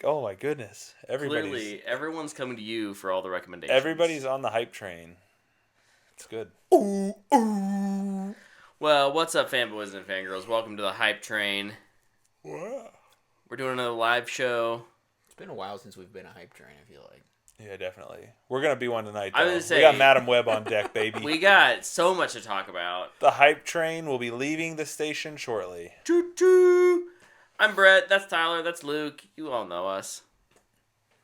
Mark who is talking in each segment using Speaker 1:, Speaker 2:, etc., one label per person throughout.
Speaker 1: oh my goodness.
Speaker 2: Clearly, everyone's coming to you for all the recommendations.
Speaker 1: Everybody's on the hype train. It's good.
Speaker 2: Ooh, ooh. Well, what's up, fanboys and fangirls? Welcome to the hype train.
Speaker 1: Wow.
Speaker 2: We're doing another live show.
Speaker 3: It's been a while since we've been a hype train, I feel like.
Speaker 1: Yeah, definitely. We're going to be one tonight, though.
Speaker 2: I was gonna say,
Speaker 1: we got Madam Web on deck, baby.
Speaker 2: We got so much to talk about.
Speaker 1: The hype train will be leaving the station shortly.
Speaker 2: Choo-choo! I'm Brett. That's Tyler. That's Luke. You all know us.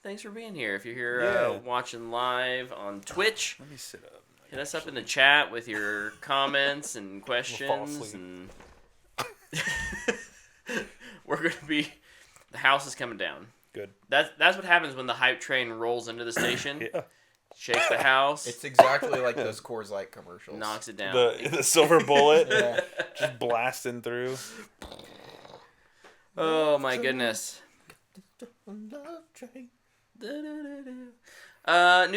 Speaker 2: Thanks for being here. If you're here watching live on Twitch,
Speaker 1: let me sit up.
Speaker 2: Hit us up in the chat with your comments and questions. And we're going to be... The house is coming down.
Speaker 1: Good.
Speaker 2: That's what happens when the hype train rolls into the station. Yeah. Shakes the house.
Speaker 3: It's exactly like those Coors Light commercials.
Speaker 2: Knocks it down.
Speaker 1: The silver bullet. Just blasting through.
Speaker 2: Oh my goodness. New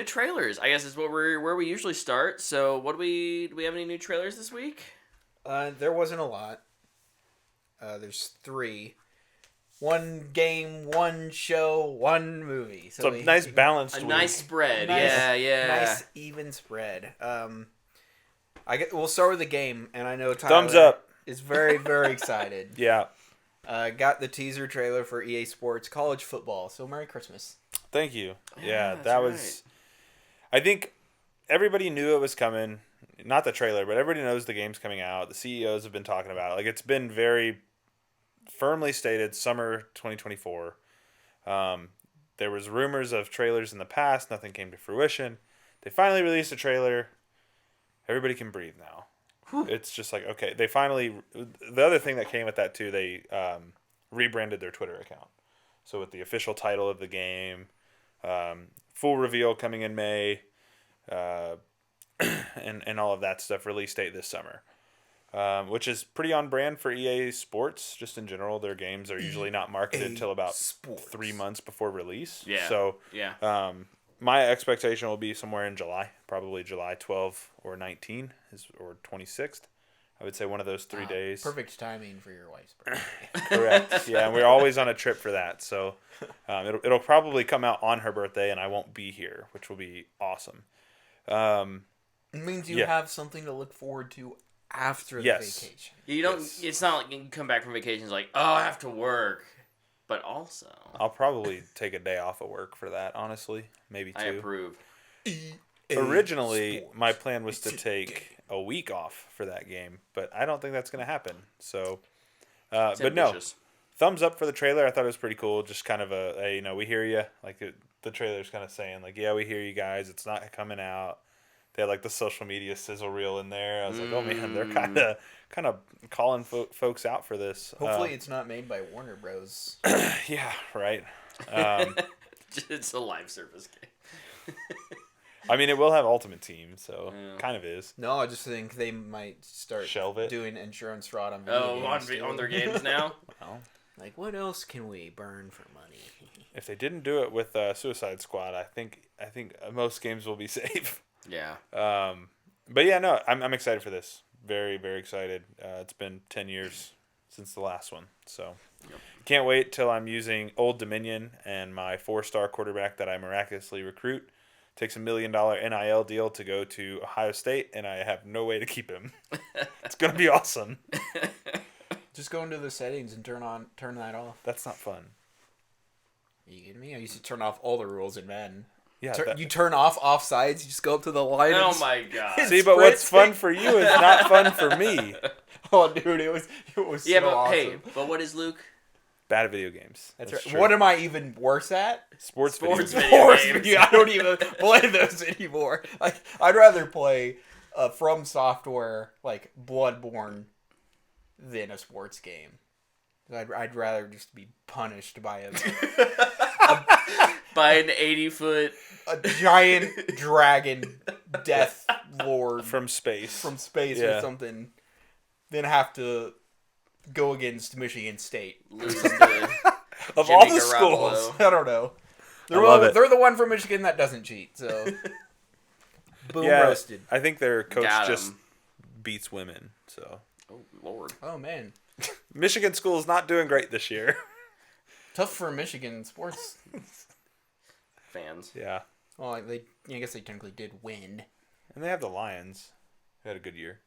Speaker 2: trailers, I guess, is where we usually start. So, do we have any new trailers this week?
Speaker 3: There wasn't a lot. There's 3. 1 game, 1 show, 1 movie.
Speaker 1: So a nice balanced week.
Speaker 2: Nice spread. Yeah.
Speaker 3: Nice even spread. We'll start with the game, and I know Tyler
Speaker 1: Thumbs up.
Speaker 3: Is very, very excited.
Speaker 1: Yeah.
Speaker 3: Got the teaser trailer for EA Sports College Football. So Merry Christmas.
Speaker 1: Thank you.
Speaker 2: Yeah,
Speaker 1: that was... I think everybody knew it was coming. Not the trailer, but everybody knows the game's coming out. The CEOs have been talking about it. Like, it's been very firmly stated, summer 2024. There was rumors of trailers in the past. Nothing came to fruition. They finally released a trailer. Everybody can breathe now. Whew. It's just like, okay. They finally... The other thing that came with that, too, they rebranded their Twitter account. So with the official title of the game... full reveal coming in May, and all of that stuff. Release date this summer, which is pretty on brand for EA Sports. Just in general, their games are usually not marketed until about 3 months before release.
Speaker 2: Yeah.
Speaker 1: So my expectation will be somewhere in July, probably July 12 or 19 or 26th. I would say one of those 3 days.
Speaker 3: Perfect timing for your wife's birthday.
Speaker 1: Correct. Yeah, and we're always on a trip for that. So it'll probably come out on her birthday, and I won't be here, which will be awesome.
Speaker 3: It means you have something to look forward to after the vacation.
Speaker 2: You don't. Yes. It's not like you can come back from vacation like, oh, I have to work. But also...
Speaker 1: I'll probably take a day off of work for that, honestly. Maybe 2.
Speaker 2: I approve.
Speaker 1: Originally, my plan was to take a week off for that game, but I don't think that's going to happen. So, but no, thumbs up for the trailer. I thought it was pretty cool. Just kind of we hear you. Like the trailer's kind of saying, like, yeah, we hear you guys. It's not coming out. They had like the social media sizzle reel in there. I was like, oh man, they're kind of calling folks out for this.
Speaker 3: Hopefully, it's not made by Warner Bros.
Speaker 1: Yeah, right.
Speaker 2: It's a live service game.
Speaker 1: I mean, it will have Ultimate Team, so kind of is.
Speaker 3: No, I just think they might start doing insurance fraud on video games.
Speaker 2: On their games now?
Speaker 1: Well,
Speaker 3: like, what else can we burn for money?
Speaker 1: If they didn't do it with Suicide Squad, I think most games will be safe.
Speaker 2: Yeah.
Speaker 1: But yeah, no, I'm excited for this. Very, very excited. It's been 10 years since the last one, so can't wait till I'm using Old Dominion and my 4-star quarterback that I miraculously recruit takes $1 million NIL deal to go to Ohio State, and I have no way to keep him. It's gonna be awesome.
Speaker 3: Just go into the settings and turn that off.
Speaker 1: That's not fun.
Speaker 3: Are you kidding me? I used to turn off all the rules in Madden.
Speaker 1: Yeah,
Speaker 3: you turn off offsides. You just go up to the line.
Speaker 2: Oh my god!
Speaker 1: See, but what's fun for you is not fun for me.
Speaker 3: Oh, dude, it was
Speaker 2: yeah,
Speaker 3: so
Speaker 2: but
Speaker 3: awesome.
Speaker 2: Hey, but what is Luke?
Speaker 1: Bad at video games.
Speaker 3: That's right. True. What am I even worse at?
Speaker 1: Sports video games.
Speaker 3: I don't even play those anymore. Like, I'd rather play From Software, like Bloodborne, than a sports game. I'd rather just be punished by
Speaker 2: by an 80-foot
Speaker 3: a giant dragon death lord
Speaker 1: from space
Speaker 3: or something, than have to go against Michigan State.
Speaker 2: Lose to
Speaker 1: of
Speaker 2: Jimmy
Speaker 1: all the
Speaker 2: Garoppolo.
Speaker 1: schools.
Speaker 3: I don't know. They're the one from Michigan that doesn't cheat, so boom, roasted.
Speaker 1: I think their coach just beats women, so.
Speaker 2: Oh, Lord.
Speaker 3: Oh, man.
Speaker 1: Michigan school is not doing great this year.
Speaker 3: Tough for Michigan sports
Speaker 2: fans.
Speaker 1: Yeah.
Speaker 3: Well, I guess they technically did win,
Speaker 1: And they have the Lions. They had a good year.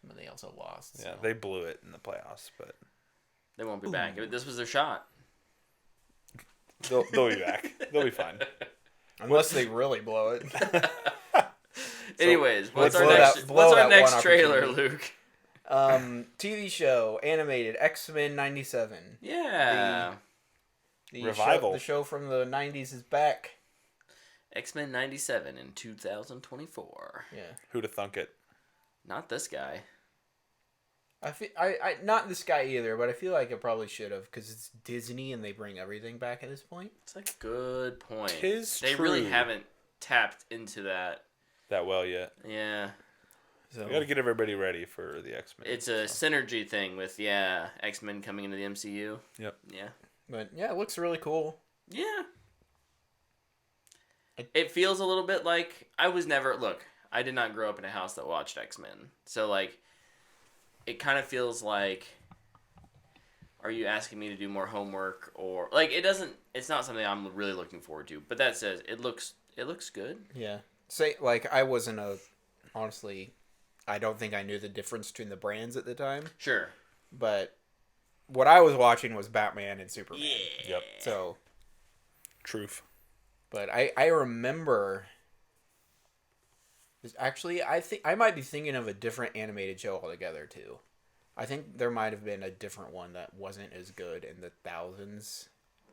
Speaker 3: but they also lost.
Speaker 1: Yeah,
Speaker 3: so.
Speaker 1: they blew it in the playoffs, but
Speaker 2: They won't be back. This was their shot.
Speaker 1: they'll be back. They'll be fine.
Speaker 3: Unless they really blow it.
Speaker 2: Anyways, what's
Speaker 3: blow
Speaker 2: our
Speaker 3: that- blow
Speaker 2: what's our
Speaker 3: that
Speaker 2: next
Speaker 3: one
Speaker 2: trailer,
Speaker 3: opportunity.
Speaker 2: Luke?
Speaker 3: TV show, animated, X-Men 97.
Speaker 2: Yeah.
Speaker 3: The
Speaker 1: Revival.
Speaker 3: The show from the 90s is back.
Speaker 2: X-Men 97 in 2024.
Speaker 3: Yeah.
Speaker 1: Who'd have thunk it?
Speaker 2: Not this guy.
Speaker 3: I not this guy either, but I feel like it probably should have because it's Disney and they bring everything back at this point.
Speaker 2: It's a good point.
Speaker 1: They
Speaker 2: really haven't tapped into that.
Speaker 1: That well yet.
Speaker 2: Yeah.
Speaker 3: So
Speaker 1: We got to get everybody ready for the X-Men.
Speaker 2: It's a synergy thing with, X-Men coming into the MCU.
Speaker 1: Yep.
Speaker 2: Yeah.
Speaker 3: but yeah, it looks really cool.
Speaker 2: Yeah. It feels a little bit like I did not grow up in a house that watched X-Men. So, like, it kind of feels like, are you asking me to do more homework? Or, like, it's not something I'm really looking forward to. But that says, it looks good.
Speaker 3: Yeah. Honestly, I don't think I knew the difference between the brands at the time.
Speaker 2: Sure.
Speaker 3: But what I was watching was Batman and Superman.
Speaker 2: Yeah.
Speaker 1: Yep.
Speaker 3: So,
Speaker 1: Truth.
Speaker 3: but I remember. Actually, I think I might be thinking of a different animated show altogether too. I think there might have been a different one that wasn't as good in the thousands.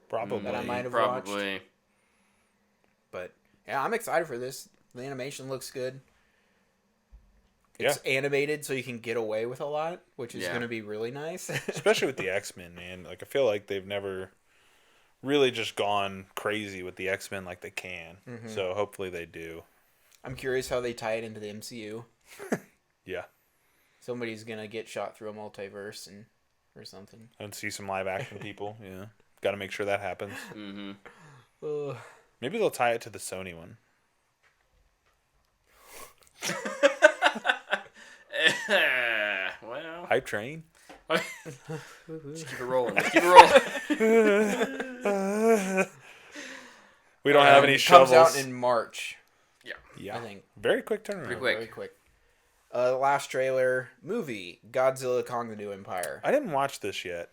Speaker 1: Probably.
Speaker 3: That I might have
Speaker 2: Probably.
Speaker 3: watched. But yeah, I'm excited for this. The animation looks good. It's animated, so you can get away with a lot, which is going to be really nice.
Speaker 1: Especially with the X-Men, man. Like, I feel like they've never really just gone crazy with the X-Men like they can. Mm-hmm. So hopefully they do.
Speaker 3: I'm curious how they tie it into the MCU.
Speaker 1: Yeah.
Speaker 3: Somebody's going to get shot through a multiverse or something.
Speaker 1: And see some live action people. Yeah. Got to make sure that happens.
Speaker 2: Mm-hmm.
Speaker 1: Maybe they'll tie it to the Sony one.
Speaker 2: Well,
Speaker 1: Hype train.
Speaker 2: just keep it rolling.
Speaker 1: We don't have any
Speaker 3: it
Speaker 1: shovels.
Speaker 3: comes out in March.
Speaker 1: Yeah.
Speaker 3: I think.
Speaker 1: Very quick turnaround.
Speaker 2: Pretty quick.
Speaker 3: Very quick. Last trailer, movie, Godzilla Kong the New Empire.
Speaker 1: I didn't watch this yet.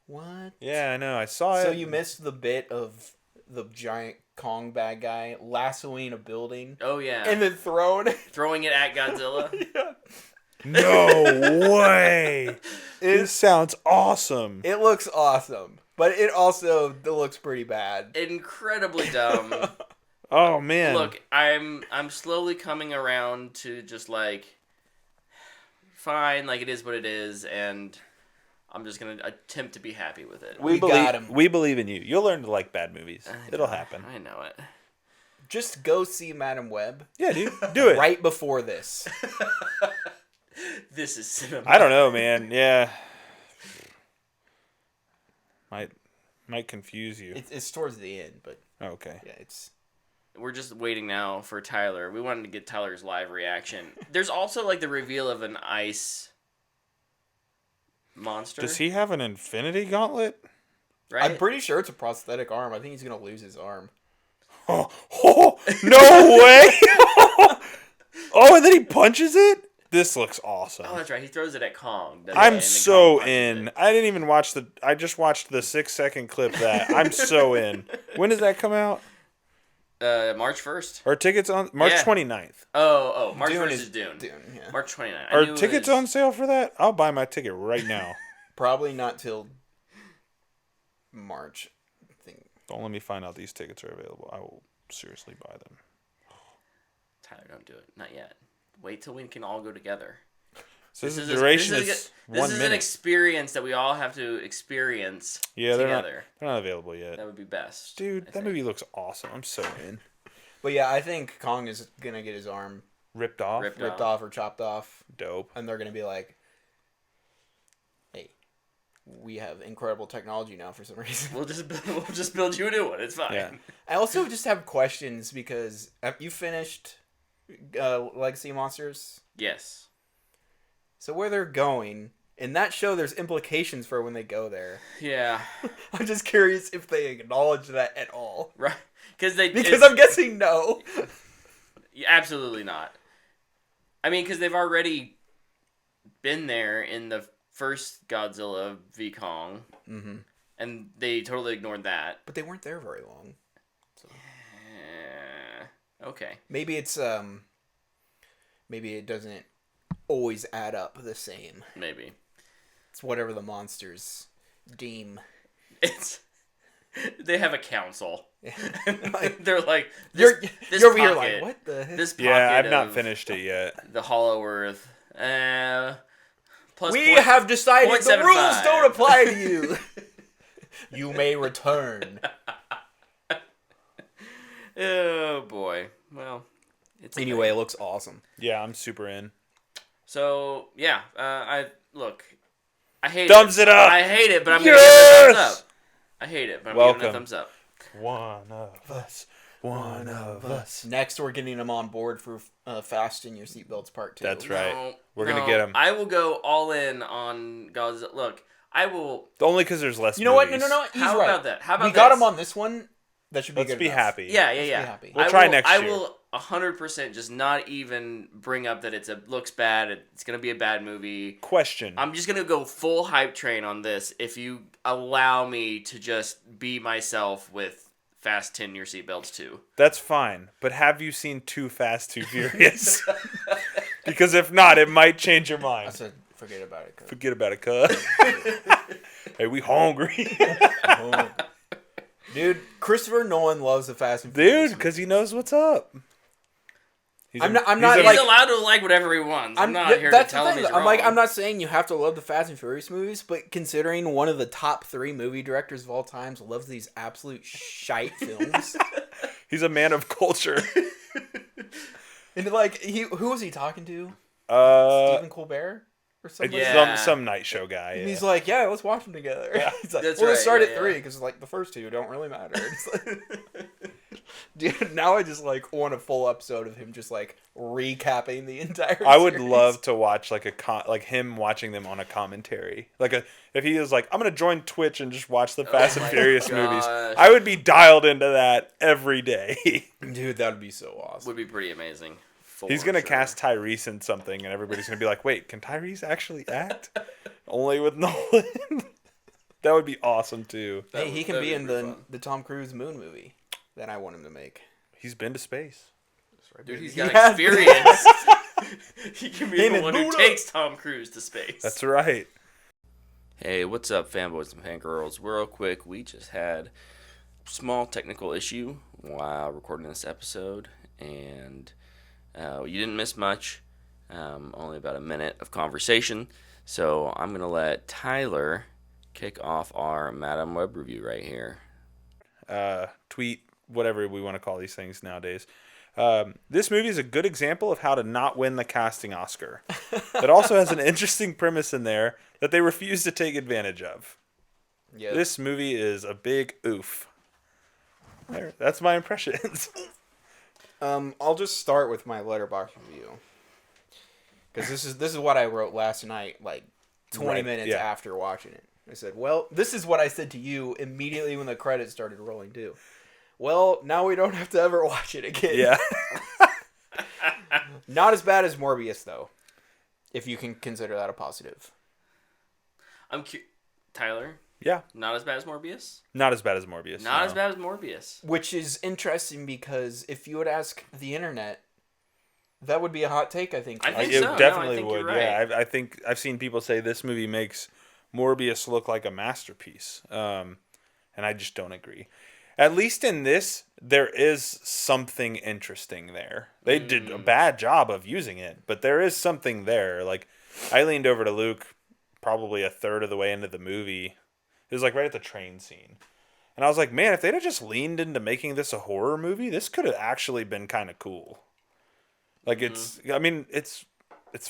Speaker 3: What?
Speaker 1: Yeah, I know. I saw it.
Speaker 3: So you missed the bit of the giant Kong bad guy lassoing a building
Speaker 2: Oh, yeah.
Speaker 3: and then
Speaker 2: throwing it at Godzilla.
Speaker 3: Yeah.
Speaker 1: No way. This sounds awesome.
Speaker 3: It looks awesome, but it also looks pretty bad.
Speaker 2: Incredibly dumb.
Speaker 1: Oh, man.
Speaker 2: Look, I'm slowly coming around to just, like, fine, like, it is what it is, and I'm just going to attempt to be happy with it.
Speaker 3: We got him.
Speaker 1: We believe in you. You'll learn to like bad movies. It'll happen.
Speaker 2: I know it.
Speaker 3: Just go see Madam Web
Speaker 1: Yeah, dude. Do it.
Speaker 3: right before this.
Speaker 2: This is cinema.
Speaker 1: I don't know, man. Yeah. Might confuse you.
Speaker 3: It's towards the end, but
Speaker 1: Okay.
Speaker 3: yeah, it's...
Speaker 2: We're just waiting now for Tyler. We wanted to get Tyler's live reaction. There's also, like, the reveal of an ice monster.
Speaker 1: Does he have an infinity gauntlet?
Speaker 2: Right?
Speaker 3: I'm pretty sure it's a prosthetic arm. I think he's gonna lose his arm.
Speaker 1: Oh, no way! Oh, and then he punches it? This looks awesome.
Speaker 2: Oh, that's right. He throws it at Kong.
Speaker 1: I'm so in. I didn't even watch I just watched the 6-second clip that. I'm so in. When does that come out?
Speaker 2: March 1st.
Speaker 1: Are tickets on March
Speaker 2: Yeah.
Speaker 1: 29th?
Speaker 2: Oh, March
Speaker 3: Dune
Speaker 2: 1st
Speaker 3: is
Speaker 2: is Dune.
Speaker 3: yeah.
Speaker 2: March 29th.
Speaker 1: Are tickets on sale for that? I'll buy my ticket right now.
Speaker 3: Probably not till March. I think.
Speaker 1: Don't let me find out these tickets are available. I will seriously buy them.
Speaker 2: Tyler, don't do it. Not yet. Wait till we can all go together.
Speaker 1: So the duration is
Speaker 2: this
Speaker 1: 1
Speaker 2: is an
Speaker 1: minute.
Speaker 2: experience that we all have to experience
Speaker 1: Yeah,
Speaker 2: together.
Speaker 1: they're not available yet.
Speaker 2: That would be best.
Speaker 1: Dude,
Speaker 2: I
Speaker 1: that
Speaker 2: think.
Speaker 1: movie looks awesome. I'm so in.
Speaker 3: But yeah, I think Kong is gonna get his arm
Speaker 1: Ripped off?
Speaker 3: ripped off or chopped off,
Speaker 1: Dope.
Speaker 3: and they're gonna be like, "Hey, we have incredible technology now for some reason."
Speaker 2: We'll just build you a new one. It's fine.
Speaker 1: Yeah.
Speaker 3: I also just have questions because you finished Legacy Monsters.
Speaker 2: Yes.
Speaker 3: So where they're going, in that show, there's implications for when they go there.
Speaker 2: Yeah.
Speaker 3: I'm just curious if they acknowledge that at all.
Speaker 2: Right. Because
Speaker 3: I'm guessing no.
Speaker 2: Absolutely not. I mean, because they've already been there in the first Godzilla v Kong, and they totally ignored that.
Speaker 3: But they weren't there very long. So.
Speaker 2: Okay.
Speaker 3: Maybe it's maybe it doesn't always add up the same.
Speaker 2: Maybe.
Speaker 3: It's whatever the monsters deem.
Speaker 2: They have a council.
Speaker 3: Yeah.
Speaker 2: They're like,
Speaker 3: you're
Speaker 2: this
Speaker 3: over here
Speaker 2: pocket,
Speaker 3: like, what the heck?
Speaker 2: this pocket
Speaker 1: Yeah, I've not
Speaker 2: of
Speaker 1: finished it yet.
Speaker 2: The Hollow Earth. Plus
Speaker 3: We have decided the
Speaker 2: 0.75.
Speaker 3: rules don't apply to you. You may return.
Speaker 2: Oh boy. Well,
Speaker 3: Anyway, it looks awesome.
Speaker 1: Yeah, I'm super in.
Speaker 2: So yeah, I hate
Speaker 1: Thumbs it up.
Speaker 2: I hate it, but I'm
Speaker 1: Yes!
Speaker 2: gonna give it a thumbs up. I hate it, but I'm giving it a
Speaker 1: Welcome.
Speaker 2: thumbs up.
Speaker 1: One of us. One of us.
Speaker 3: Next, we're getting them on board for Fasten Your Seatbelts Part 2.
Speaker 1: That's right.
Speaker 2: No,
Speaker 1: We're gonna get 'em.
Speaker 2: I will go all in on Godzilla. Look, I will.
Speaker 1: Only because there's less.
Speaker 3: You know what?
Speaker 1: movies.
Speaker 3: No. He's
Speaker 2: How
Speaker 3: right.
Speaker 2: about that? How about
Speaker 3: we got
Speaker 2: this?
Speaker 3: him on this one. That should be
Speaker 1: Let's
Speaker 3: good
Speaker 1: be
Speaker 3: enough.
Speaker 1: happy.
Speaker 2: Yeah.
Speaker 3: Be happy.
Speaker 1: We'll try next year.
Speaker 2: I will 100% just not even bring up that looks bad. It's gonna be a bad movie.
Speaker 1: Question.
Speaker 2: I'm just gonna go full hype train on this if you allow me to just be myself with Fasten Your Seatbelts 2.
Speaker 1: That's fine. But have you seen Too Fast, Too Furious? Because if not, it might change your
Speaker 3: I
Speaker 1: mind.
Speaker 3: said, forget about it.
Speaker 1: Forget about it, cuz. Hey, we hungry.
Speaker 3: Dude, Christopher Nolan loves the Fast and Furious.
Speaker 1: Dude, because he knows what's up.
Speaker 3: I'm not
Speaker 2: He's
Speaker 3: like
Speaker 2: allowed to like whatever he wants. I'm not here to
Speaker 3: that's
Speaker 2: tell
Speaker 3: the
Speaker 2: him
Speaker 3: thing.
Speaker 2: he's
Speaker 3: I'm
Speaker 2: wrong.
Speaker 3: I'm not saying you have to love the Fast and Furious movies, but considering one of the top 3 movie directors of all time loves these absolute shite films,
Speaker 1: He's a man of culture.
Speaker 3: and like who was he talking to? Stephen Colbert or something?
Speaker 2: Yeah.
Speaker 1: Some night show guy.
Speaker 3: And
Speaker 1: Yeah.
Speaker 3: he's like, yeah, let's watch them together. He's like,
Speaker 2: That's
Speaker 3: we'll just
Speaker 2: right,
Speaker 3: start
Speaker 2: yeah,
Speaker 3: at 3
Speaker 2: yeah.
Speaker 3: because like the first 2 don't really matter. It's like, dude, now I just like want a full episode of him just like recapping the entire.
Speaker 1: I would
Speaker 3: series.
Speaker 1: love to watch like him watching them on a commentary. If he was like, I'm gonna join Twitch and just watch the Fast and
Speaker 2: my
Speaker 1: Furious movies.
Speaker 2: gosh.
Speaker 1: I would be dialed into that every day.
Speaker 3: Dude, that would be so awesome.
Speaker 2: Would be pretty amazing.
Speaker 1: He's gonna
Speaker 2: sure.
Speaker 1: cast Tyrese in something, and everybody's gonna be like, "Wait, can Tyrese actually act?" Only with Nolan. That would be awesome too.
Speaker 3: Hey, he can
Speaker 2: that'd
Speaker 3: be in
Speaker 2: pretty
Speaker 3: the
Speaker 2: fun.
Speaker 3: the Tom Cruise moon movie that I want him to make.
Speaker 1: He's been to space.
Speaker 2: Dude, he's
Speaker 3: He
Speaker 2: got
Speaker 3: has-
Speaker 2: experience. He can be
Speaker 3: Him
Speaker 2: the
Speaker 3: and
Speaker 2: one who
Speaker 3: Buddha.
Speaker 2: takes Tom Cruise to space.
Speaker 1: That's right.
Speaker 2: Hey, what's up, fanboys and fangirls? Real quick, we just had a small technical issue while recording this episode, and you didn't miss much, only about a minute of conversation. So I'm going to let Tyler kick off our Madam Web review right here.
Speaker 1: Tweet, whatever we want to call these things nowadays. This movie is a good example of how to not win the casting Oscar. It also has an interesting premise in there that they refuse to take advantage of.
Speaker 3: Yeah.
Speaker 1: This movie is a big oof. There, that's my impressions.
Speaker 3: I'll just start with my letterbox review because this is what I wrote last night, like 20
Speaker 1: Right,
Speaker 3: minutes
Speaker 1: yeah.
Speaker 3: after watching it. I said, "Well, this is what I said to you immediately when the credits started rolling too." Well, now we don't have to ever watch it again.
Speaker 1: Yeah.
Speaker 3: Not as bad as Morbius though, if you can consider that a positive.
Speaker 2: Tyler,
Speaker 1: Yeah.
Speaker 2: not as bad as Morbius?
Speaker 1: Not as bad as Morbius.
Speaker 2: Not
Speaker 1: no.
Speaker 2: as bad as Morbius.
Speaker 3: Which is interesting because if you would ask the internet, that would be a hot take, I think.
Speaker 2: I think
Speaker 1: It
Speaker 2: so. No,
Speaker 1: definitely
Speaker 2: I think
Speaker 1: would.
Speaker 2: you're right.
Speaker 1: Yeah, I think I've seen people say this movie makes Morbius look like a masterpiece, and I just don't agree. At least in this, there is something interesting there. They did a bad job of using it, but there is something there. Like, I leaned over to Luke probably a third of the way into the movie. It was like right at the train scene. And I was like, man, if they'd have just leaned into making this a horror movie, this could have actually been kind of cool. Like, it's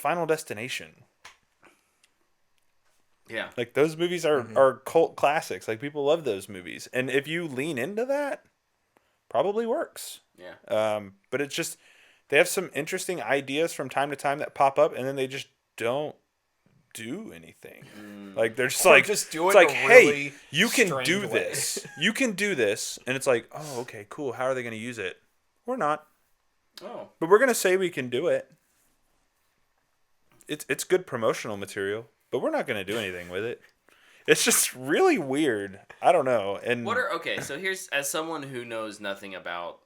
Speaker 1: Final Destination.
Speaker 2: Yeah.
Speaker 1: Like, those movies are cult classics. Like, people love those movies. And if you lean into that, probably works.
Speaker 2: Yeah.
Speaker 1: But it's just, they have some interesting ideas from time to time that pop up, and then they just don't do anything. Like they're just
Speaker 3: just do
Speaker 1: it's
Speaker 3: it
Speaker 1: like,
Speaker 3: in a
Speaker 1: hey,
Speaker 3: really
Speaker 1: you can
Speaker 3: strange
Speaker 1: do
Speaker 3: way."
Speaker 1: this. You can do this, and it's like, oh, okay, cool. How are they going to use it? We're not,
Speaker 2: Oh.
Speaker 1: but we're going to say we can do it. It's good promotional material, but we're not going to do anything with it. It's just really weird. I don't know. And
Speaker 2: So here's, as someone who knows nothing about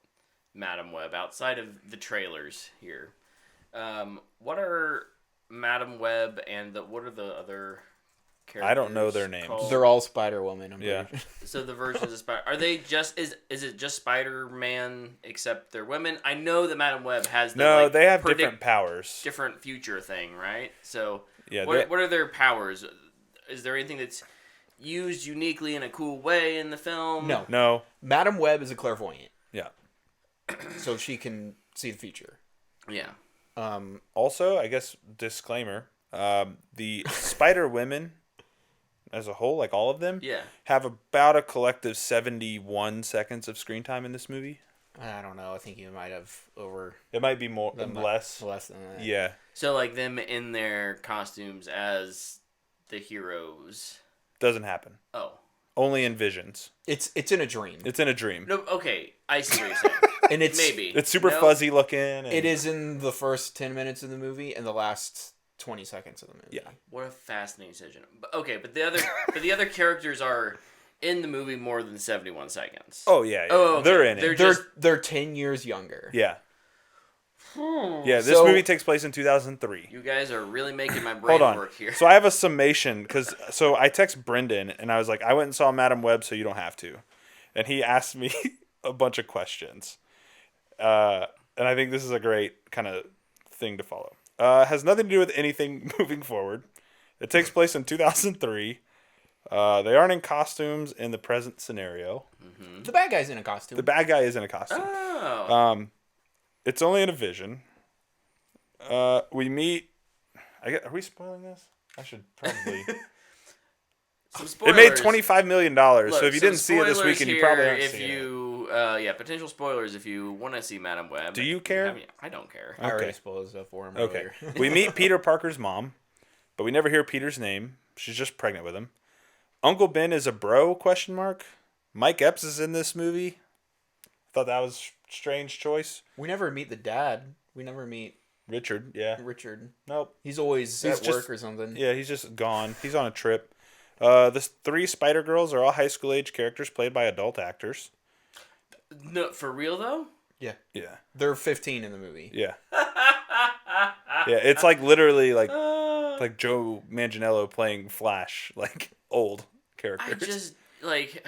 Speaker 2: Madam Web outside of the trailers here, what are Madam Web and what are the other characters?
Speaker 1: I don't know their names.
Speaker 2: called?
Speaker 3: They're all Spider-Woman. I'm
Speaker 1: Yeah.
Speaker 3: pretty sure.
Speaker 2: So the versions of Spider, are they just is it just Spider-Man except they're women? I know that Madam Web has
Speaker 1: no, they have different powers.
Speaker 2: different future thing, right? So
Speaker 1: Yeah,
Speaker 2: what are their powers? Is there anything that's used uniquely in a cool way in the film?
Speaker 1: No.
Speaker 3: Madam Web is a clairvoyant,
Speaker 1: Yeah.
Speaker 3: so she can see the future.
Speaker 2: Yeah.
Speaker 1: Also, I guess disclaimer: the Spider Women, as a whole, like all of them,
Speaker 2: Yeah.
Speaker 1: have about a collective 71 seconds of screen time in this movie.
Speaker 3: I don't know. I think you might have over
Speaker 1: It might be more less.
Speaker 3: less than that.
Speaker 1: Yeah.
Speaker 2: So like them in their costumes as the heroes.
Speaker 1: Doesn't happen.
Speaker 2: Oh.
Speaker 1: Only in visions.
Speaker 3: It's in a dream,
Speaker 1: It's in a dream.
Speaker 2: No, okay. I see what you're saying.
Speaker 3: and it's
Speaker 2: Maybe.
Speaker 1: It's super
Speaker 2: No?
Speaker 1: fuzzy looking. And
Speaker 3: It is in the first 10 minutes of the movie and the last 20 seconds of the movie.
Speaker 1: Yeah.
Speaker 2: What a fascinating decision. But okay, but the other characters are in the movie more than 71 seconds.
Speaker 1: Oh yeah.
Speaker 2: Oh, okay.
Speaker 1: They're in it.
Speaker 3: They're 10 years younger.
Speaker 1: Yeah. Yeah. This
Speaker 3: So-
Speaker 1: movie takes place in 2003.
Speaker 2: You guys are really making my brain
Speaker 1: Hold on.
Speaker 2: work here.
Speaker 1: So I have a summation so I text Brendan and I was like, I went and saw Madam Web, so you don't have to, and he asked me a bunch of questions, and I think this is a great kind of thing to follow. Has nothing to do with anything moving forward. It takes place in 2003. They aren't in costumes in the present scenario.
Speaker 3: The bad guy's in a costume.
Speaker 1: The bad guy is in a costume.
Speaker 2: Oh.
Speaker 1: It's only in a vision. We meet. Are we spoiling this? I should probably.
Speaker 2: Some
Speaker 1: It
Speaker 2: spoilers.
Speaker 1: made $25 million.
Speaker 2: Look,
Speaker 1: So if you
Speaker 2: some
Speaker 1: didn't see it this
Speaker 2: spoilers
Speaker 1: weekend, you
Speaker 2: here
Speaker 1: probably haven't
Speaker 2: if
Speaker 1: seen it.
Speaker 2: you, potential spoilers if you want to see Madam Web.
Speaker 1: Do you care?
Speaker 2: I don't care.
Speaker 3: I already
Speaker 1: Okay.
Speaker 3: spoiled stuff for him
Speaker 1: Okay.
Speaker 3: earlier.
Speaker 1: We meet Peter Parker's mom, but we never hear Peter's name. She's just pregnant with him. Uncle Ben is a bro? ? Mike Epps is in this movie. Thought that was a strange choice.
Speaker 3: We never meet the dad. We never meet
Speaker 1: Richard, yeah.
Speaker 3: Richard.
Speaker 1: Nope.
Speaker 3: He's always
Speaker 1: He's
Speaker 3: at
Speaker 1: just-
Speaker 3: work or something.
Speaker 1: Yeah, he's just gone. He's on a trip. The three Spider Girls are all high school age characters played by adult actors.
Speaker 2: No, for real though.
Speaker 3: Yeah.
Speaker 1: Yeah.
Speaker 3: They're 15 in the movie.
Speaker 1: Yeah. Yeah, it's like literally like Joe Manganiello playing Flash, like old characters.
Speaker 2: I just like.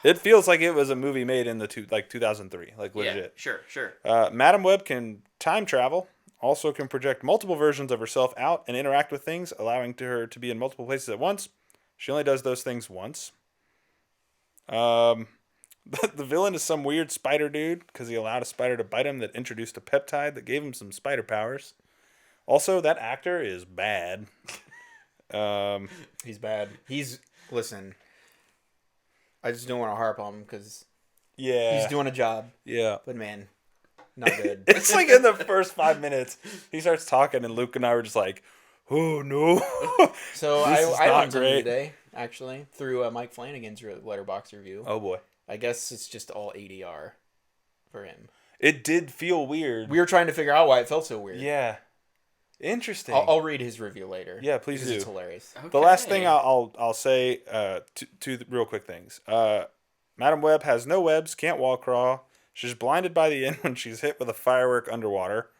Speaker 1: It feels like it was a movie made in the 2003, like
Speaker 2: Yeah,
Speaker 1: legit.
Speaker 2: sure.
Speaker 1: Madam Web can time travel, also can project multiple versions of herself out and interact with things, allowing her to be in multiple places at once. She only does those things once. The villain is some weird spider dude because he allowed a spider to bite him that introduced a peptide that gave him some spider powers. Also, that actor is bad.
Speaker 3: He's bad. Listen, I just don't want to harp on him because
Speaker 1: Yeah.
Speaker 3: he's doing a job.
Speaker 1: Yeah.
Speaker 3: But man, not good.
Speaker 1: It's like in the first 5 minutes, he starts talking, and Luke and I were just like, oh, no.
Speaker 3: So
Speaker 1: This is
Speaker 3: I
Speaker 1: not
Speaker 3: learned something
Speaker 1: great.
Speaker 3: today, actually, through Mike Flanagan's letterbox review.
Speaker 1: Oh, boy.
Speaker 3: I guess it's just all ADR for him.
Speaker 1: It did feel weird.
Speaker 3: We were trying to figure out why it felt so weird.
Speaker 1: Yeah. Interesting.
Speaker 3: I'll read his review later.
Speaker 1: Yeah, please
Speaker 3: because It's
Speaker 1: do.
Speaker 3: hilarious.
Speaker 1: The last
Speaker 2: Okay.
Speaker 1: thing I'll say, two real quick things. Madam Web has no webs, can't wall crawl. She's blinded by the end when she's hit with a firework underwater.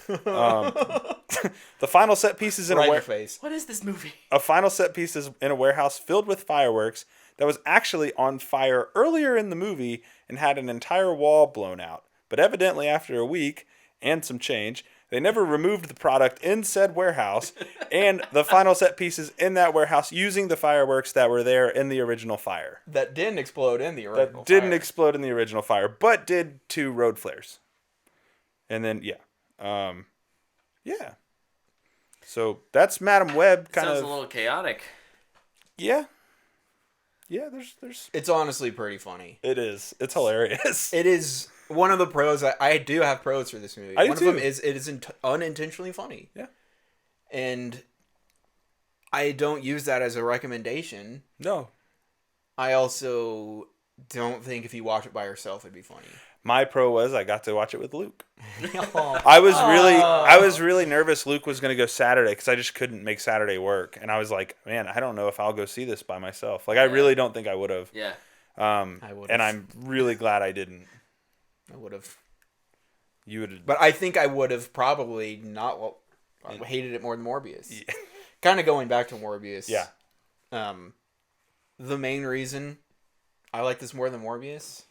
Speaker 1: The final set piece is in
Speaker 3: Right in
Speaker 1: a
Speaker 3: your face.
Speaker 2: What is this movie?
Speaker 1: a final set piece is in a warehouse filled with fireworks that was actually on fire earlier in the movie and had an entire wall blown out. But evidently, after a week and some change, they never removed the product in said warehouse, and the final set pieces in that warehouse using the fireworks that were there in the original fire.
Speaker 3: That didn't explode in the original
Speaker 1: That didn't
Speaker 3: fire.
Speaker 1: explode in the original fire, but did 2 road flares. And then, yeah. Yeah. So that's Madam Web kind
Speaker 2: Sounds
Speaker 1: of.
Speaker 2: a little chaotic.
Speaker 1: Yeah. Yeah, there's.
Speaker 3: It's honestly pretty funny.
Speaker 1: It is. It's hilarious.
Speaker 3: It is one of the pros. I do have pros for this movie.
Speaker 1: I do
Speaker 3: one
Speaker 1: too.
Speaker 3: of them is it is unintentionally funny.
Speaker 1: Yeah.
Speaker 3: And I don't use that as a recommendation.
Speaker 1: No.
Speaker 3: I also don't think if you watch it by yourself, it'd be funny.
Speaker 1: My pro was I got to watch it with Luke.
Speaker 3: Oh.
Speaker 1: I was really nervous Luke was going to go Saturday because I just couldn't make Saturday work, and I was like, man, I don't know if I'll go see this by myself. Like, I really don't think I would have.
Speaker 2: Yeah.
Speaker 3: I would.
Speaker 1: And I'm really glad I didn't.
Speaker 3: I would have.
Speaker 1: You would.
Speaker 3: But I think I would have probably not. Well, I hated it more than Morbius.
Speaker 1: Yeah.
Speaker 3: Kind of going back to Morbius.
Speaker 1: Yeah.
Speaker 3: The main reason I like this more than Morbius,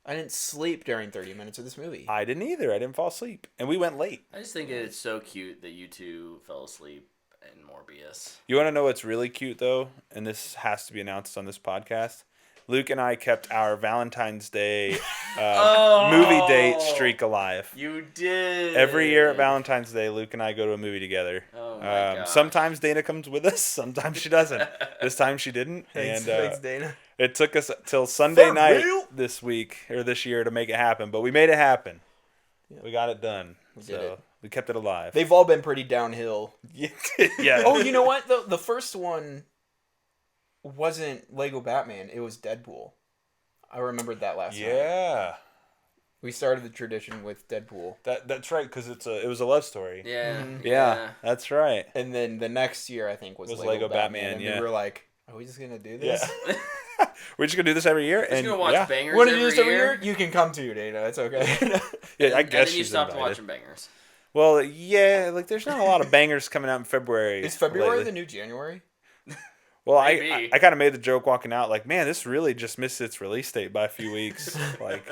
Speaker 3: I didn't sleep during 30 minutes of this movie.
Speaker 1: I didn't either. I didn't fall asleep, and we went late.
Speaker 2: I just think it's so cute that you two fell asleep in Morbius.
Speaker 1: You want to know what's really cute though, and this has to be announced on this podcast. Luke and I kept our Valentine's Day movie date streak alive.
Speaker 2: You did.
Speaker 1: Every year at Valentine's Day, Luke and I go to a movie together.
Speaker 2: Oh my gosh.
Speaker 1: Sometimes Dana comes with us, sometimes she doesn't. This time she didn't,
Speaker 3: Thanks, Dana.
Speaker 1: it took us till Sunday
Speaker 3: For
Speaker 1: night
Speaker 3: real?
Speaker 1: this week or this year to make it happen, but we made it happen.
Speaker 3: Yeah.
Speaker 1: We got it done.
Speaker 3: We did it.
Speaker 1: We kept it alive.
Speaker 3: They've all been pretty downhill.
Speaker 1: Yeah.
Speaker 3: Oh, you know what? The first one wasn't Lego Batman. It was Deadpool. I remembered that last night.
Speaker 1: Yeah.
Speaker 3: We started the tradition with Deadpool.
Speaker 1: That's right, because it was a love story.
Speaker 2: Yeah.
Speaker 1: Yeah, that's right.
Speaker 3: And then the next year, I think, was
Speaker 1: Lego Batman,
Speaker 3: and
Speaker 1: yeah.
Speaker 3: we were like, are we just going to do this?
Speaker 1: Yeah. We're just gonna do this every year.
Speaker 2: We're just gonna watch
Speaker 1: yeah.
Speaker 2: bangers
Speaker 3: Want to do this every
Speaker 2: year?
Speaker 3: year? You can come too, Dana. It's okay.
Speaker 1: Yeah, I guess
Speaker 2: And then you
Speaker 1: she's
Speaker 2: stopped
Speaker 1: invited.
Speaker 2: watching bangers.
Speaker 1: Well, yeah, like there's not a lot of bangers coming out in February.
Speaker 3: Is February
Speaker 1: lately.
Speaker 3: the new January?
Speaker 1: Well,
Speaker 2: Maybe.
Speaker 1: I kind of made the joke walking out, like, man, this really just missed its release date by a few weeks. Like,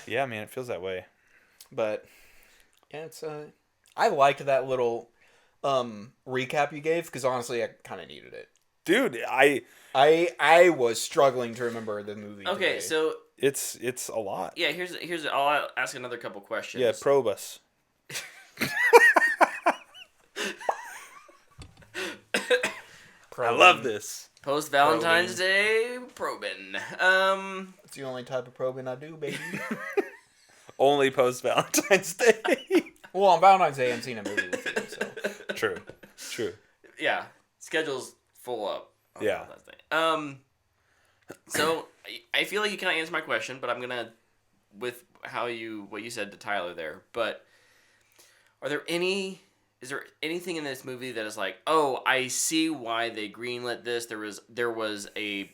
Speaker 1: yeah, man, it feels that way.
Speaker 3: But yeah, it's I liked that little recap you gave because honestly, I kind of needed it.
Speaker 1: Dude,
Speaker 3: I was struggling to remember the movie.
Speaker 2: Okay,
Speaker 3: today.
Speaker 2: so
Speaker 1: it's a lot.
Speaker 2: yeah, here's I'll ask another couple questions.
Speaker 1: Yeah, probe us. I love this.
Speaker 2: Post Valentine's Day probing.
Speaker 3: It's the only type of probing I do, baby.
Speaker 1: Only post Valentine's Day.
Speaker 3: Well, on Valentine's Day, I'm seeing a movie with you, so.
Speaker 1: True.
Speaker 2: Yeah, schedule's full up. on
Speaker 1: Yeah.
Speaker 2: Valentine's Day. So I feel like you can't answer my question, but I'm gonna with what you said to Tyler there. But is there anything in this movie that is like, oh, I see why they greenlit this? There was a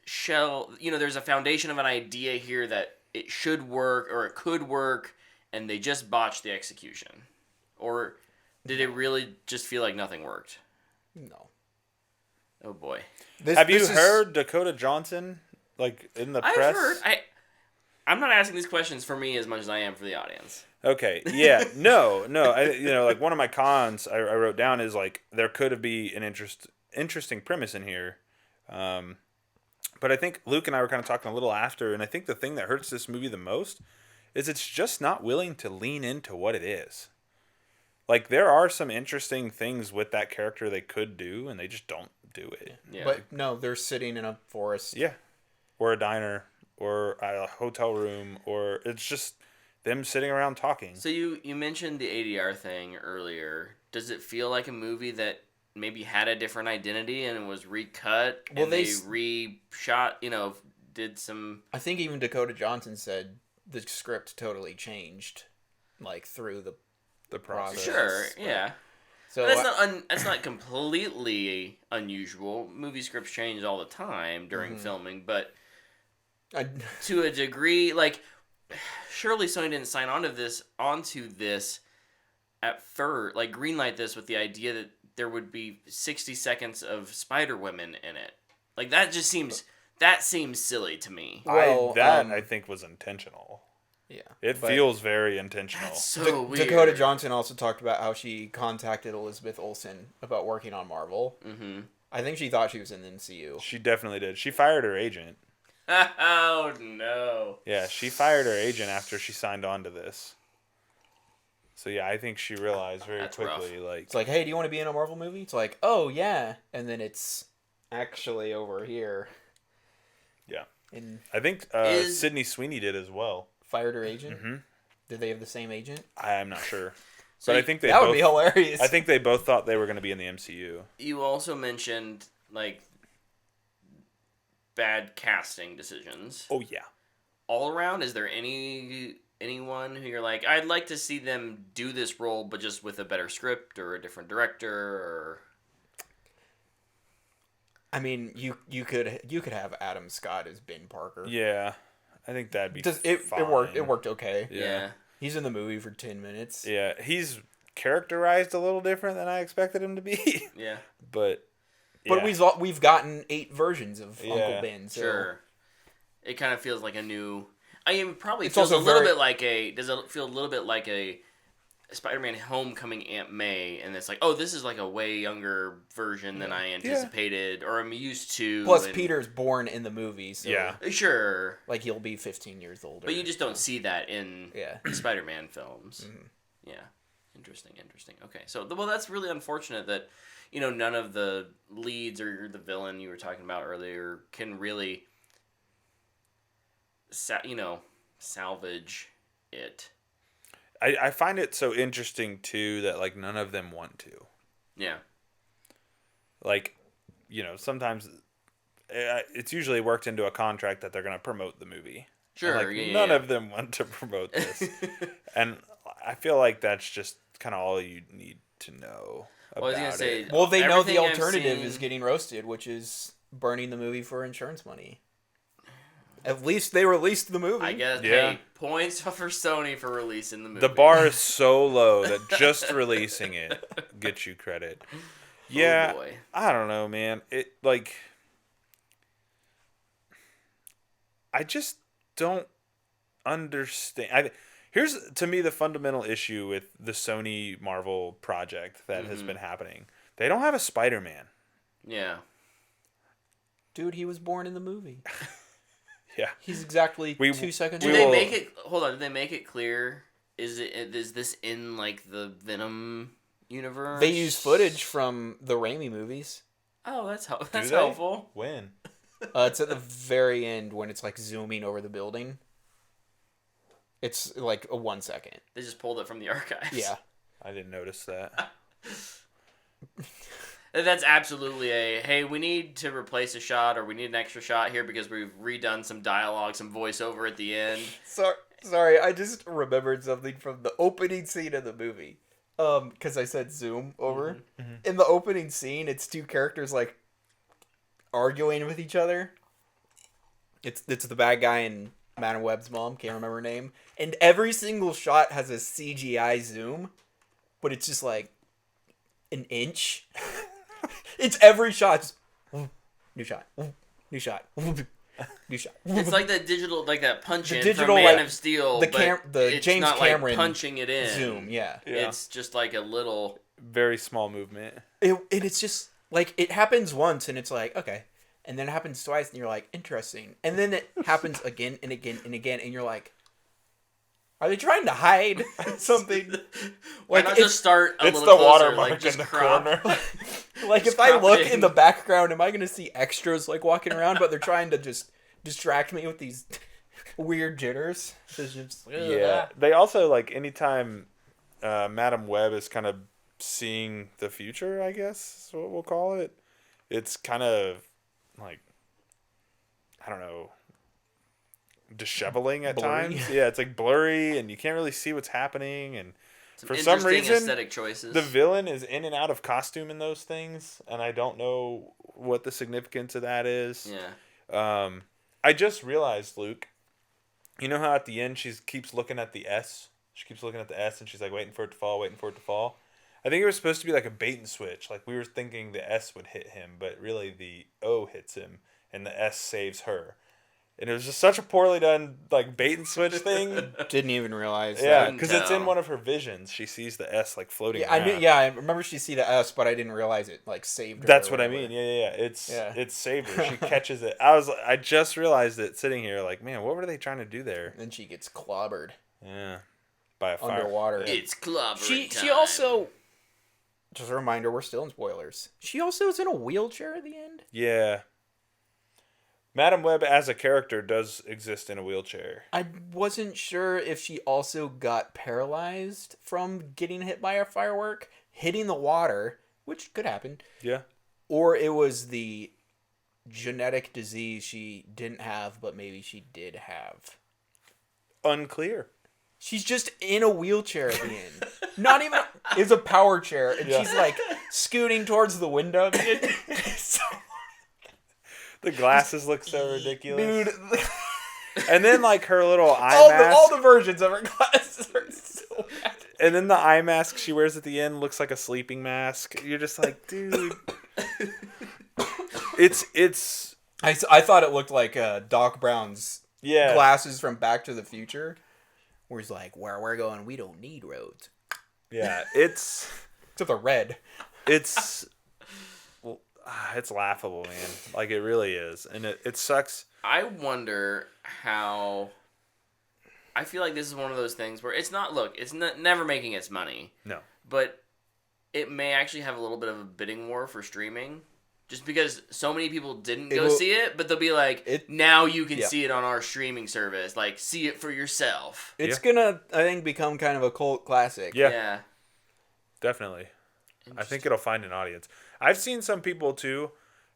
Speaker 2: shell, there's a foundation of an idea here that it should work or it could work, and they just botched the execution, or did it really just feel like nothing worked?
Speaker 3: No.
Speaker 2: Oh boy.
Speaker 1: Have you heard Dakota Johnson like in the press?
Speaker 2: I've heard. I'm not asking these questions for me as much as I am for the audience.
Speaker 1: Okay. Yeah. No. Like one of my cons I wrote down is like there could be an interesting premise in here, but I think Luke and I were kind of talking a little after, and I think the thing that hurts this movie the most is it's just not willing to lean into what it is. Like there are some interesting things with that character they could do, and they just don't do it.
Speaker 2: Yeah.
Speaker 3: But no, they're sitting in a forest.
Speaker 1: Yeah. Or a diner, or a hotel room, or it's just them sitting around talking.
Speaker 2: So you mentioned the ADR thing earlier. Does it feel like a movie that maybe had a different identity and was recut?
Speaker 3: Well,
Speaker 2: and they reshot, did some...
Speaker 3: I think even Dakota Johnson said the script totally changed, like, through the process.
Speaker 2: Sure, yeah.
Speaker 3: So
Speaker 2: That's not completely unusual. Movie scripts change all the time during filming, but to a degree, like, surely Sony didn't sign onto this at first, like greenlight this with the idea that there would be 60 seconds of Spider Women in it. Like that seems silly to me.
Speaker 3: Well,
Speaker 1: I think was intentional.
Speaker 3: Yeah.
Speaker 1: It feels very intentional.
Speaker 2: That's so weird.
Speaker 3: Dakota Johnson also talked about how she contacted Elizabeth Olsen about working on Marvel.
Speaker 2: Mm-hmm.
Speaker 3: I think she thought she was in the MCU.
Speaker 1: She definitely did. She fired her agent.
Speaker 2: Oh no.
Speaker 1: Yeah, she fired her agent after she signed on to this. So yeah, I think she realized very
Speaker 2: That's
Speaker 1: quickly,
Speaker 2: rough.
Speaker 1: like,
Speaker 3: It's like, hey, do you want to be in a Marvel movie? It's like, oh yeah, and then it's actually over here.
Speaker 1: yeah.
Speaker 3: And
Speaker 1: I think Sydney Sweeney did as well.
Speaker 3: fired her agent.
Speaker 1: Mm-hmm.
Speaker 3: Did they have the same agent?
Speaker 1: I'm not sure.
Speaker 2: So
Speaker 1: But I think they
Speaker 3: That
Speaker 1: both,
Speaker 3: would be hilarious.
Speaker 1: I think they both thought they were going to be in the MCU.
Speaker 2: you also mentioned like bad casting decisions.
Speaker 1: Oh yeah.
Speaker 2: All around, is there anyone who you're like, I'd like to see them do this role, but just with a better script or a different director? Or
Speaker 3: I mean, you could have Adam Scott as Ben Parker.
Speaker 1: Yeah. I think that'd be fine.
Speaker 3: It worked. It worked okay.
Speaker 2: yeah.
Speaker 3: He's in the movie for 10 minutes.
Speaker 1: Yeah, he's characterized a little different than I expected him to be.
Speaker 2: Yeah.
Speaker 1: But
Speaker 3: We've gotten 8 versions of
Speaker 1: Yeah.
Speaker 3: Uncle Ben. So.
Speaker 2: Sure. It kind of feels like a new. I mean, it probably
Speaker 3: It's
Speaker 2: feels a
Speaker 3: also
Speaker 2: little
Speaker 3: very-
Speaker 2: bit like a. Does it feel a little bit like a Spider-Man Homecoming Aunt May, and it's like, oh, this is like a way younger version than I anticipated or I'm used to.
Speaker 3: Plus,
Speaker 2: and,
Speaker 3: Peter's born in the movie, so
Speaker 1: Yeah.
Speaker 2: Sure.
Speaker 3: like he'll be 15 years older.
Speaker 2: But you just don't see that in
Speaker 3: Yeah.
Speaker 2: Spider-Man films.
Speaker 3: Mhm.
Speaker 2: Yeah. Interesting. Okay. So, well, that's really unfortunate that, none of the leads or the villain you were talking about earlier can really, salvage it.
Speaker 1: I find it so interesting too that like none of them want to.
Speaker 2: Yeah.
Speaker 1: Like, sometimes it's usually worked into a contract that they're going to promote the movie.
Speaker 2: Sure.
Speaker 1: And, like,
Speaker 2: yeah,
Speaker 1: none
Speaker 2: yeah.
Speaker 1: of them want to promote this. And I feel like that's just kind of all you need to know about
Speaker 2: Well, I was gonna say,
Speaker 1: it.
Speaker 3: Well, they know the
Speaker 2: everything I've
Speaker 3: alternative
Speaker 2: seen-
Speaker 3: is getting roasted, which is burning the movie for insurance money. At least they released the movie.
Speaker 2: I guess.
Speaker 1: Yeah.
Speaker 2: Hey, points for Sony for releasing the movie.
Speaker 1: The bar is so low that just releasing it gets you credit. Yeah,
Speaker 2: Oh boy.
Speaker 1: I don't know, man. It like I just don't understand. Here's to me the fundamental issue with the Sony Marvel project that has been happening. They don't have a Spider-Man.
Speaker 2: Yeah.
Speaker 3: Dude, he was born in the movie.
Speaker 1: Yeah.
Speaker 3: He's exactly
Speaker 1: We-
Speaker 3: 2 seconds
Speaker 1: we
Speaker 2: Did
Speaker 3: old.
Speaker 2: they
Speaker 1: will-
Speaker 2: make it? Hold on. Did they make it clear? Is this in like the Venom universe?
Speaker 3: They use footage from the Raimi movies.
Speaker 2: Oh, that's
Speaker 1: Do they?
Speaker 2: helpful.
Speaker 1: When?
Speaker 3: It's at the very end when it's like zooming over the building. It's like a 1 second.
Speaker 2: They just pulled it from the archives.
Speaker 3: Yeah.
Speaker 1: I didn't notice that.
Speaker 2: That's absolutely hey, we need to replace a shot or we need an extra shot here because we've redone some dialogue, some voiceover at the end.
Speaker 3: Sorry, I just remembered something from the opening scene of the movie. Because I said zoom over. In the opening scene, it's 2 characters like arguing with each other. It's the bad guy and Madam Web's mom, can't remember her name. And every single shot has a CGI zoom, but it's just like an inch. It's every shot. Just, new shot. New shot. New shot.
Speaker 2: It's like that digital, like that punch in
Speaker 3: digital,
Speaker 2: from Man
Speaker 3: like,
Speaker 2: of Steel.
Speaker 3: the
Speaker 2: but it's
Speaker 3: James
Speaker 2: not
Speaker 3: Cameron
Speaker 2: like punching it in.
Speaker 3: zoom, yeah.
Speaker 1: Yeah.
Speaker 2: It's just like a little.
Speaker 1: Very small movement.
Speaker 3: And it's just like it happens once and it's like okay, and then it happens twice and you're like interesting, and then it happens again and again and again and you're like, are they trying to hide something?
Speaker 2: Why
Speaker 3: Like,
Speaker 2: not
Speaker 3: it's-
Speaker 2: just start a
Speaker 1: It's
Speaker 2: little
Speaker 1: the
Speaker 2: closer,
Speaker 1: watermark
Speaker 2: like just
Speaker 1: in the
Speaker 2: crop.
Speaker 1: corner.
Speaker 3: Like
Speaker 2: Just
Speaker 3: if I look
Speaker 2: crop
Speaker 3: in
Speaker 2: in.
Speaker 3: the background, am I gonna see extras like walking around? But they're trying to just distract me with these weird jitters. It's just,
Speaker 1: Yeah. They also like anytime Madam Web is kind of seeing the future, I guess is what we'll call it. It's kind of like I don't know, disheveling at
Speaker 3: Blurry.
Speaker 1: times. Yeah, it's like blurry and you can't really see what's happening, and
Speaker 2: Some
Speaker 1: for some
Speaker 2: interesting
Speaker 1: reason
Speaker 2: aesthetic choices.
Speaker 1: the villain is in and out of costume in those things, and I don't know what the significance of that is.
Speaker 2: Yeah.
Speaker 1: I just realized, Luke, you know how at the end she keeps looking at the S? She keeps looking at the S and she's like waiting for it to fall, waiting for it to fall. I think it was supposed to be like a bait and switch. Like we were thinking the S would hit him, but really the O hits him and the S saves her. And it was just such a poorly done like bait and switch thing.
Speaker 3: didn't even realize.
Speaker 1: Yeah,
Speaker 3: that.
Speaker 1: because it's in
Speaker 2: tell.
Speaker 1: one of her visions. She sees the S like floating
Speaker 3: Yeah, I
Speaker 1: around.
Speaker 3: knew. Yeah, I remember she see the S, but I didn't realize it like saved her.
Speaker 1: That's
Speaker 3: or
Speaker 1: what I
Speaker 3: whatever.
Speaker 1: mean. Yeah.
Speaker 3: Yeah.
Speaker 1: It's saved her. She catches it. I just realized it sitting here. Like, man, what were they trying to do there?
Speaker 3: And then she gets clobbered
Speaker 1: Yeah, by a fire.
Speaker 3: underwater.
Speaker 2: It's clobbering
Speaker 3: She
Speaker 2: time.
Speaker 3: also. Just a reminder, we're still in spoilers. She also is in a wheelchair at the end.
Speaker 1: Yeah, Madam Web as a character does exist in a wheelchair.
Speaker 3: I wasn't sure if she also got paralyzed from getting hit by a firework, hitting the water, which could happen,
Speaker 1: Yeah.
Speaker 3: or it was the genetic disease she didn't have, but maybe she did have.
Speaker 1: Unclear.
Speaker 3: She's just in a wheelchair at the end. Not even. It's a power chair, and
Speaker 1: Yeah.
Speaker 3: she's like scooting towards the window. So,
Speaker 1: The glasses look so ridiculous.
Speaker 3: dude,
Speaker 1: And then like her little eye
Speaker 3: all
Speaker 1: mask.
Speaker 3: the versions of her glasses are so bad.
Speaker 1: And then the eye mask she wears at the end looks like a sleeping mask. You're just like, dude. It's
Speaker 3: I thought it looked like Doc Brown's
Speaker 1: yeah.
Speaker 3: glasses from Back to the Future, where he's like, "Where we're going, we don't need roads."
Speaker 1: Yeah, it's
Speaker 3: Except the red.
Speaker 1: it's laughable, man. Like it really is. And it sucks.
Speaker 2: I wonder how. I feel like this is one of those things where it's not. Look, it's never making its money.
Speaker 1: No.
Speaker 2: But it may actually have a little bit of a bidding war for streaming. Just because so many people didn't go see it, but they'll be like, now you can see it on our streaming service. Like, see it for yourself.
Speaker 3: It's gonna, I think, become kind of a cult classic.
Speaker 2: Yeah.
Speaker 1: Definitely. I think it'll find an audience. I've seen some people too.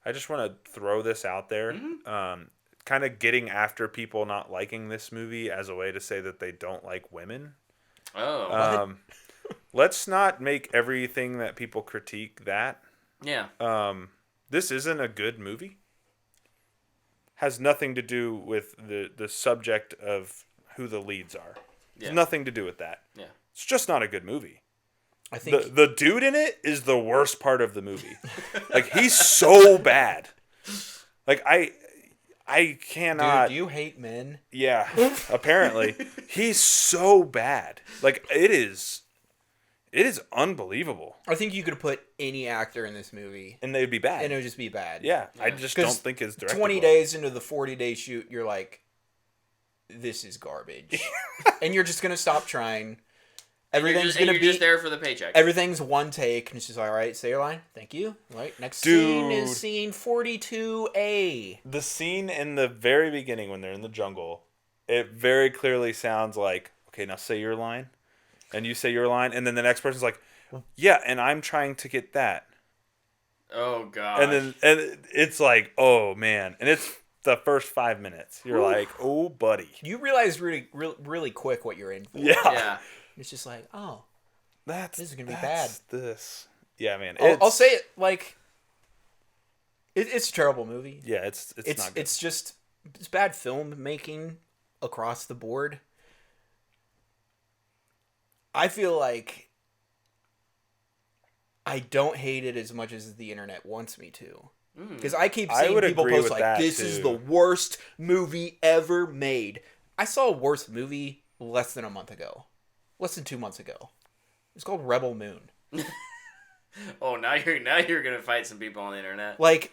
Speaker 1: I just want to throw this out there.
Speaker 2: Mm-hmm.
Speaker 1: Kind of getting after people not liking this movie as a way to say that they don't like women.
Speaker 2: Oh.
Speaker 1: Let's not make everything that people critique that.
Speaker 2: Yeah.
Speaker 1: This isn't a good movie. Has nothing to do with the subject of who the leads are.
Speaker 2: Yeah.
Speaker 1: It's nothing to do with that.
Speaker 2: Yeah.
Speaker 1: It's just not a good movie.
Speaker 3: I think
Speaker 1: The dude in it is the worst part of the movie. Like he's so bad. Like I cannot.
Speaker 3: Dude, do you hate men?
Speaker 1: Yeah, apparently he's so bad. Like it is unbelievable.
Speaker 3: I think you could put any actor in this movie,
Speaker 1: And they'd be bad.
Speaker 3: and it would just be bad.
Speaker 1: Yeah, I just don't think it's directable.
Speaker 3: 20 days into the 40-day shoot, you're like, this is garbage. And you're just going to stop trying. Everything's going to be...
Speaker 2: just there for the paycheck.
Speaker 3: Everything's one take, and it's just all right, say your line. Thank you. All right, next scene is scene 42A.
Speaker 1: The scene in the very beginning when they're in the jungle, it very clearly sounds like, okay, now say your line. And you say your line, and then the next person's like, yeah, and I'm trying to get that.
Speaker 2: Oh, God.
Speaker 1: And it's like, oh, man. And it's the first 5 minutes. You're like, oh, buddy.
Speaker 3: You realize really quick what you're in for.
Speaker 2: Yeah.
Speaker 3: It's just like, oh,
Speaker 1: this
Speaker 3: is gonna be bad.
Speaker 1: This. Yeah, man.
Speaker 3: I'll say it like, it's a terrible movie.
Speaker 1: Yeah, it's not good.
Speaker 3: It's bad filmmaking across the board. I feel like I don't hate it as much as the internet wants me to. Because I keep seeing people post like, this is the worst movie ever made. I saw a worse movie less than a month ago. Less than 2 months ago. It's called Rebel Moon.
Speaker 2: Oh, now you're gonna fight some people on the internet.
Speaker 3: Like,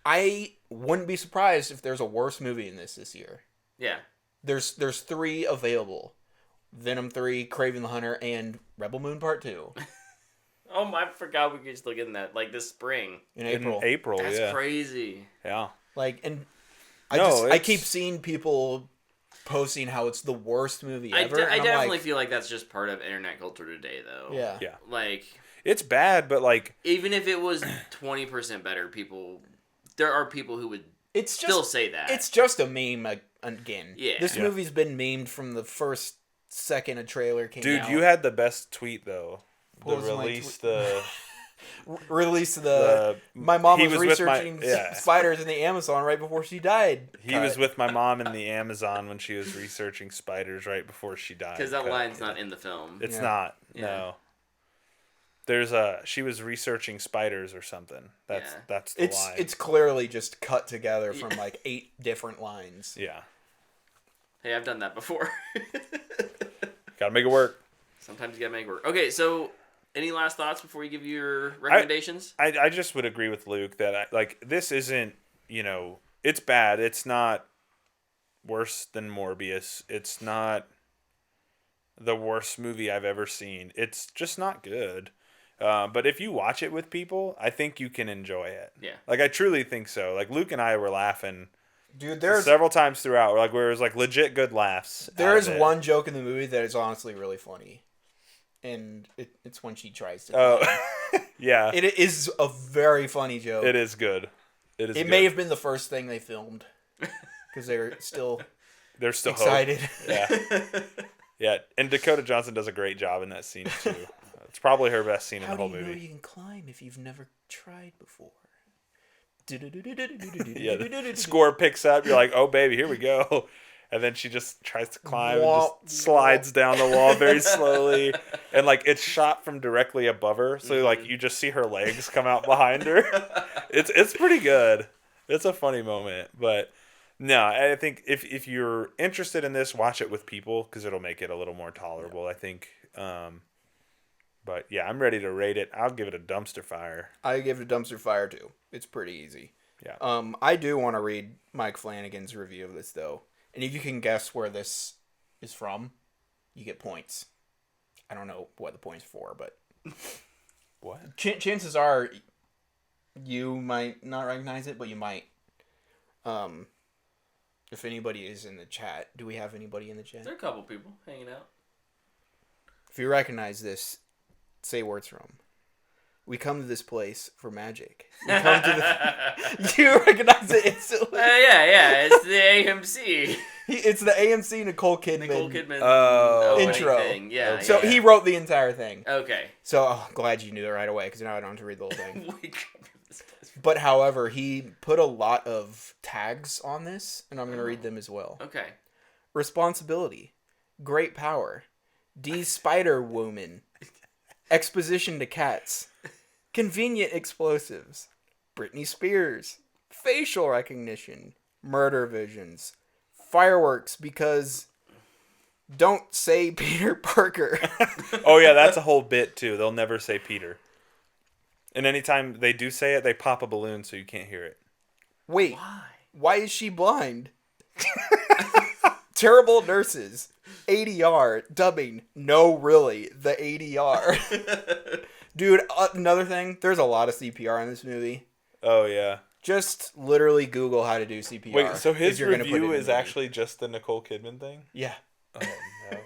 Speaker 3: I wouldn't be surprised if there's a worse movie in this year.
Speaker 2: Yeah.
Speaker 3: There's 3 available. Venom 3, Kraven the Hunter, and Rebel Moon Part 2.
Speaker 2: Oh, I forgot we could still get in that, like, this spring.
Speaker 3: In April.
Speaker 1: In April,
Speaker 2: That's
Speaker 1: yeah.
Speaker 2: crazy.
Speaker 1: Yeah.
Speaker 3: Like, and
Speaker 1: No,
Speaker 3: I keep seeing people posting how it's the worst movie
Speaker 2: I
Speaker 3: ever.
Speaker 2: definitely feel like that's just part of internet culture today, though.
Speaker 3: Yeah.
Speaker 1: Yeah.
Speaker 2: Like,
Speaker 1: It's bad, but like...
Speaker 2: even if it was 20% better, there are people who would still say that.
Speaker 3: It's just a meme again.
Speaker 2: Yeah.
Speaker 3: This movie's been memed from the first second a trailer came out.
Speaker 1: Dude, you had the best tweet, though.
Speaker 3: What
Speaker 1: The
Speaker 3: was my
Speaker 1: release,
Speaker 3: release my mom
Speaker 1: he
Speaker 3: was
Speaker 1: was with
Speaker 3: researching
Speaker 1: yeah.
Speaker 3: spiders in the Amazon right before she died.
Speaker 1: He was with my mom in the Amazon when she was researching spiders right before she died.
Speaker 2: Because that line's not in the film.
Speaker 1: It's
Speaker 3: Yeah.
Speaker 1: not.
Speaker 2: Yeah.
Speaker 1: No. She was researching spiders or something. That's the line.
Speaker 3: It's clearly just cut together from like 8 different lines.
Speaker 1: Yeah.
Speaker 2: Hey, I've done that before.
Speaker 1: Gotta make it work.
Speaker 2: Sometimes you gotta make it work. Okay, so any last thoughts before you give your recommendations?
Speaker 1: I just would agree with Luke that this isn't, it's bad. It's not worse than Morbius. It's not the worst movie I've ever seen. It's just not good. But if you watch it with people, I think you can enjoy it.
Speaker 2: Yeah.
Speaker 1: Like, I truly think so. Like, Luke and I were laughing
Speaker 3: Dude, there's
Speaker 1: several times throughout, where it was like legit good laughs.
Speaker 3: there
Speaker 1: out
Speaker 3: is
Speaker 1: of it.
Speaker 3: one joke in the movie that is honestly really funny, and it's when she tries to.
Speaker 1: Oh, yeah.
Speaker 3: It is a very funny joke.
Speaker 1: It is good. It is.
Speaker 3: It
Speaker 1: good.
Speaker 3: may have been the first thing they filmed because they're still
Speaker 1: They're still
Speaker 3: excited.
Speaker 1: Hope. Yeah. Yeah, and Dakota Johnson does a great job in that scene too. It's probably her best scene in the whole movie.
Speaker 3: How do you know you can climb if you've never tried before?
Speaker 1: Yeah, the score picks up. You're like, oh baby, here we go. And then she just tries to climb and just slides down the wall very slowly. And like it's shot from directly above her, so like you just see her legs come out behind her. It's pretty good. It's a funny moment, but no, I think if you're interested in this, watch it with people because it'll make it a little more tolerable. I think. But yeah, I'm ready to rate it. I'll give it a dumpster fire.
Speaker 3: I give it a dumpster fire too. It's pretty easy.
Speaker 1: Yeah.
Speaker 3: I do want to read Mike Flanagan's review of this though, and if you can guess where this is from, you get points. I don't know what the points for, but
Speaker 1: What?
Speaker 3: chances are you might not recognize it, but you might. If anybody is in the chat, do we have anybody in the chat?
Speaker 2: There are a couple people hanging out.
Speaker 3: If you recognize this, say where it's from. We come to this place for magic. We come to the... You recognize it instantly.
Speaker 2: Yeah. It's the AMC.
Speaker 3: It's the AMC Nicole Kidman. Intro.
Speaker 2: Thing. Yeah.
Speaker 3: So he wrote the entire thing.
Speaker 2: Okay.
Speaker 3: So glad you knew that right away because now I don't have to read the whole thing.
Speaker 2: We come to this place.
Speaker 3: But however, he put a lot of tags on this, and I'm going to read them as well.
Speaker 2: Okay.
Speaker 3: Responsibility. Great power. D Spider Woman. Exposition to cats. Convenient explosives. Britney Spears. Facial recognition. Murder visions. Fireworks because don't say Peter Parker.
Speaker 1: Oh yeah, that's a whole bit too. They'll never say Peter. And anytime they do say it, they pop a balloon so you can't hear it.
Speaker 3: Wait,
Speaker 2: Why?
Speaker 3: why is she blind? Terrible nurses. ADR. Dubbing. No, really. The ADR. Dude, another thing. There's a lot of CPR in this movie.
Speaker 1: Oh yeah.
Speaker 3: Just literally Google how to do CPR.
Speaker 1: Wait, so
Speaker 3: if
Speaker 1: his
Speaker 3: you're gonna put it in
Speaker 1: review
Speaker 3: the
Speaker 1: is
Speaker 3: movie.
Speaker 1: actually just the Nicole Kidman thing?
Speaker 3: Yeah.
Speaker 1: Oh no.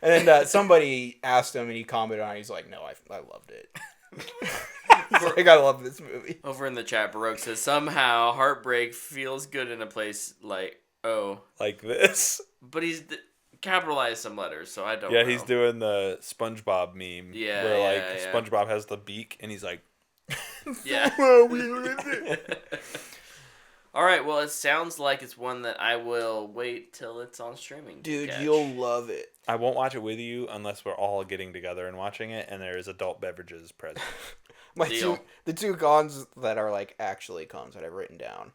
Speaker 3: And then somebody asked him and he commented on it. He's like, no, I loved it. He's like, I love this movie.
Speaker 2: Over in the chat, Baroque says, somehow heartbreak feels good in a place like,
Speaker 1: Like this.
Speaker 2: But he's capitalized some letters, so I don't know.
Speaker 1: Yeah, he's doing the SpongeBob meme.
Speaker 2: Yeah,
Speaker 1: where
Speaker 2: yeah.
Speaker 1: SpongeBob has the beak and he's like,
Speaker 2: Yeah. All right, well, it sounds like it's one that I will wait till it's on streaming. to
Speaker 3: Dude,
Speaker 2: catch.
Speaker 3: you'll love it.
Speaker 1: I won't watch it with you unless we're all getting together and watching it and there is adult beverages present.
Speaker 2: Deal.
Speaker 3: The two cons that are like actually cons that I've written down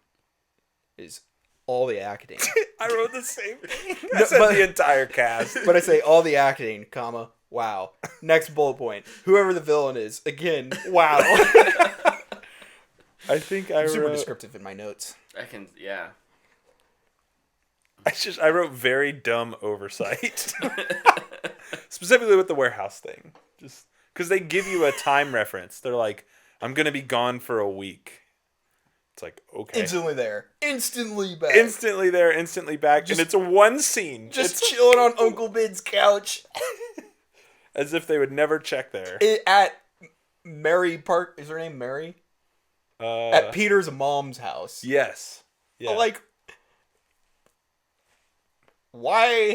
Speaker 3: is all the acting.
Speaker 1: I wrote the same thing. I
Speaker 3: No,
Speaker 1: said
Speaker 3: but-
Speaker 1: the entire cast.
Speaker 3: But I say all the acting, comma, wow. Next bullet point. Whoever the villain is, again, wow.
Speaker 1: I think I
Speaker 3: I'm super
Speaker 1: wrote...
Speaker 3: descriptive in my notes.
Speaker 2: Yeah.
Speaker 1: I wrote very dumb oversight. Specifically with the warehouse thing. Just because they give you a time reference. They're like, I'm going to be gone for a week. It's like, okay.
Speaker 3: Instantly there. Instantly back.
Speaker 1: Instantly there, instantly back. And it's a one scene.
Speaker 3: Just
Speaker 1: It's
Speaker 3: chilling on Uncle Ben's couch.
Speaker 1: as if they would never check there.
Speaker 3: At Mary Park. Is her name Mary? At Peter's mom's house.
Speaker 1: Yes. Yeah.
Speaker 3: Like, why?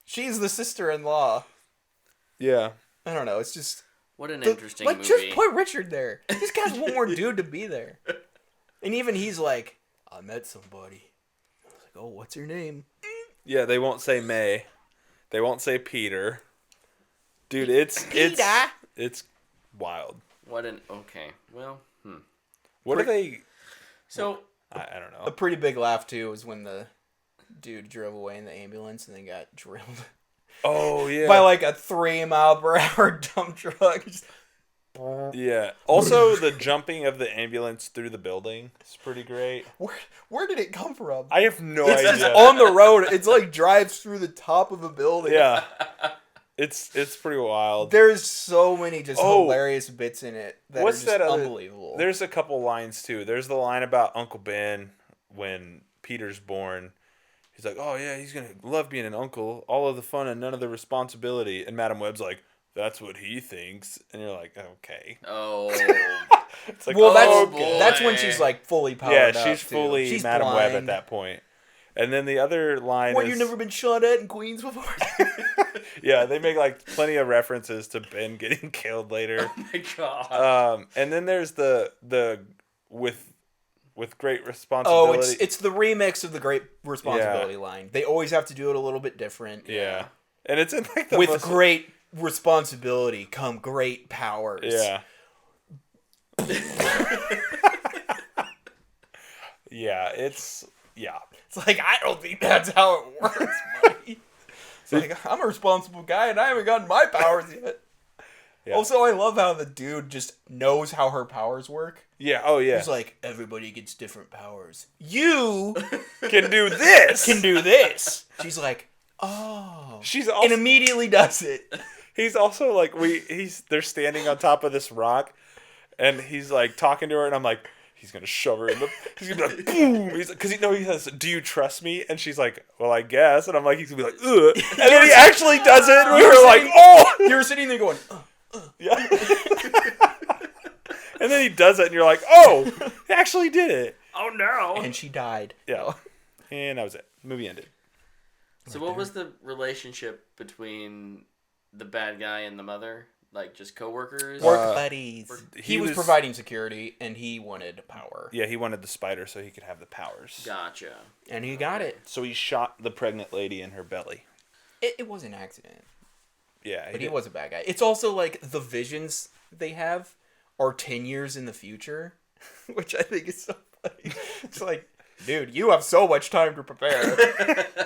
Speaker 3: She's the sister-in-law.
Speaker 1: Yeah.
Speaker 3: I don't know. It's just
Speaker 2: What an interesting movie.
Speaker 3: Just put Richard there. This guy's one more dude to be there. And even he's like, I met somebody. I was like, oh, what's her name?
Speaker 1: Yeah, they won't say May. They won't say Peter. Dude, it's wild.
Speaker 2: Okay. Well,
Speaker 1: What are they...
Speaker 2: So,
Speaker 1: I don't know.
Speaker 3: A pretty big laugh, too, was when the dude drove away in the ambulance and then got drilled
Speaker 1: Oh, yeah.
Speaker 3: by like a 3-mile-per-hour dump truck. Just...
Speaker 1: Yeah. Also, the jumping of the ambulance through the building is pretty great.
Speaker 3: Where did it come from?
Speaker 1: I have no
Speaker 3: It's
Speaker 1: idea.
Speaker 3: just on the road. It's like drives through the top of a building.
Speaker 1: Yeah. It's pretty wild.
Speaker 3: There's so many just hilarious bits in it that
Speaker 1: What's
Speaker 3: are just
Speaker 1: that other,
Speaker 3: unbelievable.
Speaker 1: There's a couple lines too. There's the line about Uncle Ben when Peter's born. He's like, "Oh yeah, he's gonna love being an uncle. All of the fun and none of the responsibility." And Madam Web's like, "That's what he thinks." And you're like, "Okay."
Speaker 2: Oh.
Speaker 1: It's like,
Speaker 3: well,
Speaker 2: boy.
Speaker 3: that's when she's like fully powered up.
Speaker 1: she's fully
Speaker 3: She's
Speaker 1: Madam
Speaker 3: blind.
Speaker 1: Web at that point. And then the other line
Speaker 3: What,
Speaker 1: is...
Speaker 3: you've never been shot at in Queens before?
Speaker 1: Yeah, they make like plenty of references to Ben getting killed later.
Speaker 2: Oh my god.
Speaker 1: And then there's the with great
Speaker 3: Oh,
Speaker 1: responsibility.
Speaker 3: it's the remix of the Great Responsibility line. They always have to do it a little bit different.
Speaker 1: Yeah. And it's in like the
Speaker 3: With
Speaker 1: most...
Speaker 3: great responsibility come great powers.
Speaker 1: Yeah. It's
Speaker 3: like, I don't think that's how it works, Mike. It's like, I'm a responsible guy and I haven't gotten my powers yet. Yeah. Also, I love how the dude just knows how her powers work.
Speaker 1: Yeah, oh yeah.
Speaker 3: He's like, everybody gets different powers. You
Speaker 1: can do this.
Speaker 3: Can do this. She's like, oh.
Speaker 1: She's also...
Speaker 3: And immediately does it.
Speaker 1: He's also like, they're standing on top of this rock, and he's like talking to her, and I'm like, he's gonna shove her in the... He's gonna be like, boom! He's like, because he has, do you trust me? And she's like, well, I guess. And I'm like, he's gonna be like, ugh. And then he actually does it, and we were like, oh!
Speaker 3: You were sitting there going,
Speaker 1: Yeah. And then he does it, and you're like, oh! He actually did it.
Speaker 2: Oh no!
Speaker 3: And she died.
Speaker 1: Yeah. And that was it. The movie ended.
Speaker 2: So what was the relationship between the bad guy and the mother? Like, just coworkers?
Speaker 3: Work buddies.
Speaker 1: He
Speaker 3: was
Speaker 1: was
Speaker 3: providing security, and he wanted power.
Speaker 1: Yeah, he wanted the spider so he could have the powers.
Speaker 2: Gotcha.
Speaker 3: And he got it.
Speaker 1: So he shot the pregnant lady in her belly.
Speaker 3: It was an accident.
Speaker 1: Yeah.
Speaker 3: But he was a bad guy. It's also like the visions they have are 10 years in the future, which I think is so funny. It's like, dude, you have so much time to prepare.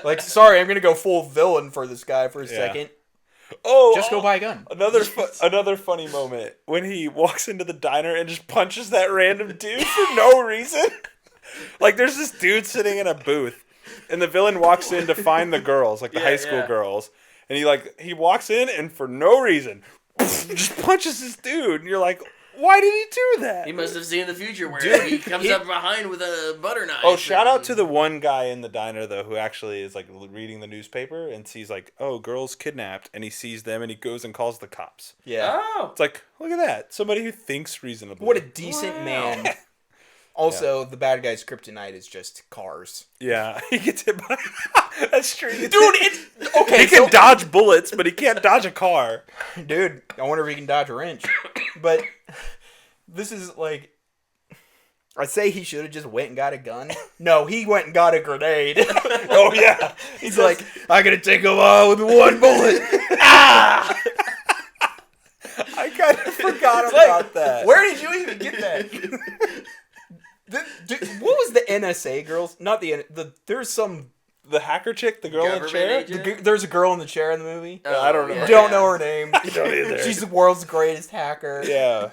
Speaker 3: Like, sorry, I'm going to go full villain for this guy for a second. Just go buy a gun.
Speaker 1: Another funny moment when he walks into the diner and just punches that random dude for no reason. Like, there's this dude sitting in a booth, and the villain walks in to find the girls, like the high school girls, and he walks in and for no reason just punches this dude, and you're like, why did he do that?
Speaker 2: He must have seen the future where he comes up behind with a butter knife.
Speaker 1: Oh, shout out to the one guy in the diner, though, who actually is, like, reading the newspaper and sees, like, oh, girls kidnapped, and he sees them, and he goes and calls the cops.
Speaker 3: Yeah.
Speaker 2: Oh.
Speaker 1: It's like, look at that. Somebody who thinks reasonably.
Speaker 3: What a decent man. Also, the bad guy's kryptonite is just cars.
Speaker 1: Yeah, he gets hit by... That's true.
Speaker 3: Dude, it's... Okay,
Speaker 1: he can dodge bullets, but he can't dodge a car.
Speaker 3: Dude, I wonder if he can dodge a wrench. But this is like... I say he should have just went and got a gun. No, he went and got a grenade.
Speaker 1: Oh, yeah.
Speaker 3: He's like, I gotta take him out with one bullet. Ah!
Speaker 1: I kind of forgot about that.
Speaker 3: Where did you even get that? What was the NSA girls? Not there's some...
Speaker 1: The hacker chick, the girl in the chair?
Speaker 3: There's a girl in the chair in the movie.
Speaker 1: I don't know.
Speaker 3: Don't know her name.
Speaker 1: I don't either.
Speaker 3: She's the world's greatest hacker.
Speaker 1: Yeah.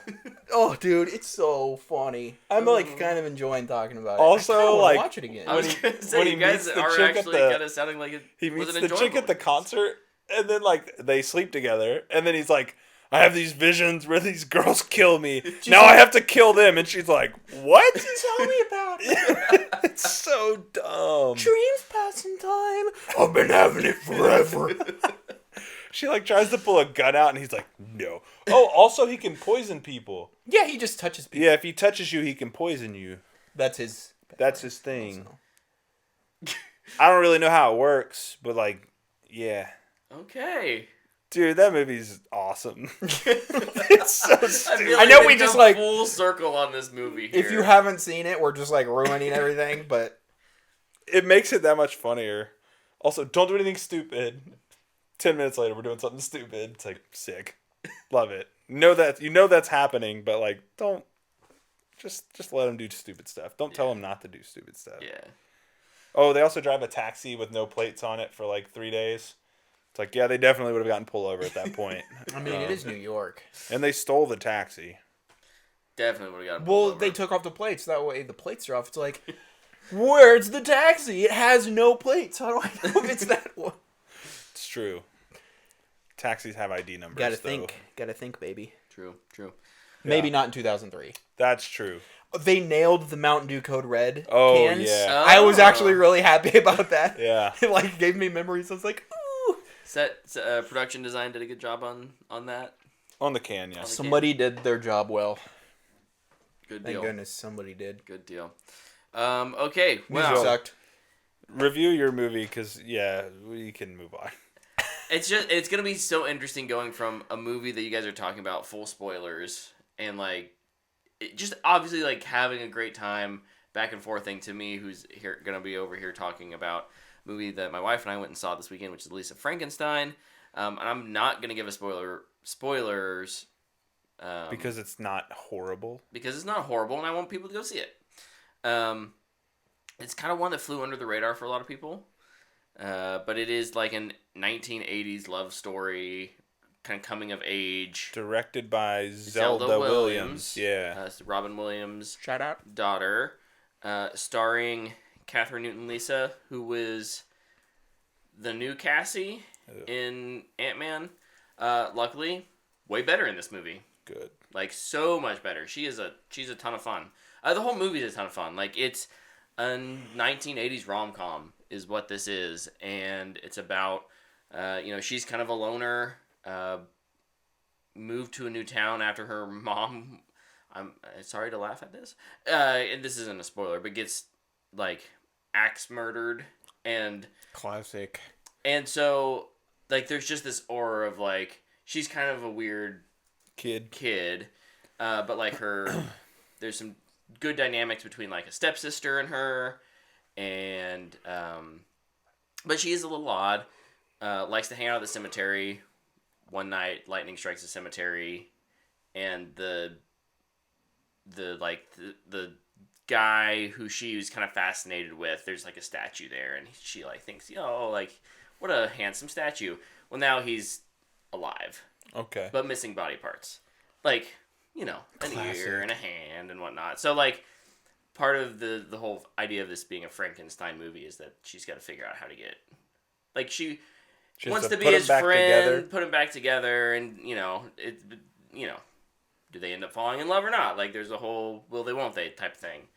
Speaker 3: Oh, dude, it's so funny. I'm like kind of enjoying talking about it.
Speaker 1: Also, like,
Speaker 3: watch it again.
Speaker 2: I was gonna say, you guys are actually kind of sounding like it
Speaker 1: he
Speaker 2: was
Speaker 1: meets
Speaker 2: an
Speaker 1: the chick at the
Speaker 2: enjoyable
Speaker 1: concert, and then like they sleep together, and then he's like, I have these visions where these girls kill me. Now I have to kill them, and she's like, what?
Speaker 3: Tell me about it.
Speaker 1: It's so dumb.
Speaker 3: Dreams passing time. I've been having it forever.
Speaker 1: She like tries to pull a gun out, and he's like, no. Oh, also he can poison people.
Speaker 3: Yeah, he just touches people.
Speaker 1: Yeah, if he touches you, he can poison you.
Speaker 3: That's his
Speaker 1: thing. I don't really know how it works, but like, yeah.
Speaker 2: Okay.
Speaker 1: Dude, that movie's awesome. It's so stupid.
Speaker 3: I know we just like
Speaker 2: full circle on this movie here.
Speaker 3: If you haven't seen it, we're just like ruining everything, but
Speaker 1: it makes it that much funnier. Also, don't do anything stupid. 10 minutes later, we're doing something stupid. It's like sick. Love it. You know that's happening, but like don't just let them do stupid stuff. Don't tell them not to do stupid stuff.
Speaker 2: Yeah.
Speaker 1: Oh, they also drive a taxi with no plates on it for like 3 days. It's like, yeah, they definitely would have gotten pulled over at that point.
Speaker 3: I mean, it is New York.
Speaker 1: And they stole the taxi.
Speaker 2: Definitely would have gotten pulled
Speaker 3: Well,
Speaker 2: over.
Speaker 3: they took off the plates. That way the plates are off. It's like, where's the taxi? It has no plates. How do I know if it's that one?
Speaker 1: It's true. taxis have ID numbers.
Speaker 3: Gotta
Speaker 1: though.
Speaker 3: think, baby.
Speaker 2: True.
Speaker 3: Maybe
Speaker 1: Yeah.
Speaker 3: not in 2003.
Speaker 1: That's true.
Speaker 3: They nailed the Mountain Dew Code Red cans.
Speaker 1: Yeah.
Speaker 3: I was actually really happy about that.
Speaker 1: Yeah.
Speaker 3: It like gave me memories. I was like, ooh.
Speaker 2: Production design did a good job on that.
Speaker 1: On the can, yeah.
Speaker 3: Somebody did their job well.
Speaker 2: Good
Speaker 3: Thank
Speaker 2: deal.
Speaker 3: goodness somebody did.
Speaker 2: Good deal. Okay.
Speaker 3: Music
Speaker 2: Well,
Speaker 3: sucked.
Speaker 1: Review your movie, because, yeah, we can move on.
Speaker 2: it's gonna be so interesting going from a movie that you guys are talking about, full spoilers, and like, just obviously like having a great time back and forth thing to me, who's here gonna be over here talking about a movie that my wife and I went and saw this weekend, which is Lisa Frankenstein. And I'm not gonna give a spoilers.
Speaker 1: Because it's not horrible.
Speaker 2: Because it's not horrible, and I want people to go see it. It's kind of one that flew under the radar for a lot of people. But it is like an 1980s love story, kind of coming of age.
Speaker 1: Directed by Zelda Williams. Yeah.
Speaker 2: It's Robin Williams'
Speaker 3: Shout out.
Speaker 2: daughter. Starring Catherine Newton-Lisa, who was the new Cassie in Ant-Man. Luckily, way better in this movie.
Speaker 1: Good.
Speaker 2: Like, so much better. She's a ton of fun. The whole movie is a ton of fun. Like, it's a 1980s rom-com is what this is. And it's about, she's kind of a loner, moved to a new town after her mom, I'm sorry to laugh at this, and this isn't a spoiler, but gets, like, axe murdered. And
Speaker 3: Classic.
Speaker 2: And so, like, there's just this aura of, like, she's kind of a weird kid, but like there's some good dynamics between like a stepsister and her, and but she is a little odd. Likes to hang out at the cemetery. One night, lightning strikes the cemetery, and the guy who she was kind of fascinated with, there's like a statue there, and she like thinks, like, what a handsome statue. Well, now he's alive.
Speaker 1: Okay.
Speaker 2: But missing body parts. Like, an ear and a hand and whatnot. So, like, part of the whole idea of this being a Frankenstein movie is that she's got to figure out how to get... Like, she wants to be his friend, put him back together, and, do they end up falling in love or not? Like, there's a whole will they, won't they type thing.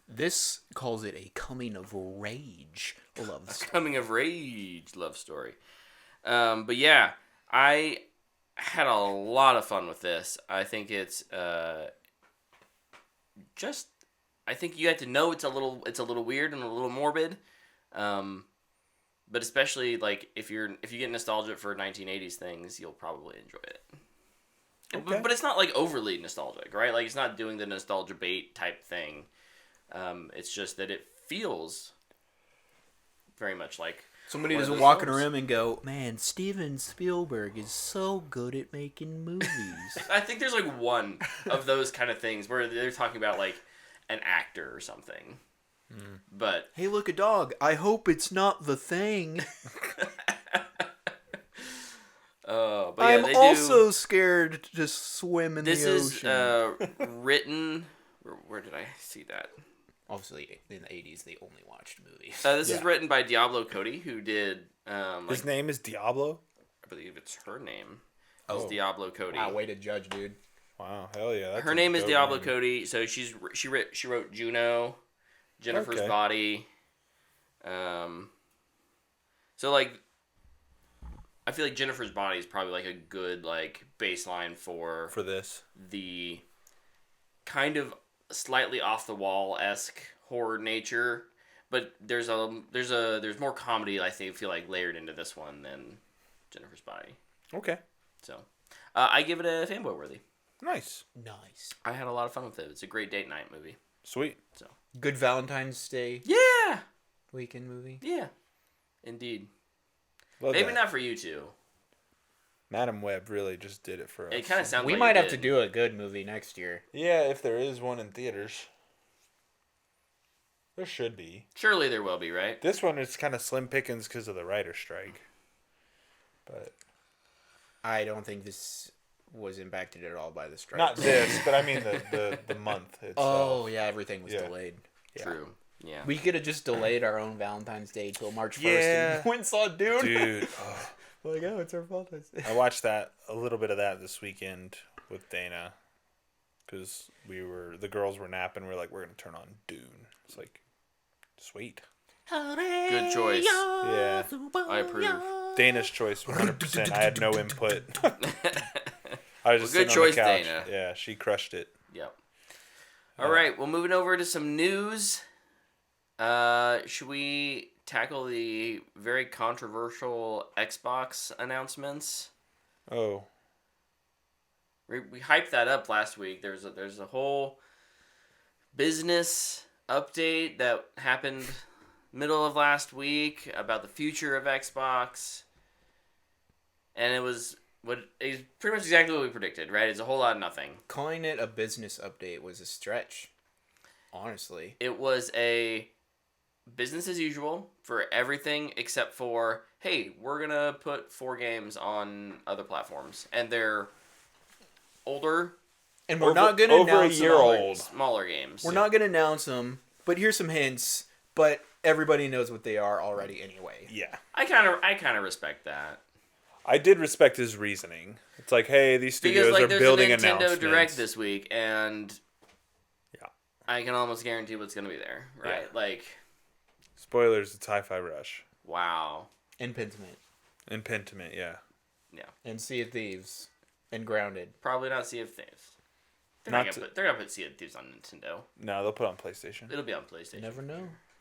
Speaker 3: This calls it a coming of rage love story.
Speaker 2: Coming of rage love story. But yeah, I had a lot of fun with this. I think it's I think you have to know it's a little weird and a little morbid. But especially like if you get nostalgic for 1980s things, you'll probably enjoy it. Okay. But it's not like overly nostalgic, right? Like it's not doing the nostalgia bait type thing. It's just that it feels very much like
Speaker 3: somebody doesn't walk in a room and go, man, Steven Spielberg is so good at making movies.
Speaker 2: I think there's like one of those kind of things where they're talking about like an actor or something. But
Speaker 3: hey, look, a dog. I hope it's not The Thing.
Speaker 2: But yeah,
Speaker 3: I'm also scared to just swim in the ocean.
Speaker 2: This is written... Where did I see that?
Speaker 3: Obviously, in the 80s, they only watched movies.
Speaker 2: This is written by Diablo Cody, who did...
Speaker 1: his name is Diablo?
Speaker 2: I believe it's her name. It's Diablo Cody.
Speaker 3: Wow, way to judge, dude.
Speaker 1: Wow, hell yeah. That's
Speaker 2: her name is Diablo Cody, so she wrote Juno, Jennifer's Body. So, like... I feel like Jennifer's Body is probably like a good like baseline for
Speaker 1: this.
Speaker 2: The kind of slightly off the wall-esque horror nature, but there's more comedy I feel like layered into this one than Jennifer's Body.
Speaker 1: Okay.
Speaker 2: So, I give it a fanboy worthy.
Speaker 1: Nice.
Speaker 2: I had a lot of fun with it. It's a great date night movie.
Speaker 1: Sweet.
Speaker 2: So
Speaker 3: good Valentine's Day.
Speaker 2: Yeah.
Speaker 3: Weekend movie.
Speaker 2: Yeah. Indeed.
Speaker 1: Love
Speaker 2: Maybe
Speaker 1: that.
Speaker 2: not for you two.
Speaker 1: Madam Web really just did it for us.
Speaker 2: It kind of sounds
Speaker 3: we
Speaker 2: like
Speaker 3: might
Speaker 2: it
Speaker 3: have
Speaker 2: did.
Speaker 3: to do a good movie next year.
Speaker 1: Yeah, if there is one in theaters. There should be.
Speaker 2: Surely there will be, right?
Speaker 1: This one is kind of slim pickings because of the writer's strike. But
Speaker 3: I don't think this was impacted at all by the strike.
Speaker 1: not this, but I mean the month itself.
Speaker 3: Oh, yeah, everything was delayed.
Speaker 1: Yeah.
Speaker 2: True. Yeah.
Speaker 3: We could have just delayed our own Valentine's Day till March 1st
Speaker 1: Yeah.
Speaker 3: and went and saw Dune.
Speaker 1: Dude.
Speaker 3: Like, oh, it's our fault.
Speaker 1: I watched a little bit of that this weekend with Dana because the girls were napping. We are like, we're gonna turn on Dune. It's like, sweet.
Speaker 2: Good choice.
Speaker 1: Yeah,
Speaker 2: I approve.
Speaker 1: Dana's choice, 100%. I had no input. I was just
Speaker 2: Well, good
Speaker 1: sitting
Speaker 2: choice,
Speaker 1: on the couch.
Speaker 2: Dana.
Speaker 1: Yeah, she crushed it.
Speaker 2: Yep. All right, well, moving over to some news. Should we tackle the very controversial Xbox announcements?
Speaker 1: Oh,
Speaker 2: We hyped that up last week. There's a whole business update that happened middle of last week about the future of Xbox, and it was pretty much exactly what we predicted. Right? It's a whole lot of nothing.
Speaker 3: Calling it a business update was a stretch. Honestly,
Speaker 2: It was a business as usual for everything except for, hey, we're gonna put 4 games on other platforms, and they're older,
Speaker 3: and we're not going to
Speaker 1: over a
Speaker 3: announce
Speaker 1: year
Speaker 3: them.
Speaker 1: old.
Speaker 2: smaller games.
Speaker 3: We're not going to announce them, but here's some hints. But everybody knows what they are already anyway.
Speaker 1: yeah.
Speaker 2: I kind of respect that
Speaker 1: I did respect his reasoning. It's like, hey, these
Speaker 2: because
Speaker 1: studios are
Speaker 2: there's
Speaker 1: building
Speaker 2: a Nintendo
Speaker 1: announcements.
Speaker 2: Direct this week, and
Speaker 1: Yeah.
Speaker 2: I can almost guarantee what's gonna be there. Right?
Speaker 1: Yeah.
Speaker 2: Like,
Speaker 1: Spoilers, it's Hi-Fi Rush.
Speaker 2: wow.
Speaker 3: And Pentiment.
Speaker 1: And Pentiment, yeah.
Speaker 3: And Sea of Thieves. And Grounded.
Speaker 2: Probably not Sea of Thieves. They're gonna put Sea of Thieves on Nintendo.
Speaker 1: No, they'll put it on PlayStation.
Speaker 2: It'll be on PlayStation.
Speaker 3: You never know.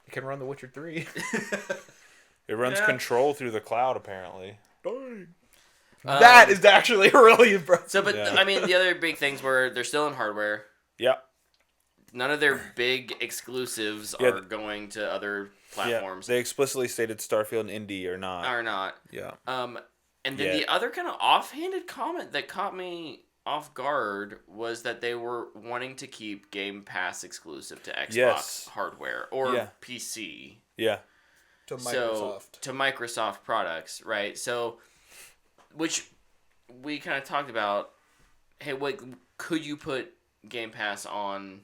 Speaker 3: You can run The Witcher 3.
Speaker 1: It runs
Speaker 2: Yeah.
Speaker 1: Control through the cloud, apparently.
Speaker 3: That is actually really impressive.
Speaker 2: So, but
Speaker 1: Yeah.
Speaker 2: I mean, the other big things were they're still in hardware.
Speaker 1: Yeah.
Speaker 2: None of their big exclusives
Speaker 1: Yeah.
Speaker 2: are going to other platforms.
Speaker 1: They explicitly stated Starfield and Indie are not.
Speaker 2: Are not.
Speaker 1: Yeah.
Speaker 2: And then the other kind of offhanded comment that caught me off guard was that they were wanting to keep Game Pass exclusive to Xbox
Speaker 1: Yes.
Speaker 2: hardware or
Speaker 1: Yeah.
Speaker 2: PC.
Speaker 1: Yeah.
Speaker 3: To Microsoft.
Speaker 2: So, to Microsoft products, right? So, which we kind of talked about, hey, what could you put Game Pass on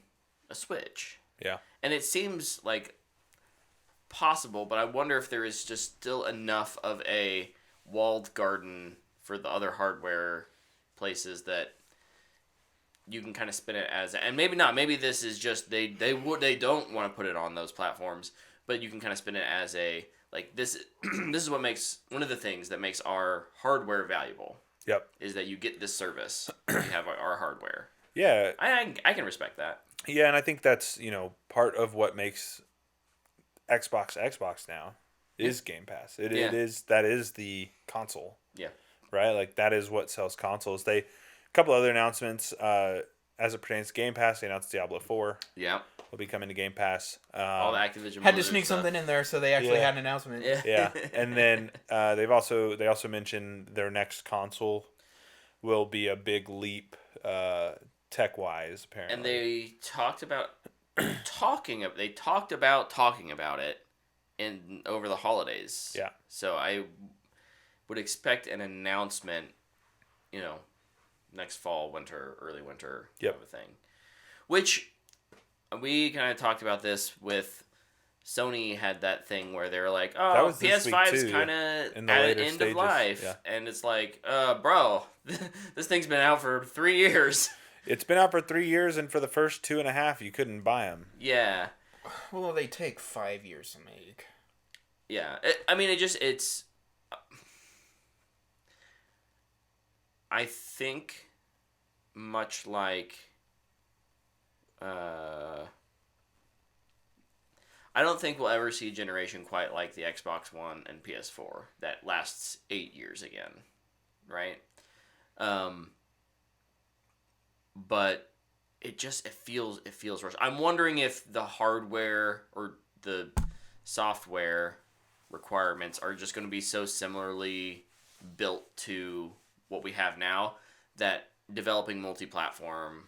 Speaker 2: a Switch?
Speaker 1: Yeah.
Speaker 2: And it seems like possible, but I wonder if there is just still enough of a walled garden for the other hardware places that you can kind of spin it as, and maybe not. Maybe this is just they don't want to put it on those platforms, but you can kind of spin it as a like this. This is what makes one of the things that makes our hardware valuable.
Speaker 1: Yep.
Speaker 2: Is that you get this service, you have our hardware.
Speaker 1: Yeah.
Speaker 2: I can respect that.
Speaker 1: Yeah, and I think that's, part of what makes Xbox now is Game Pass. That is the console.
Speaker 2: Yeah.
Speaker 1: Right? Like that is what sells consoles. A couple other announcements as it pertains to Game Pass, they announced Diablo 4
Speaker 2: Yeah.
Speaker 1: will be coming to Game Pass.
Speaker 2: All the Activision
Speaker 3: Had to
Speaker 2: Blizzard
Speaker 3: sneak
Speaker 2: stuff.
Speaker 3: something in there so they actually had an announcement.
Speaker 2: Yeah.
Speaker 1: Yeah. And then they also mentioned their next console will be a big leap tech wise, apparently.
Speaker 2: And they talked about talking about it in over the holidays.
Speaker 1: Yeah.
Speaker 2: So I would expect an announcement, next fall, winter, early winter
Speaker 1: Yep.
Speaker 2: type of thing. Which we kind of talked about this with Sony had that thing where they were like,
Speaker 1: That
Speaker 2: oh,
Speaker 1: was this
Speaker 2: PS5 is
Speaker 1: week, too,
Speaker 2: kind of
Speaker 1: in the
Speaker 2: at
Speaker 1: later
Speaker 2: end
Speaker 1: stages,
Speaker 2: of life.
Speaker 1: yeah.
Speaker 2: And it's like, bro, this thing's been out for 3 years.
Speaker 1: It's been out for 3 years, and for the first 2.5, you couldn't buy them.
Speaker 2: Yeah.
Speaker 3: Well, they take 5 years to make.
Speaker 2: Yeah. It's... I think much like... I don't think we'll ever see a generation quite like the Xbox One and PS4 that lasts 8 years again, right? But it feels rushed. I'm wondering if the hardware or the software requirements are just going to be so similarly built to what we have now that developing multi-platform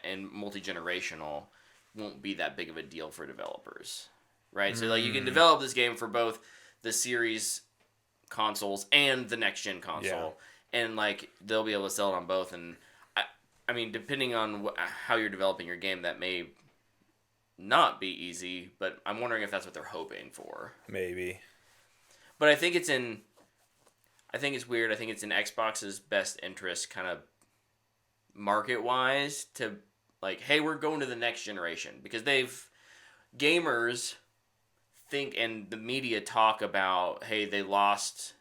Speaker 2: and multi-generational won't be that big of a deal for developers, right? So like you can develop this game for both the series consoles and the next gen console, and like they'll be able to sell it on both. And I mean, depending on how you're developing your game, that may not be easy, but I'm wondering if that's what they're hoping for.
Speaker 1: Maybe.
Speaker 2: But I think it's in I think it's weird. I think it's in Xbox's best interest, kind of market wise, to like, hey, we're going to the next generation because gamers think and the media talk about, hey, they lost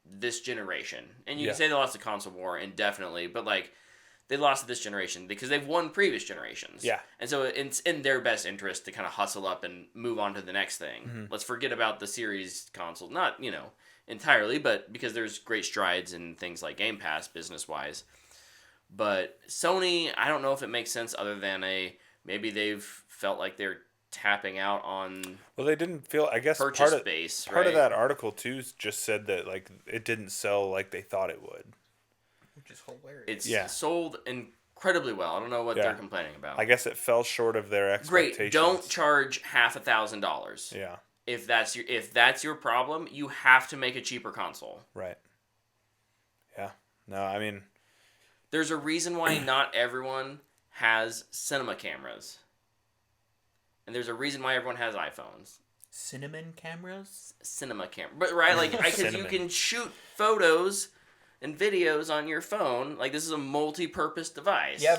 Speaker 2: this generation, and you
Speaker 1: Yeah.
Speaker 2: can say they lost the console war indefinitely, but like they lost this generation because they've won previous generations.
Speaker 1: Yeah.
Speaker 2: And so it's in their best interest to kind of hustle up and move on to the next thing.
Speaker 1: Mm-hmm.
Speaker 2: Let's forget about the series console, not entirely, but because there's great strides in things like Game Pass business wise. But Sony, I don't know if it makes sense other than maybe they've felt like they're tapping out on
Speaker 1: Well, they didn't feel. I guess
Speaker 2: purchase base.
Speaker 1: part of
Speaker 2: right?
Speaker 1: that article too just said that like it didn't sell like they thought it would.
Speaker 3: Which is hilarious.
Speaker 2: It's sold incredibly well. I don't know what
Speaker 1: Yeah.
Speaker 2: they're complaining about.
Speaker 1: I guess it fell short of their expectations.
Speaker 2: Great. Don't charge $1,000.
Speaker 1: Yeah.
Speaker 2: If that's your problem, you have to make a cheaper console.
Speaker 1: Right. Yeah. No, I mean,
Speaker 2: There's a reason why not everyone has cinema cameras. And there's a reason why everyone has iPhones.
Speaker 3: Cinnamon cameras?
Speaker 2: Cinema camera. But right, like because you
Speaker 1: Cinnamon.
Speaker 2: can shoot photos and videos on your phone. Like this is a multi-purpose device.
Speaker 3: Yeah,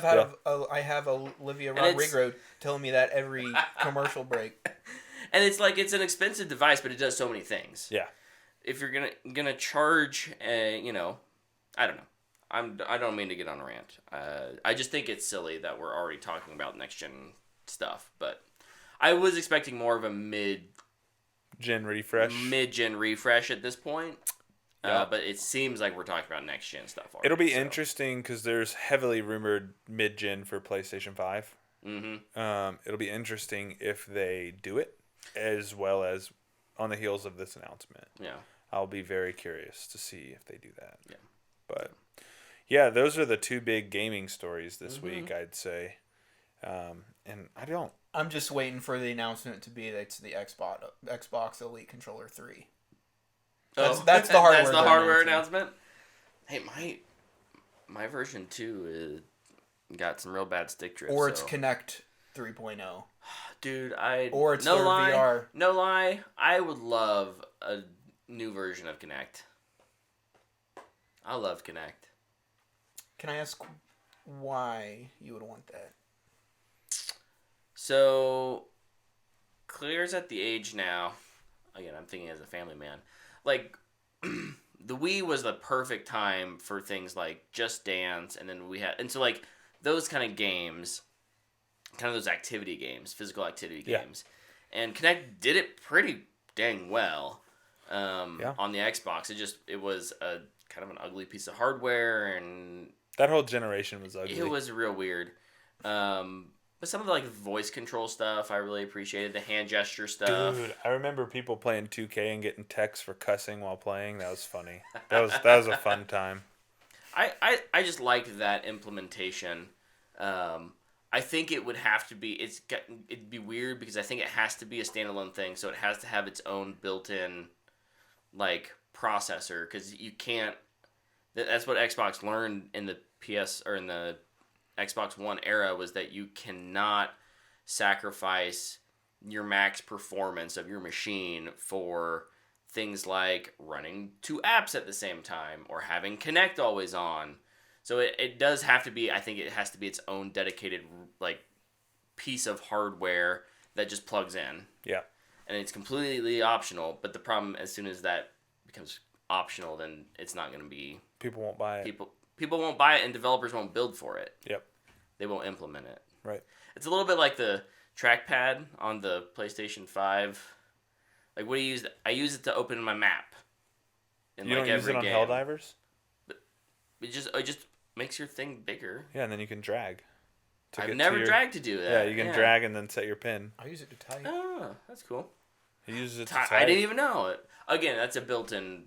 Speaker 3: I have Olivia
Speaker 2: And it's-
Speaker 3: Rodrigo telling me that every commercial break.
Speaker 2: And it's like it's an expensive device, but it does so many things.
Speaker 1: yeah.
Speaker 2: If you're gonna charge, I don't know. I don't mean to get on a rant. I just think it's silly that we're already talking about next gen stuff. But I was expecting more of a
Speaker 1: Gen refresh.
Speaker 2: mid-gen refresh at this point.
Speaker 1: Yeah.
Speaker 2: But it seems like we're talking about next gen stuff already.
Speaker 1: It'll be
Speaker 2: so.
Speaker 1: interesting because there's heavily rumored mid-gen for PlayStation 5.
Speaker 2: Mm-hmm.
Speaker 1: It'll be interesting if they do it as well as on the heels of this announcement.
Speaker 2: Yeah.
Speaker 1: I'll be very curious to see if they do that.
Speaker 2: Yeah.
Speaker 1: But yeah, those are the two big gaming stories this
Speaker 2: Mm-hmm.
Speaker 1: week, I'd say. And
Speaker 3: I'm just waiting for the announcement to be that it's the Xbox Elite Controller 3. That's the hardware.
Speaker 2: That's the hardware announcement. Hey, my version 2 is got some real bad stick drift.
Speaker 3: Or it's
Speaker 2: so.
Speaker 3: Kinect 3.0.
Speaker 2: Dude,
Speaker 3: Or it's
Speaker 2: no
Speaker 3: their
Speaker 2: lie,
Speaker 3: VR.
Speaker 2: No lie, I would love a new version of Kinect. I love Kinect.
Speaker 3: Can I ask why you would want that?
Speaker 2: So, Claire's at the age now. Again, I'm thinking as a family man. Like, the Wii was the perfect time for things like Just Dance, and then and so like those kind of games, kind of those activity games, physical activity games, and Kinect did it pretty dang well. On the Xbox, it was a kind of an ugly piece of hardware, and
Speaker 1: that whole generation was ugly.
Speaker 2: it was real weird. But some of the like voice control stuff I really appreciated. The hand gesture stuff.
Speaker 1: Dude, I remember people playing 2K and getting texts for cussing while playing. That was funny. That was a fun time.
Speaker 2: I just liked that implementation. I think it would have to be. It'd be weird because I think it has to be a standalone thing. So it has to have its own built-in like processor because you can't. That's what Xbox learned in the PS or in the Xbox One era was that you cannot sacrifice your max performance of your machine for things like running two apps at the same time or having Kinect always on. So it does have to be, I think it has to be its own dedicated like piece of hardware that just plugs in.
Speaker 1: Yeah.
Speaker 2: And it's completely optional, but the problem as soon as that becomes optional, then it's not going to be...
Speaker 1: People won't buy it.
Speaker 2: People won't buy it and developers won't build for it.
Speaker 1: Yep.
Speaker 2: They won't implement it.
Speaker 1: Right.
Speaker 2: It's a little bit like the trackpad on the PlayStation 5. Like, what do you use? I use it to open my map. In
Speaker 1: You
Speaker 2: like
Speaker 1: don't use
Speaker 2: every
Speaker 1: it on
Speaker 2: game.
Speaker 1: Helldivers?
Speaker 2: It just makes your thing bigger.
Speaker 1: Yeah, and then you can drag.
Speaker 2: I've never dragged to do that.
Speaker 1: Yeah, you can drag and then set your pin.
Speaker 3: I use it to type.
Speaker 2: Oh, that's cool.
Speaker 1: He uses it to
Speaker 2: I
Speaker 1: type.
Speaker 2: didn't even know it. Again, that's a built-in,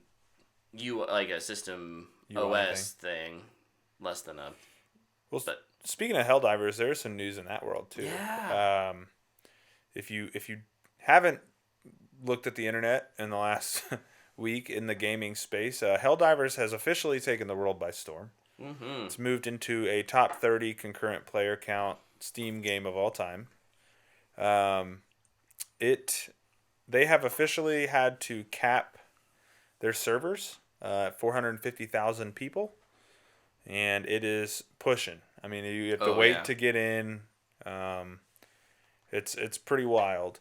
Speaker 2: like a system
Speaker 1: UI
Speaker 2: OS thing. Less than a.
Speaker 1: Well,
Speaker 2: but
Speaker 1: speaking of Helldivers, there's some news in that world too.
Speaker 2: Yeah.
Speaker 1: If you haven't looked at the internet in the last week in the gaming space, Helldivers has officially taken the world by storm.
Speaker 2: Mm-hmm.
Speaker 1: It's moved into a top 30 concurrent player count Steam game of all time. They have officially had to cap their servers. 450,000 people, and it is pushing. I mean, you have to
Speaker 2: Oh,
Speaker 1: wait
Speaker 2: yeah.
Speaker 1: to get in. It's pretty wild.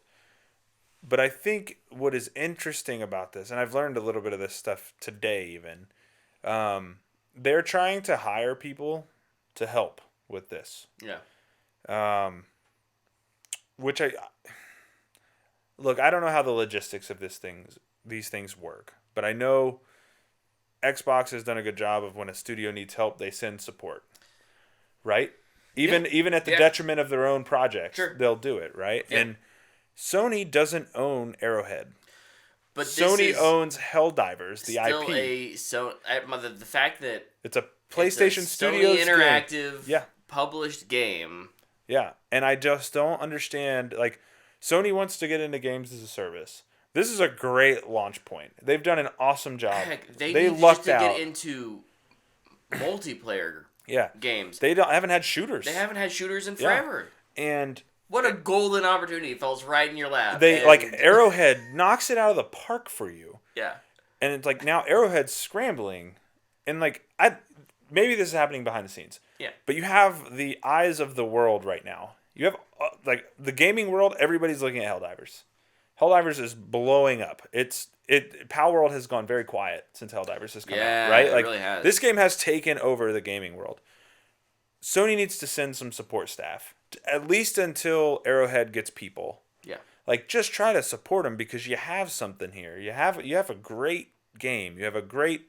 Speaker 1: But I think what is interesting about this, and I've learned a little bit of this stuff today even, they're trying to hire people to help with this.
Speaker 2: Yeah.
Speaker 1: Which look, I don't know how the logistics of these things work, but I know Xbox has done a good job of when a studio needs help, they send support, right? Even at the detriment of their own projects,
Speaker 2: Sure.
Speaker 1: they'll do it, right?
Speaker 2: Yeah.
Speaker 1: And Sony doesn't own Arrowhead.
Speaker 2: But
Speaker 1: Sony owns Helldivers, the
Speaker 2: still
Speaker 1: IP.
Speaker 2: The fact that
Speaker 1: It's a PlayStation
Speaker 2: it's a
Speaker 1: Studios
Speaker 2: Sony
Speaker 1: game.
Speaker 2: Interactive
Speaker 1: Yeah.
Speaker 2: published game.
Speaker 1: Yeah, and I just don't understand. Like, Sony wants to get into games as a service. This is a great launch point. They've done an awesome job.
Speaker 2: Heck, they need
Speaker 1: lucked
Speaker 2: just to
Speaker 1: out.
Speaker 2: get into multiplayer
Speaker 1: Yeah,
Speaker 2: games.
Speaker 1: they haven't had shooters.
Speaker 2: They haven't had shooters in forever.
Speaker 1: And
Speaker 2: What a golden opportunity falls right in your lap.
Speaker 1: they Arrowhead knocks it out of the park for you.
Speaker 2: Yeah.
Speaker 1: And it's like now Arrowhead's scrambling, and like maybe this is happening behind the scenes.
Speaker 2: Yeah.
Speaker 1: But you have the eyes of the world right now. You have like the gaming world. Everybody's looking at Helldivers. Helldivers is blowing up. Pal World has gone very quiet since Helldivers has come out. Right?
Speaker 2: It
Speaker 1: Like
Speaker 2: really has.
Speaker 1: this game has taken over the gaming world. Sony needs to send some support staff, at least until Arrowhead gets people.
Speaker 2: Yeah.
Speaker 1: Like, just try to support them because you have something here. You have a great game. You have a great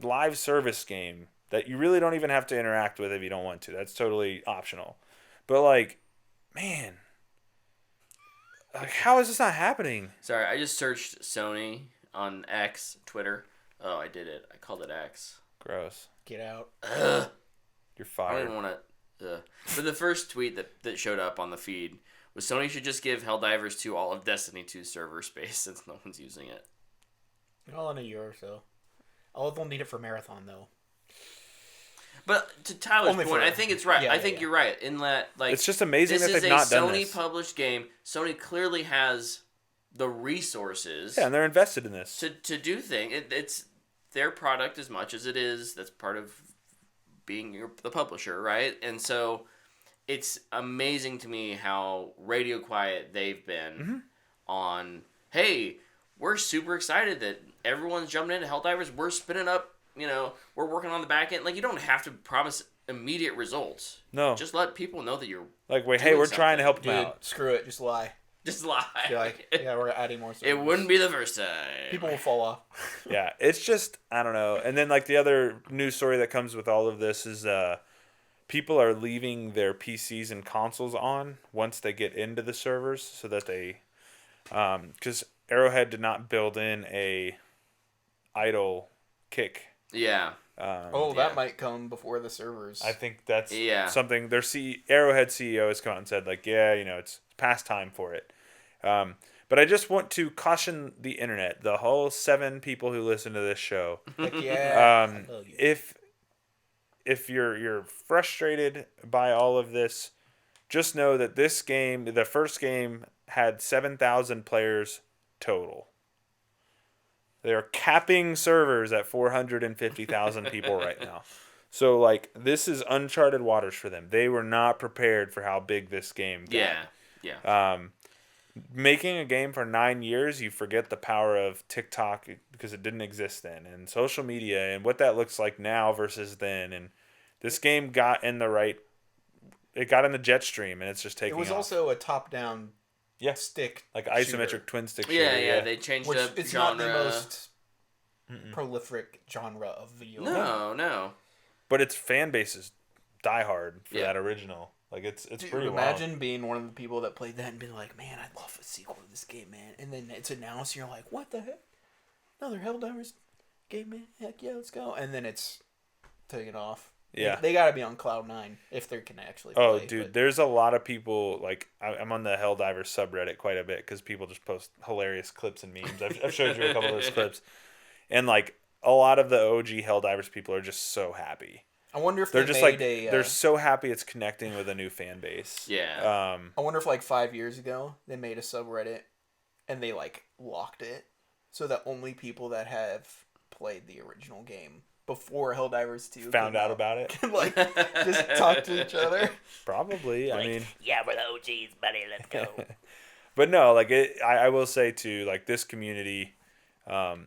Speaker 1: live service game that you really don't even have to interact with if you don't want to. That's totally optional. But like, man, like, how is this not happening?
Speaker 2: Sorry, I just searched Sony on X, Twitter. Oh, I did it. I called it X.
Speaker 1: Gross.
Speaker 3: Get out.
Speaker 2: Ugh.
Speaker 1: You're
Speaker 2: I don't
Speaker 1: fired.
Speaker 2: even want to. But the first tweet that showed up on the feed was Sony should just give Helldivers 2 all of Destiny 2's server space since no one's using it.
Speaker 3: Well, in a year or so. Oh, they'll need it for Marathon, though.
Speaker 2: But to Tyler's
Speaker 3: Only
Speaker 2: point,
Speaker 3: for-
Speaker 2: I think it's right.
Speaker 3: yeah,
Speaker 2: I think you're right in that, like,
Speaker 1: It's just amazing
Speaker 2: this
Speaker 1: that
Speaker 2: is
Speaker 1: they've
Speaker 2: a
Speaker 1: not done
Speaker 2: Sony
Speaker 1: this.
Speaker 2: published game. Sony clearly has the resources
Speaker 1: Yeah, and they're invested in this.
Speaker 2: to do things. It's their product as much as it is. That's part of being the publisher, right? And so it's amazing to me how radio quiet they've been on, hey, we're super excited that everyone's jumping into Helldivers. We're spinning up, we're working on the back end. Like, you don't have to promise immediate results.
Speaker 1: No.
Speaker 2: Just let people know that you're
Speaker 1: Like, wait, hey,
Speaker 2: doing
Speaker 1: we're trying to help
Speaker 3: Dude,
Speaker 1: them out.
Speaker 3: screw it. Just lie.
Speaker 2: just lie.
Speaker 3: Be like, yeah, we're adding more
Speaker 2: It
Speaker 3: servers.
Speaker 2: wouldn't be the first time.
Speaker 3: People will fall off.
Speaker 1: Yeah, it's just, I don't know. And then like the other news story that comes with all of this is people are leaving their PCs and consoles on once they get into the servers so that they because Arrowhead did not build in a idle kick.
Speaker 2: Yeah.
Speaker 3: That might come before the servers.
Speaker 1: I think that's
Speaker 2: Yeah.
Speaker 1: something their Arrowhead CEO has come out and said, like, yeah, it's past time for it. But I just want to caution the internet, the whole 7 people who listen to this show.
Speaker 3: Heck yeah. I love you.
Speaker 1: If you're frustrated by all of this, just know that this game, the first game, had 7,000 players total. They are capping servers at 450,000 people right now. So, like, this is uncharted waters for them. They were not prepared for how big this game got.
Speaker 2: Yeah.
Speaker 1: Making a game for 9 years, you forget the power of TikTok because it didn't exist then, and social media and what that looks like now versus then. And this game got in it got in the jet stream, and it's just taking
Speaker 3: It was
Speaker 1: off.
Speaker 3: also a top-down
Speaker 1: Yeah.
Speaker 3: stick
Speaker 1: Like isometric
Speaker 3: shooter,
Speaker 1: twin stick
Speaker 2: Yeah,
Speaker 1: shooter.
Speaker 2: yeah. They changed
Speaker 3: which
Speaker 2: up
Speaker 3: it's
Speaker 2: genre.
Speaker 3: not the most prolific genre of video.
Speaker 2: No.
Speaker 1: But its fan base is diehard for
Speaker 2: Yeah.
Speaker 1: that original. Like it's
Speaker 3: Dude,
Speaker 1: pretty
Speaker 3: imagine
Speaker 1: wild.
Speaker 3: being one of the people that played that and being like, man, I'd love a sequel to this game, man. And then it's announced, and you're like, what the heck? Another Helldivers game, man? Heck yeah, let's go. And then it's taken off.
Speaker 1: Yeah.
Speaker 3: They got to be on Cloud 9 if they can actually play.
Speaker 1: Oh, dude,
Speaker 3: but-
Speaker 1: there's a lot of people, like, I'm on the Helldivers subreddit quite a bit because people just post hilarious clips and memes. I've showed you a couple of those clips. And, like, a lot of the OG Helldivers people are just so happy.
Speaker 3: I wonder if
Speaker 1: They're
Speaker 3: they
Speaker 1: just,
Speaker 3: made
Speaker 1: like,
Speaker 3: a...
Speaker 1: they're so happy it's connecting with a new fan base.
Speaker 2: Yeah.
Speaker 3: I wonder if, like, 5 years ago, they made a subreddit and they, like, locked it so that only people that have played the original game before Helldivers 2
Speaker 1: Found out about it.
Speaker 3: like, just talk to each other.
Speaker 1: Probably. I
Speaker 4: Like,
Speaker 1: mean,
Speaker 4: yeah, we're the OGs, buddy. Let's go.
Speaker 1: but no, like I will say too, like this community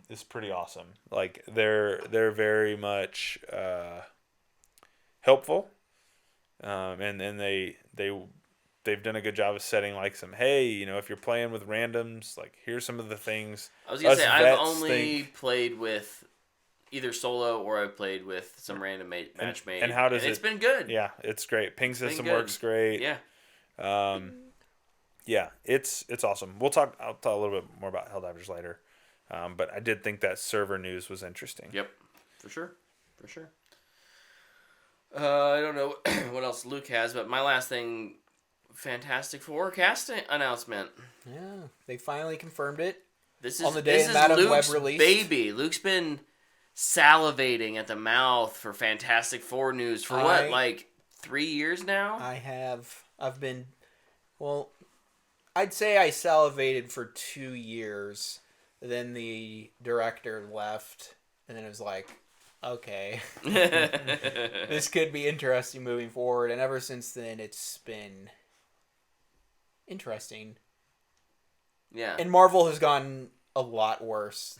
Speaker 1: is pretty awesome. Like they're very much helpful, and they've done a good job of setting like some, hey, you know, if you're playing with randoms, like here's some of the things.
Speaker 2: I was gonna
Speaker 1: us
Speaker 2: say I've
Speaker 1: vets
Speaker 2: only
Speaker 1: think-
Speaker 2: played with either solo or I've played with some random matchmade.
Speaker 1: and how does
Speaker 2: it's
Speaker 1: it-
Speaker 2: been good.
Speaker 1: Yeah, it's great. Ping system
Speaker 2: good.
Speaker 1: works great.
Speaker 2: Yeah.
Speaker 1: Yeah, it's awesome. I'll talk a little bit more about Helldivers later. But I did think that server news was interesting.
Speaker 2: Yep. For sure. I don't know what else Luke has, but my last thing, Fantastic Four casting announcement.
Speaker 3: Yeah, they finally confirmed it.
Speaker 2: This
Speaker 3: On the day
Speaker 2: is
Speaker 3: Madam Web
Speaker 2: Luke's
Speaker 3: released.
Speaker 2: baby. Luke's been salivating at the mouth for Fantastic Four news for what, like 3 years now?
Speaker 3: I'd say I salivated for 2 years. Then the director left, and then it was like, okay, this could be interesting moving forward. And ever since then, it's been interesting.
Speaker 2: Yeah.
Speaker 3: And Marvel has gotten a lot worse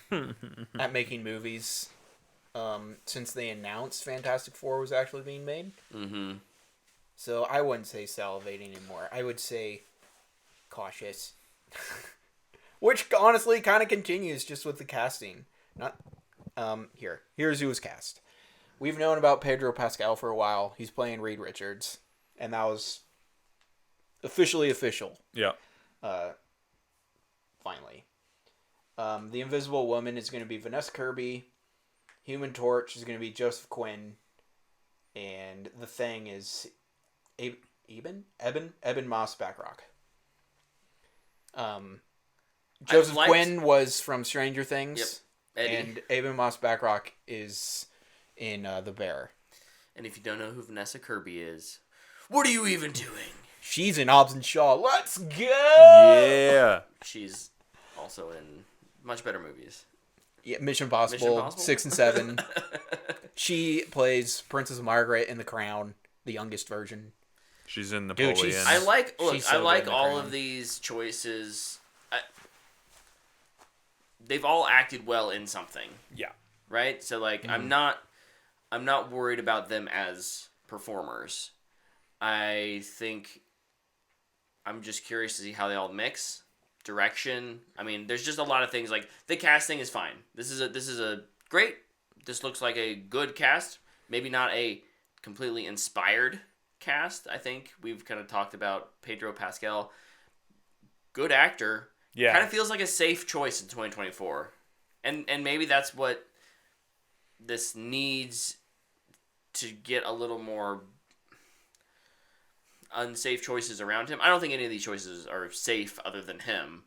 Speaker 3: at making movies since they announced Fantastic Four was actually being made.
Speaker 2: Mm-hmm.
Speaker 3: So I wouldn't say salivating anymore. I would say cautious. Which honestly kind of continues just with the casting. Not here's who was cast. We've known about Pedro Pascal for a while. He's playing Reed Richards, and that was officially official.
Speaker 1: Yeah.
Speaker 3: Finally. The Invisible Woman is going to be Vanessa Kirby. Human Torch is going to be Joseph Quinn, and the Thing is Eben Moss Backrock. Joseph Quinn was from Stranger Things.
Speaker 2: Yep. Eddie.
Speaker 3: And Eben Moss Backrock is in The Bear.
Speaker 2: And if you don't know who Vanessa Kirby is, what are you even doing?
Speaker 3: She's in Hobbs and Shaw. Let's go!
Speaker 1: Yeah.
Speaker 2: She's also in much better movies.
Speaker 3: Yeah, Mission Impossible,
Speaker 2: Mission Impossible?
Speaker 3: 6 and 7. She plays Princess Margaret in The Crown, the youngest version.
Speaker 1: She's in
Speaker 3: Dude,
Speaker 1: Napoleon.
Speaker 3: she's-
Speaker 2: I like
Speaker 3: She's so good in The
Speaker 2: all
Speaker 3: Crown.
Speaker 2: of these choices. They've all acted well in something,
Speaker 1: Yeah.
Speaker 2: right? So like I'm not worried about them as performers. I think I'm just curious to see how they all mix. Direction. I mean, there's just a lot of things. Like the casting is fine. This is a great. This looks like a good cast. Maybe not a completely inspired cast. I think we've kind of talked about Pedro Pascal. Good actor.
Speaker 1: Yeah.
Speaker 2: Kind of feels like a safe choice in 2024. And maybe that's what this needs to get a little more unsafe choices around him. I don't think any of these choices are safe other than him.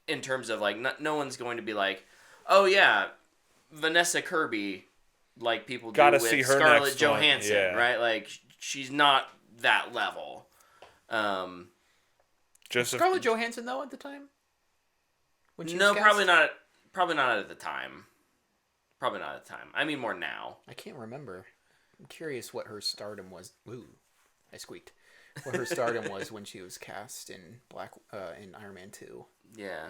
Speaker 2: In terms of like, no one's going to be like, oh yeah, Vanessa Kirby, like people do
Speaker 1: Gotta
Speaker 2: with
Speaker 1: see her
Speaker 2: Scarlett
Speaker 1: next one.
Speaker 2: Johansson,
Speaker 1: Yeah.
Speaker 2: right? Like she's not that level.
Speaker 1: Joseph.
Speaker 3: Scarlett Johansson, though, at the time? When she
Speaker 2: No,
Speaker 3: was
Speaker 2: probably
Speaker 3: cast?
Speaker 2: not. Probably not at the time. Probably not at the time. I mean, more now.
Speaker 3: I can't remember. I'm curious what her stardom was. Ooh, I squeaked. What her stardom was when she was cast in in Iron Man 2.
Speaker 2: Yeah.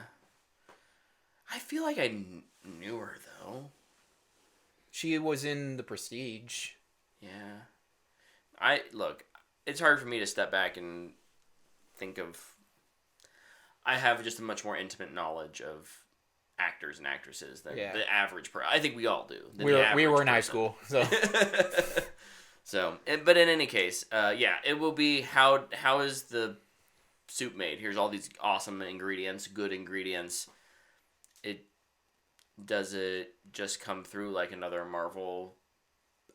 Speaker 2: I feel like I knew her though.
Speaker 3: She was in The Prestige.
Speaker 2: Yeah. Look. It's hard for me to step back and think of. I have just a much more intimate knowledge of actors and actresses than
Speaker 3: Yeah.
Speaker 2: the average person. I think we all do. than
Speaker 3: We
Speaker 2: the
Speaker 3: were
Speaker 2: average
Speaker 3: in high
Speaker 2: person.
Speaker 3: school, so
Speaker 2: So, but in any case, yeah, it will be how is the soup made? Here's all these awesome ingredients, good ingredients. Does it just come through like another Marvel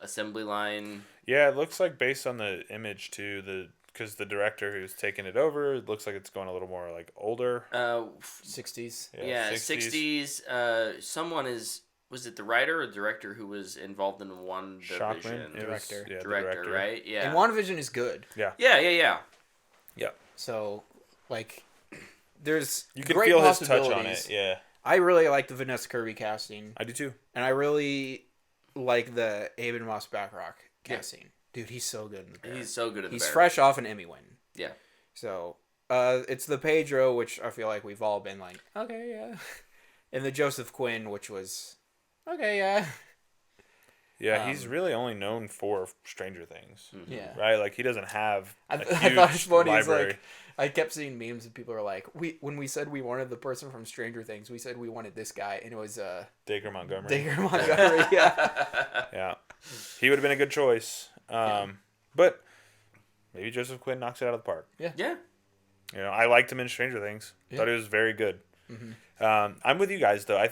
Speaker 2: assembly line?
Speaker 1: Yeah, it looks like based on the image too, because the director who's taking it over, it looks like it's going a little more like older.
Speaker 3: 60s.
Speaker 2: Yeah, 60s. Someone was it the writer or the director who was involved in one
Speaker 1: Shockman,
Speaker 2: division?
Speaker 1: it was-
Speaker 3: Director.
Speaker 1: yeah, the
Speaker 2: Director, right? Yeah.
Speaker 3: And WandaVision is good.
Speaker 2: Yeah.
Speaker 1: Yeah,
Speaker 3: So, like, there's
Speaker 1: you can
Speaker 3: great
Speaker 1: feel his touch on
Speaker 3: possibilities.
Speaker 1: it. Yeah,
Speaker 3: I really like the Vanessa Kirby casting,
Speaker 1: I do too.
Speaker 3: and I really like the Aben Moss Backrock casting. Dude, he's so good in the Bear.
Speaker 2: He's so good in the
Speaker 3: He's
Speaker 2: Bear.
Speaker 3: fresh off an Emmy win.
Speaker 2: Yeah.
Speaker 3: So, it's the Pedro, which I feel like we've all been like, okay, yeah. And the Joseph Quinn, which was, okay, yeah.
Speaker 1: Yeah, he's really only known for Stranger Things.
Speaker 2: Mm-hmm.
Speaker 3: Yeah.
Speaker 1: Right? Like, he doesn't have a
Speaker 3: I
Speaker 1: huge
Speaker 3: thought it was funny. It's
Speaker 1: library.
Speaker 3: like, I kept seeing memes and people are like, when we said we wanted the person from Stranger Things, we said we wanted this guy, and it was
Speaker 1: Dacre Montgomery.
Speaker 3: Dacre Montgomery. Yeah.
Speaker 1: Yeah. He would have been a good choice. But maybe Joseph Quinn knocks it out of the park.
Speaker 2: Yeah.
Speaker 1: You know, I liked him in Stranger Things.
Speaker 3: Yeah.
Speaker 1: Thought he was very good.
Speaker 3: Mm-hmm.
Speaker 1: I'm with you guys though. I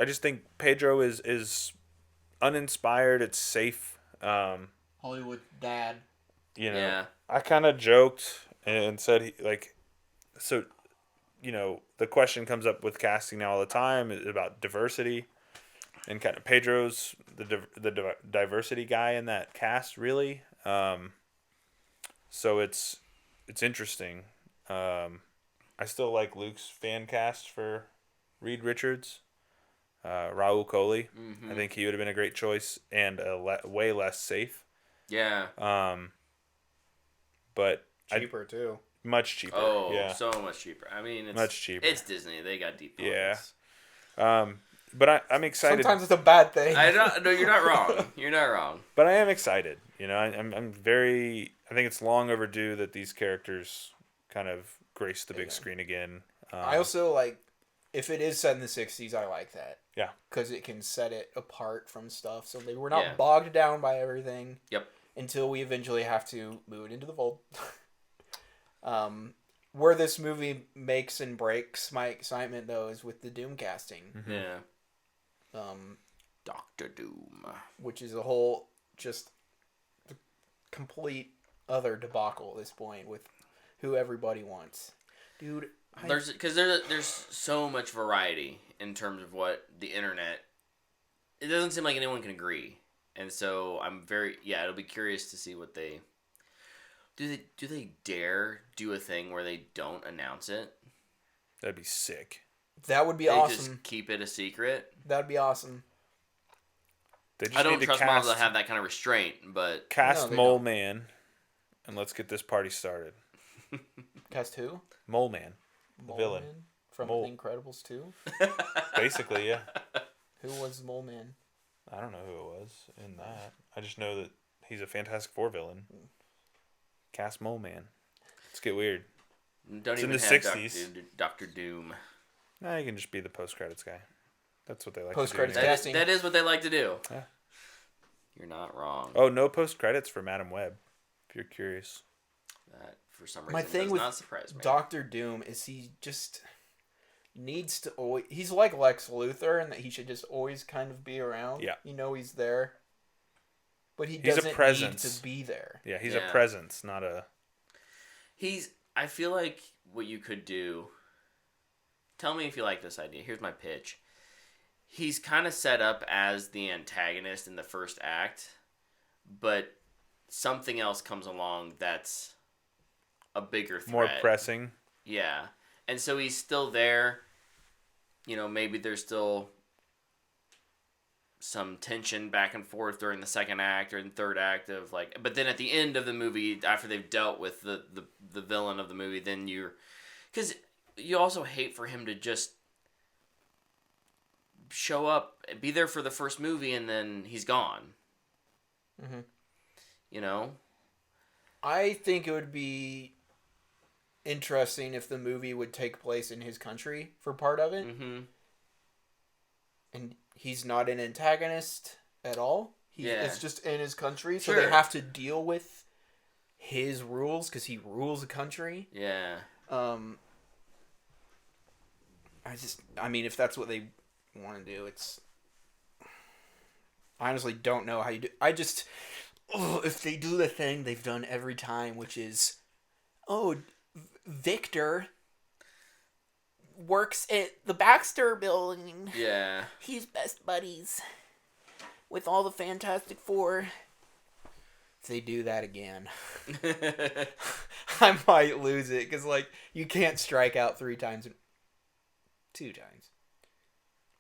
Speaker 1: just think Pedro is uninspired. It's safe.
Speaker 3: Hollywood dad.
Speaker 1: You know,
Speaker 2: Yeah.
Speaker 1: I kind of joked and said so. You know, the question comes up with casting now all the time about diversity, and kind of Pedro's the diversity guy in that cast really. So it's interesting. I still like Luke's fan cast for Reed Richards, Raul Coley.
Speaker 2: Mm-hmm.
Speaker 1: I think he would have been a great choice and way less safe.
Speaker 2: Yeah.
Speaker 1: But
Speaker 3: Cheaper too.
Speaker 1: much cheaper.
Speaker 2: Oh,
Speaker 1: yeah.
Speaker 2: so much cheaper. I mean, it's
Speaker 1: Much cheaper.
Speaker 2: It's Disney. They got deep pockets.
Speaker 1: Yeah. But I'm excited.
Speaker 3: Sometimes it's a bad thing.
Speaker 2: No, you're not wrong. You're not wrong.
Speaker 1: But I am excited. You know, I'm very. I think it's long overdue that these characters kind of grace the big screen again.
Speaker 3: I also like, if it is set in the 60s, I like that.
Speaker 1: Yeah.
Speaker 3: Because it can set it apart from stuff. So they were not
Speaker 2: Yeah.
Speaker 3: bogged down by everything.
Speaker 2: Yep.
Speaker 3: Until we eventually have to move it into the fold. Where this movie makes and breaks my excitement, though, is with the Doom casting.
Speaker 1: Mm-hmm.
Speaker 2: Yeah. Doctor Doom.
Speaker 3: Which is a whole just complete other debacle at this point with who everybody wants. Dude,
Speaker 2: There's so much variety in terms of what the internet. It doesn't seem like anyone can agree, and so it'll be curious to see what they do. They dare do a thing where they don't announce it?
Speaker 1: That'd be sick.
Speaker 3: that would be
Speaker 2: They
Speaker 3: awesome.
Speaker 2: just keep it a secret.
Speaker 3: That'd be awesome.
Speaker 1: They just
Speaker 2: I don't
Speaker 1: need to
Speaker 2: trust
Speaker 1: cast,
Speaker 2: moms that have that kind of restraint, but
Speaker 1: cast
Speaker 3: No, they
Speaker 1: Mole
Speaker 3: don't.
Speaker 1: Man, and let's get this party started.
Speaker 3: Cast who?
Speaker 1: Mole Man, the villain.
Speaker 3: Man from
Speaker 1: Mole.
Speaker 3: The Incredibles 2?
Speaker 1: Basically, yeah.
Speaker 3: Who was Mole Man?
Speaker 1: I don't know who it was in that. I just know that he's a Fantastic Four villain. Cast Mole Man. Let's get weird.
Speaker 2: don't
Speaker 1: It's in
Speaker 2: even
Speaker 1: the
Speaker 2: have
Speaker 1: 60s.
Speaker 2: Doctor Doom.
Speaker 1: Nah, you can just be the post-credits guy. That's what they like
Speaker 3: Post-credits
Speaker 1: to do.
Speaker 3: guy.
Speaker 1: Anyway.
Speaker 3: Casting.
Speaker 2: That is what they like to do.
Speaker 1: Yeah.
Speaker 2: You're not wrong.
Speaker 1: Oh, no post-credits for Madam Web, if you're curious.
Speaker 2: That for some reason
Speaker 3: My thing
Speaker 2: does
Speaker 3: with
Speaker 2: not surprise me.
Speaker 3: Doctor Doom is he just needs to always... He's like Lex Luthor in that he should just always kind of be around.
Speaker 1: Yeah.
Speaker 3: You know he's there. But he
Speaker 1: He's a
Speaker 3: doesn't need
Speaker 1: presence.
Speaker 3: to be there.
Speaker 1: Yeah, he's
Speaker 2: Yeah.
Speaker 1: a presence, not a...
Speaker 2: I feel like what you could do. Tell me if you like this idea. Here's my pitch. He's kind of set up as the antagonist in the first act, but something else comes along that's a bigger threat.
Speaker 1: more pressing.
Speaker 2: Yeah. And so he's still there. You know, maybe there's still some tension back and forth during the second act or the third act of like, but then at the end of the movie, after they've dealt with the villain of the movie, then because you also hate for him to just show up, be there for the first movie, and then he's gone.
Speaker 3: Mm-hmm.
Speaker 2: You know?
Speaker 3: I think it would be interesting if the movie would take place in his country for part of it.
Speaker 2: Mm-hmm.
Speaker 3: And he's not an antagonist at all.
Speaker 2: Yeah.
Speaker 3: It's just in his country, so
Speaker 2: Sure.
Speaker 3: they have to deal with his rules because he rules a country.
Speaker 2: Yeah.
Speaker 3: I mean, if that's what they want to do, it's... I honestly don't know how you do... if they do the thing they've done every time, which is, Victor works at the Baxter Building.
Speaker 2: Yeah.
Speaker 3: He's best buddies with all the Fantastic Four. If they do that again, I might lose it because, like, you can't strike out 3 times. 2 times.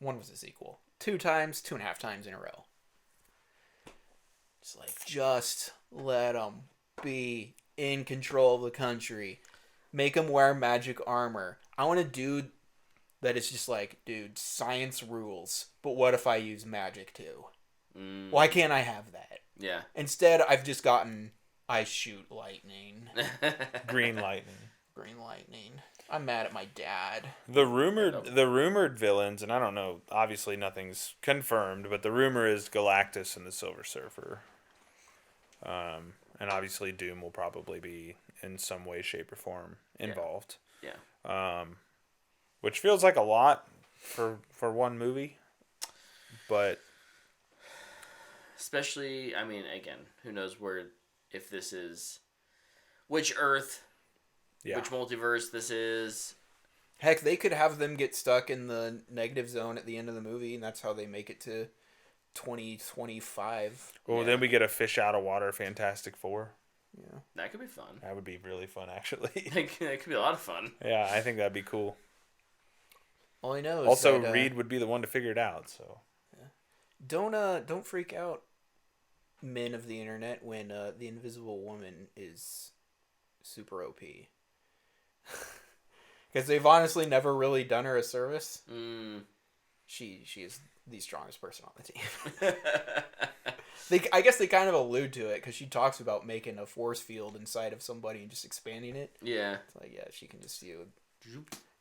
Speaker 3: One was a sequel. 2 times, 2.5 times in a row. It's like, just let them be in control of the country. Make them wear magic armor. I want a dude that is just like, dude, science rules. But what if I use magic too? Why can't I have that?
Speaker 2: Yeah.
Speaker 3: Instead, I've just gotten, I shoot lightning.
Speaker 1: Green lightning.
Speaker 3: Green lightning. I'm mad at my dad.
Speaker 1: The rumored villains, and I don't know, obviously nothing's confirmed, but the rumor is Galactus and the Silver Surfer. And obviously Doom will probably be in some way, shape, or form involved.
Speaker 2: Yeah.
Speaker 1: Which feels like a lot for one movie, but
Speaker 2: especially, I mean, again, who knows if this is which Earth, which multiverse this is.
Speaker 3: Heck, they could have them get stuck in the negative zone at the end of the movie, and that's how they make it to 2025.
Speaker 1: Well, then we get a fish out of water Fantastic Four.
Speaker 3: Yeah,
Speaker 2: that could be fun.
Speaker 1: That would be really fun, actually.
Speaker 2: That could be a lot of fun.
Speaker 1: Yeah, I think that'd be cool.
Speaker 3: All I know is
Speaker 1: also
Speaker 3: that,
Speaker 1: Reed would be the one to figure it out. So
Speaker 3: don't freak out, men of the internet, when the Invisible Woman is super OP. Because they've honestly never really done her a service. She is the strongest person on the team. I guess they kind of allude to it because she talks about making a force field inside of somebody and just expanding it.
Speaker 2: Yeah.
Speaker 3: It's like, yeah, she can just do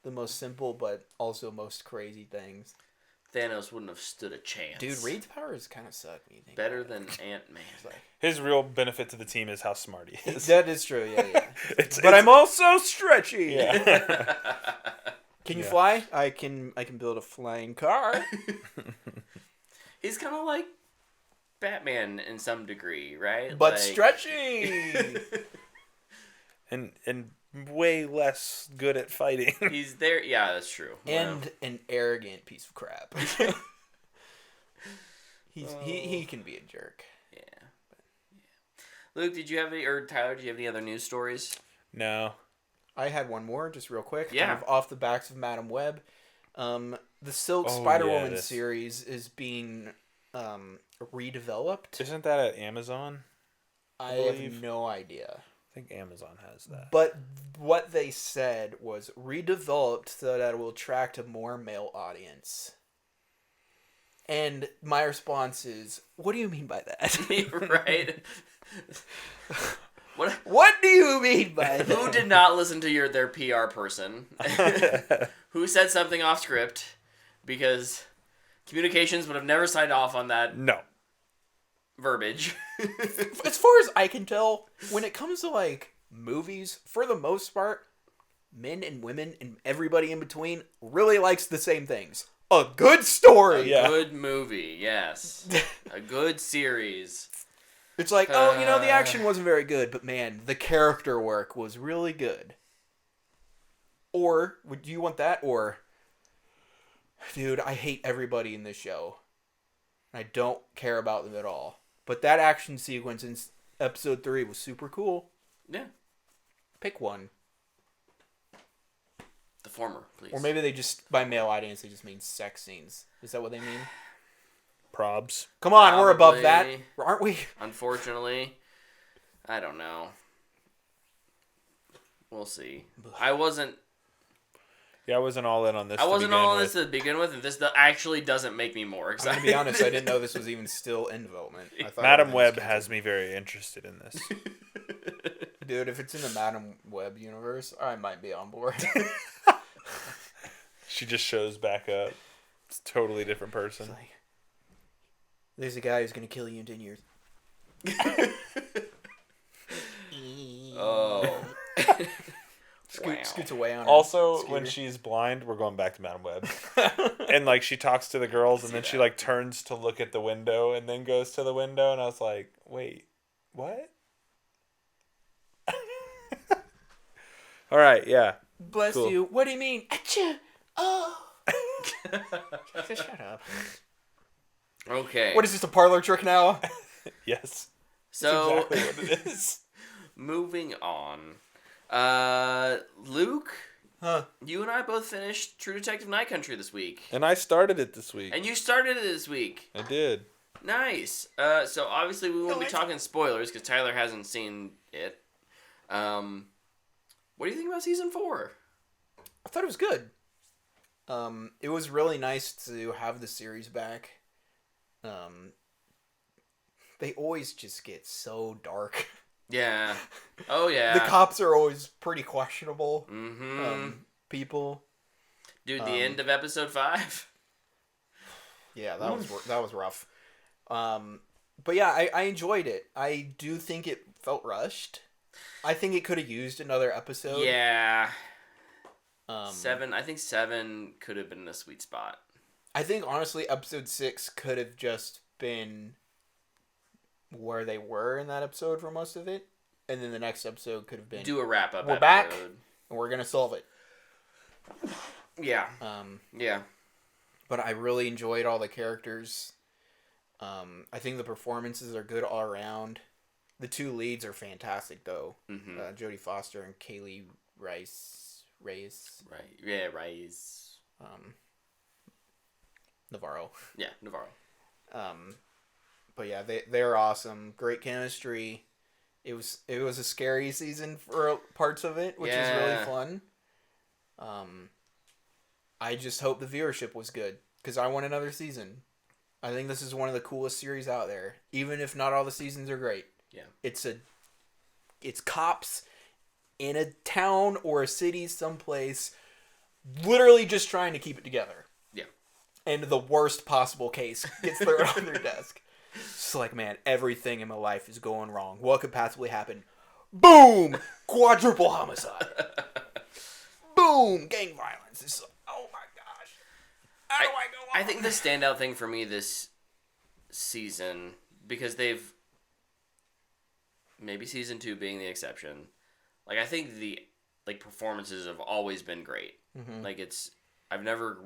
Speaker 3: the most simple but also most crazy things.
Speaker 2: Thanos wouldn't have stood a chance.
Speaker 3: Dude, Reed's powers kind of suck when you think
Speaker 2: better
Speaker 3: about
Speaker 2: than Ant-Man.
Speaker 1: his real benefit to the team is how smart he is.
Speaker 3: That is true, yeah.
Speaker 1: But
Speaker 3: I'm also stretchy.
Speaker 1: Yeah.
Speaker 3: Can you fly? I can build a flying car.
Speaker 2: He's kind of like Batman in some degree, right?
Speaker 3: But
Speaker 2: like...
Speaker 3: stretchy.
Speaker 1: and way less good at fighting.
Speaker 2: He's there. Yeah, that's true.
Speaker 3: And an arrogant piece of crap. He can be a jerk.
Speaker 2: Yeah. Luke, did you have any, or Tyler, did you have any other news stories?
Speaker 1: No.
Speaker 3: I had one more, just real quick.
Speaker 2: Yeah.
Speaker 3: Kind of off the backs of Madam Web. The Silk Spider-Woman series is being redeveloped.
Speaker 1: Isn't that at Amazon?
Speaker 3: I have no idea.
Speaker 1: I think Amazon has that.
Speaker 3: But what they said was redeveloped so that it will attract a more male audience. And my response is, what do you mean by that?
Speaker 2: Right?
Speaker 3: What do you mean by that?
Speaker 2: Who did not listen to their PR person? Who said something off script? Because communications would have never signed off on that verbiage.
Speaker 3: As far as I can tell, when it comes to like movies, for the most part, men and women and everybody in between really likes the same things. A good story.
Speaker 2: A good movie, yes. A good series.
Speaker 3: It's like, the action wasn't very good, but man, the character work was really good. Or, would you want that? Or, dude, I hate everybody in this show. I don't care about them at all. But that action sequence in episode 3 was super cool.
Speaker 2: Yeah.
Speaker 3: Pick one.
Speaker 2: The former, please.
Speaker 3: Or maybe they just, by male audience, they just mean sex scenes. Is that what they mean?
Speaker 1: Probs.
Speaker 3: Come on, we're above that, aren't we?
Speaker 2: Unfortunately. I don't know. We'll see. I wasn't
Speaker 1: all in on this.
Speaker 2: I wasn't all in this to begin with, and this actually doesn't make me more excited.
Speaker 3: I'm gonna be honest, I didn't know this was even still in development. I thought
Speaker 1: Madam Web has me very interested in this.
Speaker 3: Dude, if it's in the Madam Web universe, I might be on board.
Speaker 1: She just shows back up. It's a totally different person.
Speaker 3: It's like, there's a guy who's gonna kill you in 10 years.
Speaker 2: Oh.
Speaker 3: Scoots away on her.
Speaker 1: Also, when she's blind, we're going back to Madam Web. And like she talks to the girls and then she like turns to look at the window and then goes to the window and I was like, wait, what? All right, yeah.
Speaker 3: Bless you. What do you mean? Achoo! Oh. Shut up.
Speaker 2: Okay.
Speaker 3: What is this, a parlor trick now?
Speaker 1: Yes.
Speaker 2: So,
Speaker 1: that's exactly what it is.
Speaker 2: Moving on. Luke,
Speaker 3: Huh.
Speaker 2: You and I both finished True Detective Night Country this week.
Speaker 1: And I started it this week.
Speaker 2: And you started it this week.
Speaker 1: I did.
Speaker 2: Nice. So obviously we won't be talking spoilers because Tyler hasn't seen it. What do you think about season 4?
Speaker 3: I thought it was good. It was really nice to have the series back. They always just get so dark.
Speaker 2: Yeah. Oh yeah.
Speaker 3: The cops are always pretty questionable.
Speaker 2: Mm-hmm.
Speaker 3: People.
Speaker 2: Dude, the end of episode 5.
Speaker 3: Yeah, that was rough. But yeah, I enjoyed it. I do think it felt rushed. I think it could have used another episode.
Speaker 2: Yeah. 7. I think 7 could have been the sweet spot.
Speaker 3: I think honestly, episode 6 could have just been where they were in that episode for most of it, and then the next episode could have been
Speaker 2: Do a wrap up.
Speaker 3: We're back, and we're gonna solve it.
Speaker 2: Yeah. Yeah.
Speaker 3: But I really enjoyed all the characters. I think the performances are good all around. The 2 leads are fantastic, though.
Speaker 2: Mm-hmm.
Speaker 3: Jodie Foster and Kaylee Reyes.
Speaker 2: Right. Yeah, Reyes.
Speaker 3: Navarro.
Speaker 2: Yeah, Navarro.
Speaker 3: But yeah, they're awesome. Great chemistry. It was a scary season for parts of it, which was really fun. I just hope the viewership was good because I want another season. I think this is one of the coolest series out there, even if not all the seasons are great.
Speaker 2: Yeah,
Speaker 3: it's cops in a town or a city someplace, literally just trying to keep it together.
Speaker 2: Yeah,
Speaker 3: and the worst possible case gets thrown on their desk. It's like, man, everything in my life is going wrong. What could possibly happen? Boom! Quadruple homicide. Boom! Gang violence. It's like, oh my gosh. How do I go on?
Speaker 2: I think the standout thing for me this season, because they've, maybe season 2 being the exception, like I think the performances have always been great.
Speaker 3: Mm-hmm.
Speaker 2: Like I've never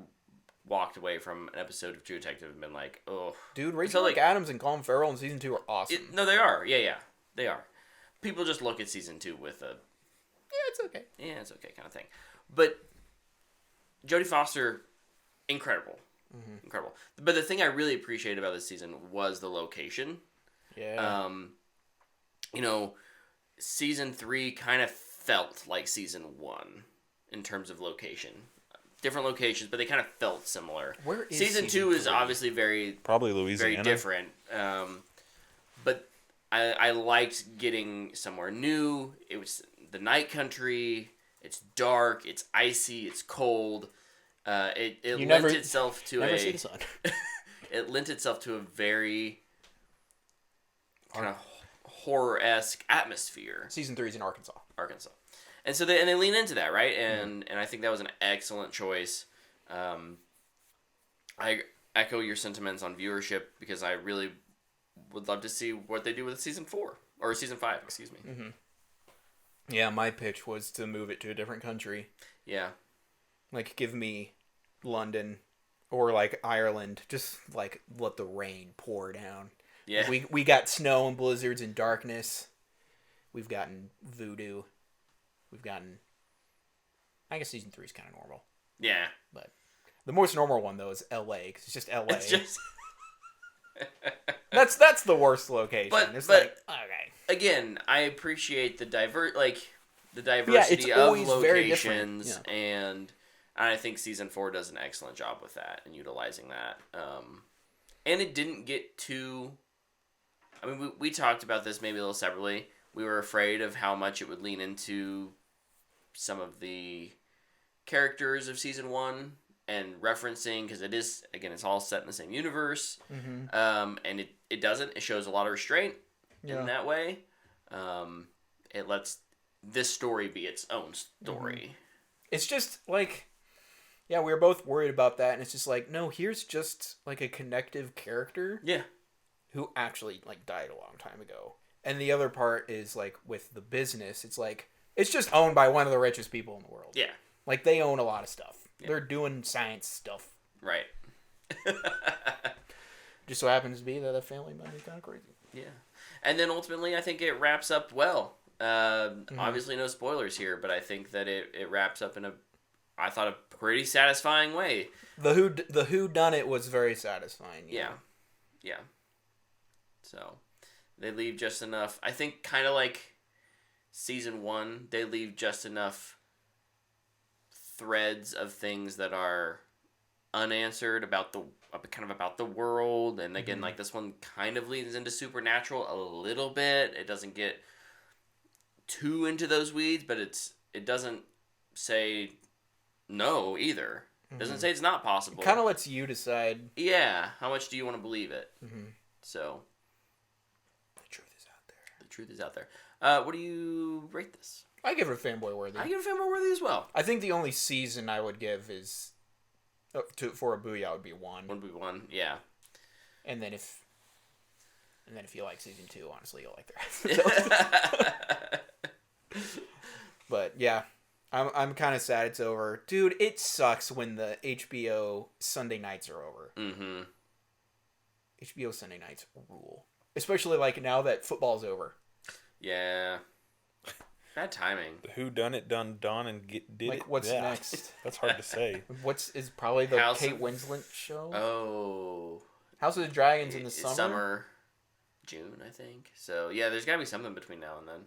Speaker 2: walked away from an episode of True Detective and been like, oh.
Speaker 3: Dude, Rachel McAdams and Colin Farrell in season 2 are awesome.
Speaker 2: No, they are. Yeah, they are. People just look at season 2 with a,
Speaker 3: it's okay.
Speaker 2: yeah, it's okay kind of thing. But Jodie Foster, incredible. Mm-hmm. Incredible. But the thing I really appreciated about this season was the location.
Speaker 3: Yeah.
Speaker 2: Season 3 kind of felt like season 1 in terms of location. Different locations, but they kind of felt similar.
Speaker 3: Where is
Speaker 2: season 2 is obviously
Speaker 1: probably Louisiana.
Speaker 2: Very different. But I liked getting somewhere new. It was the night country. It's dark. It's icy. It's cold. It lent itself to
Speaker 3: never see the sun.
Speaker 2: It lent itself to a very kind of horror-esque atmosphere.
Speaker 3: Season 3 is in Arkansas.
Speaker 2: And so they lean into that, right? And I think that was an excellent choice. I echo your sentiments on viewership because I really would love to see what they do with season 4 or season 5. Excuse me.
Speaker 3: Mm-hmm. Yeah, my pitch was to move it to a different country.
Speaker 2: Yeah,
Speaker 3: like give me London or like Ireland. Just like let the rain pour down.
Speaker 2: Yeah,
Speaker 3: we got snow and blizzards and darkness. We've gotten voodoo. We've gotten. I guess season 3 is kind of normal.
Speaker 2: Yeah,
Speaker 3: but the most normal one though is L.A. because it's just L.A.
Speaker 2: It's just
Speaker 3: that's the worst location.
Speaker 2: But
Speaker 3: like, okay.
Speaker 2: Again, I appreciate the diversity
Speaker 3: it's
Speaker 2: of
Speaker 3: always very
Speaker 2: locations,
Speaker 3: different. Yeah.
Speaker 2: and I think season 4 does an excellent job with that and utilizing that. And it didn't get too. I mean, we talked about this maybe a little separately. We were afraid of how much it would lean into some of the characters of season 1 and referencing, because it is, again, it's all set in the same universe.
Speaker 3: Mm-hmm.
Speaker 2: And it doesn't. It shows a lot of restraint in that way. It lets this story be its own story.
Speaker 3: Mm-hmm. It's just like, yeah, we were both worried about that, and it's just like, no, here's just like a connective character.
Speaker 2: Yeah.
Speaker 3: Who actually like died a long time ago. And the other part is like with the business, it's like it's just owned by one of the richest people in the world.
Speaker 2: Yeah.
Speaker 3: Like they own a lot of stuff.
Speaker 2: Yeah.
Speaker 3: They're doing science stuff.
Speaker 2: Right.
Speaker 3: Just so happens to be that that family member is kind of crazy.
Speaker 2: Yeah. And then ultimately I think it wraps up well. Obviously no spoilers here, but I think that it wraps up in a I thought, a pretty satisfying way.
Speaker 3: The who done it was very satisfying.
Speaker 2: Yeah. So they leave just enough. I think kind of like season 1, they leave just enough threads of things that are unanswered about the world, and again, like this one kind of leans into supernatural a little bit. It doesn't get too into those weeds, but it doesn't say no either. It doesn't say it's not possible.
Speaker 3: It kind of lets you decide.
Speaker 2: Yeah, how much do you want to believe it? So
Speaker 3: The truth is out there.
Speaker 2: the truth is out there. What do you rate this?
Speaker 3: I give it a fanboy worthy.
Speaker 2: I give it fanboy worthy as well.
Speaker 3: I think the only season I would give is for a Booyah would be 1.
Speaker 2: 1v1, yeah.
Speaker 3: And then if you like season 2, honestly, you'll like the rest. But yeah, I'm kind of sad it's over, dude. It sucks when the HBO Sunday nights are over.
Speaker 2: Mm-hmm.
Speaker 3: HBO Sunday nights rule, especially like now that football's over.
Speaker 2: Yeah. Bad timing.
Speaker 1: The who done it done and did
Speaker 3: Like,
Speaker 1: it.
Speaker 3: what's
Speaker 1: Yeah.
Speaker 3: next?
Speaker 1: That's hard to say.
Speaker 3: Is probably the
Speaker 2: House
Speaker 3: Kate
Speaker 2: of-
Speaker 3: Winslet show.
Speaker 2: Oh.
Speaker 3: House of the Dragons in the
Speaker 2: It's
Speaker 3: summer.
Speaker 2: June, I think. So, yeah, there's got to be something between now and then.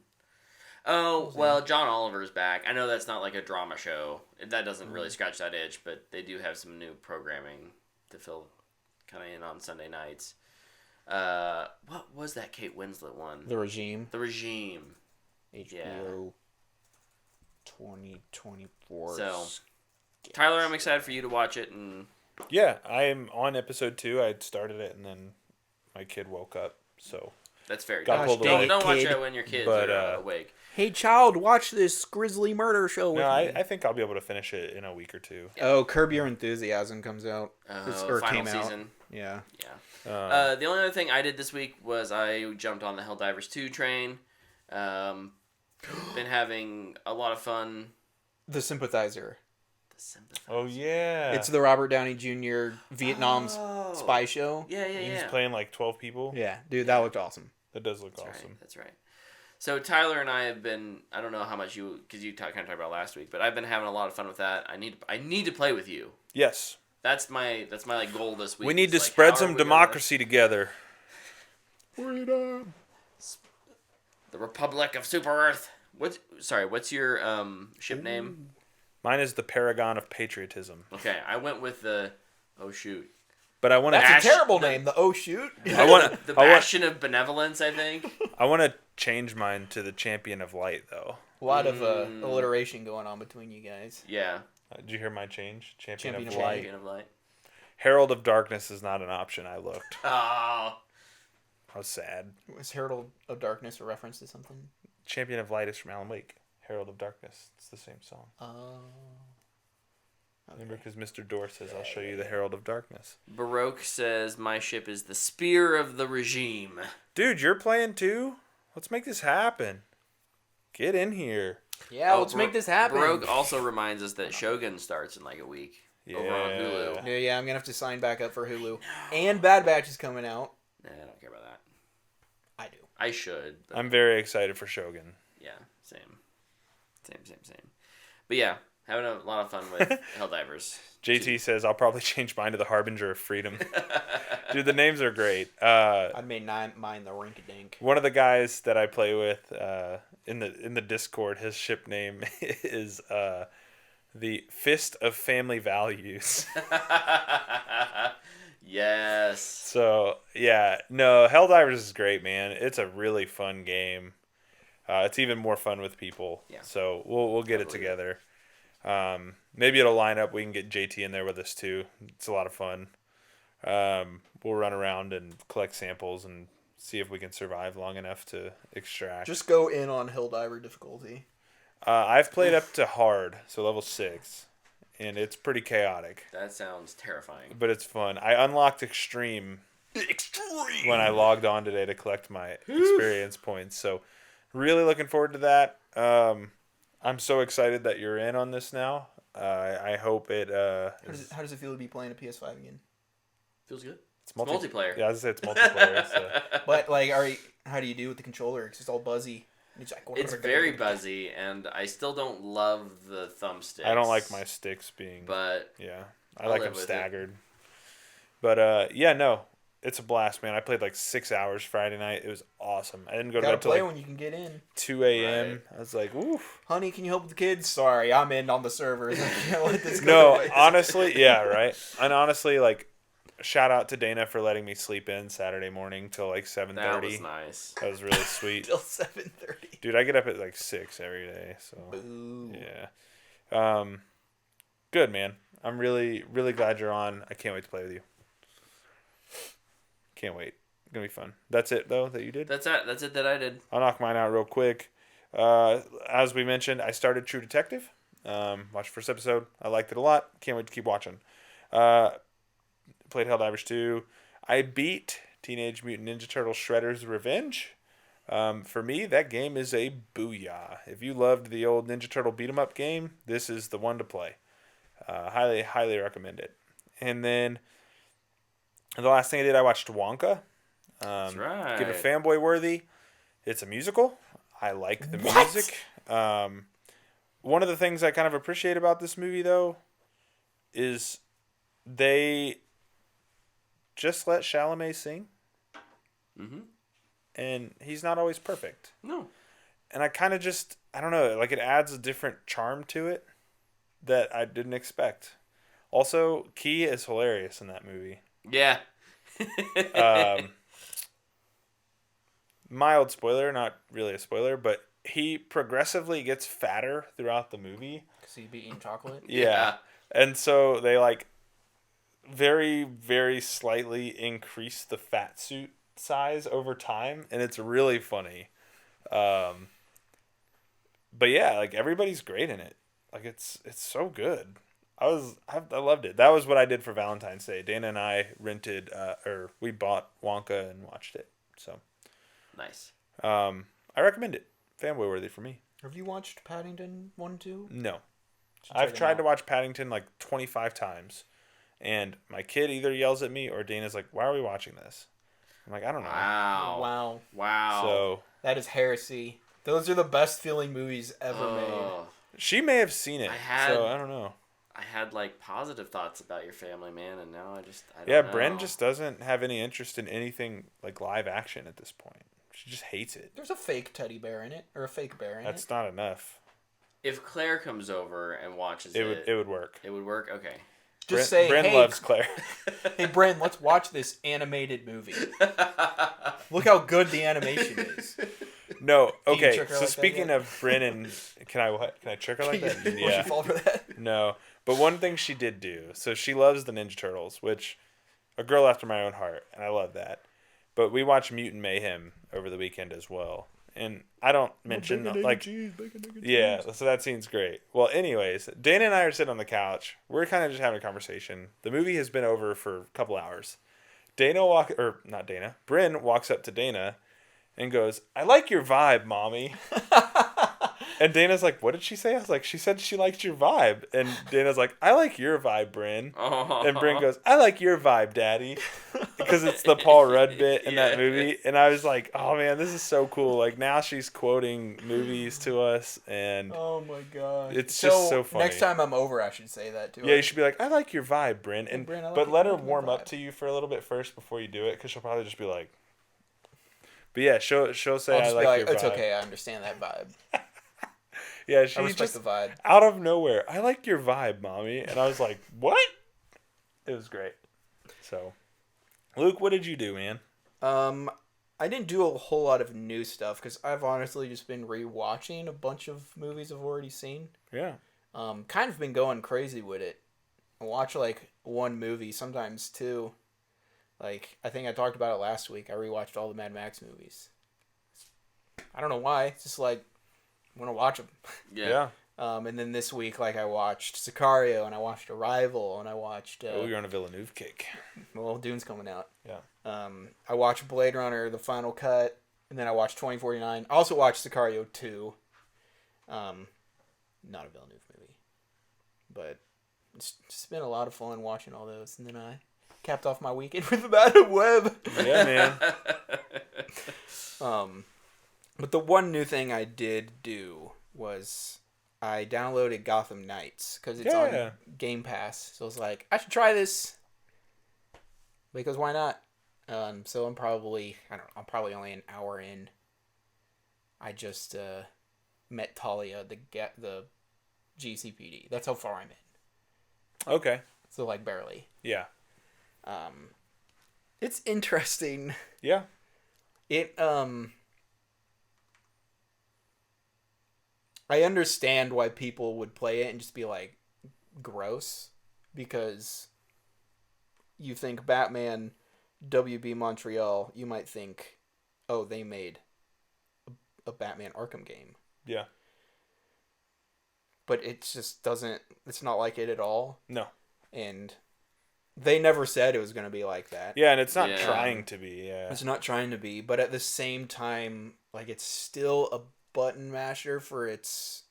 Speaker 2: Oh, well, John Oliver's back. I know that's not like a drama show. That doesn't really scratch that itch, but they do have some new programming to fill kind of in on Sunday nights. What was that Kate Winslet one?
Speaker 3: The Regime.
Speaker 2: The Regime.
Speaker 3: HBO 2024.
Speaker 2: So, Tyler, I'm excited for you to watch it. And
Speaker 1: Yeah, I'm on episode 2. I started it, and then my kid woke up, so
Speaker 2: that's very
Speaker 1: Got
Speaker 2: good.
Speaker 1: pulled
Speaker 3: dang
Speaker 1: away.
Speaker 3: it,
Speaker 2: Don't watch
Speaker 3: kid.
Speaker 2: it when your kids
Speaker 1: But,
Speaker 2: are awake.
Speaker 3: Hey, child, watch this grisly murder show with
Speaker 1: no,
Speaker 3: me.
Speaker 1: I think I'll be able to finish it in a week or 2.
Speaker 3: Oh, Curb Your Enthusiasm comes out. Or
Speaker 2: Final
Speaker 3: came out.
Speaker 2: season.
Speaker 3: Yeah.
Speaker 2: Yeah. The only other thing I did this week was I jumped on the Helldivers 2 train. Been having a lot of fun.
Speaker 3: The Sympathizer.
Speaker 2: The Sympathizer.
Speaker 1: Oh yeah,
Speaker 3: It's the Robert Downey Jr. Vietnam
Speaker 2: Oh.
Speaker 3: spy show.
Speaker 2: Yeah, yeah,
Speaker 1: he's
Speaker 2: yeah.
Speaker 1: playing like 12 people.
Speaker 3: Yeah, dude, that looked awesome.
Speaker 1: That does look
Speaker 2: That's
Speaker 1: awesome.
Speaker 2: right. That's right. So Tyler and I have been. I don't know how much you, because you kind of talked about last week, but I've been having a lot of fun with that. I need to play with you.
Speaker 1: Yes,
Speaker 2: That's my like goal this week.
Speaker 1: we need to
Speaker 2: It's like,
Speaker 1: spread
Speaker 2: how are
Speaker 1: some
Speaker 2: we gonna-
Speaker 1: democracy together.
Speaker 3: Freedom.
Speaker 2: The Republic of Super Earth. What's your ship name?
Speaker 1: Mine is the Paragon of Patriotism,
Speaker 2: Okay, I went with the. Oh shoot.
Speaker 1: but I want
Speaker 3: That's
Speaker 1: to.
Speaker 2: Ash-
Speaker 3: a terrible
Speaker 2: the-
Speaker 3: name. The Oh Shoot.
Speaker 1: I want
Speaker 2: The
Speaker 1: I want.
Speaker 2: Bastion of Benevolence, I think.
Speaker 1: I want to change mine to the Champion of Light, though.
Speaker 3: A lot of alliteration going on between you guys.
Speaker 2: Yeah.
Speaker 1: Did you hear my change? Champion,
Speaker 3: Champion
Speaker 1: of
Speaker 3: of
Speaker 1: Light.
Speaker 2: Champion of Light.
Speaker 1: Herald of Darkness is not an option. I looked.
Speaker 2: Oh.
Speaker 1: I was sad.
Speaker 3: Was Herald of Darkness a reference to something?
Speaker 1: Champion of Light is from Alan Wake. Herald of Darkness. It's the same song.
Speaker 3: Oh.
Speaker 1: Remember, because Mr. Door says, "I'll show you the Herald of Darkness."
Speaker 2: Baroque says, my ship is the Spear of the Regime.
Speaker 1: Dude, you're playing too? Let's make this happen. Get in here.
Speaker 3: Yeah,
Speaker 2: Oh,
Speaker 3: let's make this happen.
Speaker 2: Baroque also reminds us that Shogun starts in like a week. Over on
Speaker 1: Yeah.
Speaker 2: Hulu.
Speaker 3: Yeah, I'm gonna have to sign back up for Hulu. And Bad Batch is coming out.
Speaker 2: Nah, I don't care about that.
Speaker 3: I do.
Speaker 2: I should. But
Speaker 1: I'm very excited for Shogun.
Speaker 2: yeah, same. But yeah, having a lot of fun with Helldivers.
Speaker 1: JT says, I'll probably change mine to the Harbinger of Freedom. Dude, the names are great.
Speaker 3: I made mine the Rink-a-Dink.
Speaker 1: One of the guys that I play with in the Discord, his ship name is the Fist of Family Values.
Speaker 2: Yes.
Speaker 1: So, yeah. No, Helldivers is great, man. It's a really fun game. It's even more fun with people.
Speaker 2: Yeah.
Speaker 1: So we'll get it together. Maybe it'll line up. We can get JT in there with us too. It's a lot of fun. We'll run around and collect samples and see if we can survive long enough to extract.
Speaker 3: Just go in on Helldiver difficulty.
Speaker 1: I've played up to hard, so level 6, and it's pretty chaotic,
Speaker 2: That sounds terrifying.
Speaker 1: but it's fun. I unlocked extreme when I logged on today to collect my experience points. So really looking forward to that. I'm so excited that you're in on this now. I hope it
Speaker 3: How does it feel to be playing a PS5 again?
Speaker 2: Feels good.
Speaker 1: it's
Speaker 2: multiplayer.
Speaker 1: Yeah, I was gonna say it's multiplayer. So.
Speaker 3: But like, how do you do with the controller? It's just all buzzy. He's like,
Speaker 2: It's very buzzy, and I still don't love the thumbsticks.
Speaker 1: I don't like my sticks being.
Speaker 2: But
Speaker 1: yeah, I
Speaker 2: I'll
Speaker 1: like
Speaker 2: live
Speaker 1: them
Speaker 2: with
Speaker 1: staggered. But yeah, no, it's a blast, man. I played like 6 hours Friday night. It was awesome. I didn't go to
Speaker 3: Gotta
Speaker 1: bed till
Speaker 3: play
Speaker 1: like
Speaker 3: when you can get in.
Speaker 1: 2 a.m.
Speaker 2: Right.
Speaker 1: I was like, oof.
Speaker 3: Honey, can you help with the kids? Sorry, I'm in on the servers. I can't let this go.
Speaker 1: No,
Speaker 3: to waste.
Speaker 1: honestly, yeah, right. And honestly, like, shout out to Dana for letting me sleep in Saturday morning till like 7:30.
Speaker 2: that was nice.
Speaker 1: That was really sweet.
Speaker 3: Till 7:30.
Speaker 1: Dude, I get up at like 6 every day, so
Speaker 3: Boo.
Speaker 1: yeah. Good, man. I'm really, really glad you're on. I can't wait to play with you. Can't wait. It's gonna be fun. That's it though that you did.
Speaker 2: That's it that I did.
Speaker 1: I'll knock mine out real quick. As we mentioned, I started True Detective. Watched the first episode. I liked it a lot. Can't wait to keep watching. Played Helldivers 2. I beat Teenage Mutant Ninja Turtles Shredder's Revenge. For me, that game is a booyah. If you loved the old Ninja Turtle beat 'em up game, this is the one to play. Highly, highly recommend it. And then the last thing I did, I watched Wonka.
Speaker 2: That's right.
Speaker 1: Give it fanboy worthy. It's a musical. I like the music. One of the things I kind of appreciate about this movie, though, is they just let Chalamet sing.
Speaker 2: Mm-hmm.
Speaker 1: And he's not always perfect.
Speaker 2: No.
Speaker 1: And I kind of just, I don't know, like it adds a different charm to it that I didn't expect. Also, Key is hilarious in that movie.
Speaker 2: Yeah.
Speaker 1: Mild spoiler, not really a spoiler, but he progressively gets fatter throughout the movie.
Speaker 3: Because he'd be eating chocolate?
Speaker 1: Yeah. And so they like very, very slightly increase the fat suit size over time, and it's really funny. But yeah, like everybody's great in it. Like it's so good. I loved it. That was what I did for Valentine's Day. Dana and I rented we bought Wonka and watched it. So
Speaker 2: Nice.
Speaker 1: I recommend it. Fanboy worthy for me.
Speaker 3: Have you watched Paddington 1, 2?
Speaker 1: No.
Speaker 3: Should
Speaker 1: I've
Speaker 3: check 'em
Speaker 1: tried
Speaker 3: out.
Speaker 1: to watch Paddington like 25 times, and my kid either yells at me or Dana's like, "Why are we watching this?" I'm like, "I don't know."
Speaker 2: Wow.
Speaker 3: Wow.
Speaker 2: Wow.
Speaker 1: So
Speaker 3: That is heresy. Those are the best feeling movies ever made.
Speaker 2: Oh,
Speaker 1: she may have seen it. So I don't know.
Speaker 2: I had like positive thoughts about your family, man, and now I don't
Speaker 1: Yeah,
Speaker 2: know.
Speaker 1: Bren just doesn't have any interest in anything like live action at this point. She just hates it.
Speaker 3: There's a fake teddy bear in it, or a fake bear in
Speaker 1: That's
Speaker 3: it.
Speaker 1: not enough.
Speaker 2: If Claire comes over and watches
Speaker 1: It would work.
Speaker 2: it would work. Okay.
Speaker 3: Just say,
Speaker 1: Bren
Speaker 3: hey,
Speaker 1: loves Claire.
Speaker 3: hey, Bren, let's watch this animated movie. Look how good the animation is.
Speaker 1: No,
Speaker 3: Can you
Speaker 1: okay.
Speaker 3: trick her
Speaker 1: So
Speaker 3: like that
Speaker 1: speaking
Speaker 3: yet?
Speaker 1: of Bren and can I trick her like that?
Speaker 3: Won't
Speaker 1: Yeah.
Speaker 3: you fall for that?
Speaker 1: No, but one thing she did do. So she loves the Ninja Turtles, which a girl after my own heart, and I love that. But we watched Mutant Mayhem over the weekend as well, and I don't mention like yeah. So that scene's great. Well, anyways, Dana and I are sitting on the couch. We're kind of just having a conversation. The movie has been over for a couple hours. Bryn walks up to Dana and goes, "I like your vibe, mommy." And Dana's like, "What did she say?" I was like, "She said she liked your vibe." And Dana's like, "I like your vibe, Bryn."
Speaker 2: Oh.
Speaker 1: And Bryn goes, "I like your vibe, Daddy." Because it's the Paul Rudd bit in that movie. And I was like, oh man, this is so cool. Like now she's quoting movies to us, and
Speaker 3: Oh my god.
Speaker 1: It's just so funny.
Speaker 3: Next time I'm over, I should say that to her.
Speaker 1: yeah, you should be like, "I like your vibe, Bryn." And
Speaker 3: Bryn, I like
Speaker 1: but
Speaker 3: your-
Speaker 1: let
Speaker 3: I
Speaker 1: her
Speaker 3: like your
Speaker 1: warm up
Speaker 3: vibe.
Speaker 1: to you for a little bit first before you do it, because she'll probably just be like. But yeah, she'll say,
Speaker 3: I'll
Speaker 1: "I
Speaker 3: just
Speaker 1: like
Speaker 3: be like,
Speaker 1: your
Speaker 3: it's
Speaker 1: vibe."
Speaker 3: okay, I understand that vibe.
Speaker 1: Yeah,
Speaker 3: I
Speaker 1: she
Speaker 3: respect
Speaker 1: just
Speaker 3: the vibe.
Speaker 1: out of nowhere, "I like your vibe, mommy," and I was like, "What?" It was great. So, Luke, what did you do, man?
Speaker 3: I didn't do a whole lot of new stuff because I've honestly just been rewatching a bunch of movies I've already seen.
Speaker 1: Yeah.
Speaker 3: Kind of been going crazy with it. I watch like one movie, sometimes two. Like, I think I talked about it last week. I rewatched all the Mad Max movies. I don't know why. It's just like, I want to watch them.
Speaker 2: Yeah.
Speaker 3: And then this week, like, I watched Sicario, and I watched Arrival, and I watched...
Speaker 1: You're on a Villeneuve kick.
Speaker 3: well, Dune's coming out.
Speaker 1: Yeah.
Speaker 3: I watched Blade Runner, the final cut, and then I watched 2049. I also watched Sicario 2. Not a Villeneuve movie. But it's just been a lot of fun watching all those. And then I capped off my weekend with The Madam Web.
Speaker 1: Yeah, man.
Speaker 3: But the one new thing I did do was I downloaded Gotham Knights because it's
Speaker 1: Yeah.
Speaker 3: on Game Pass. So I was like, I should try this because why not? So I'm probably only an hour in. I just met Talia, the GCPD. That's how far I'm in.
Speaker 1: Okay.
Speaker 3: So like barely.
Speaker 1: Yeah.
Speaker 3: It's interesting.
Speaker 1: Yeah.
Speaker 3: I understand why people would play it and just be like gross because you think Batman WB Montreal, you might think, oh, they made a Batman Arkham game.
Speaker 1: Yeah.
Speaker 3: But it just doesn't, it's not like it at all.
Speaker 1: No.
Speaker 3: And they never said it was going to be like that.
Speaker 1: Yeah, and it's not
Speaker 2: Yeah.
Speaker 1: trying to be. Yeah.
Speaker 3: It's not trying to be, but at the same time, like it's still a button masher for its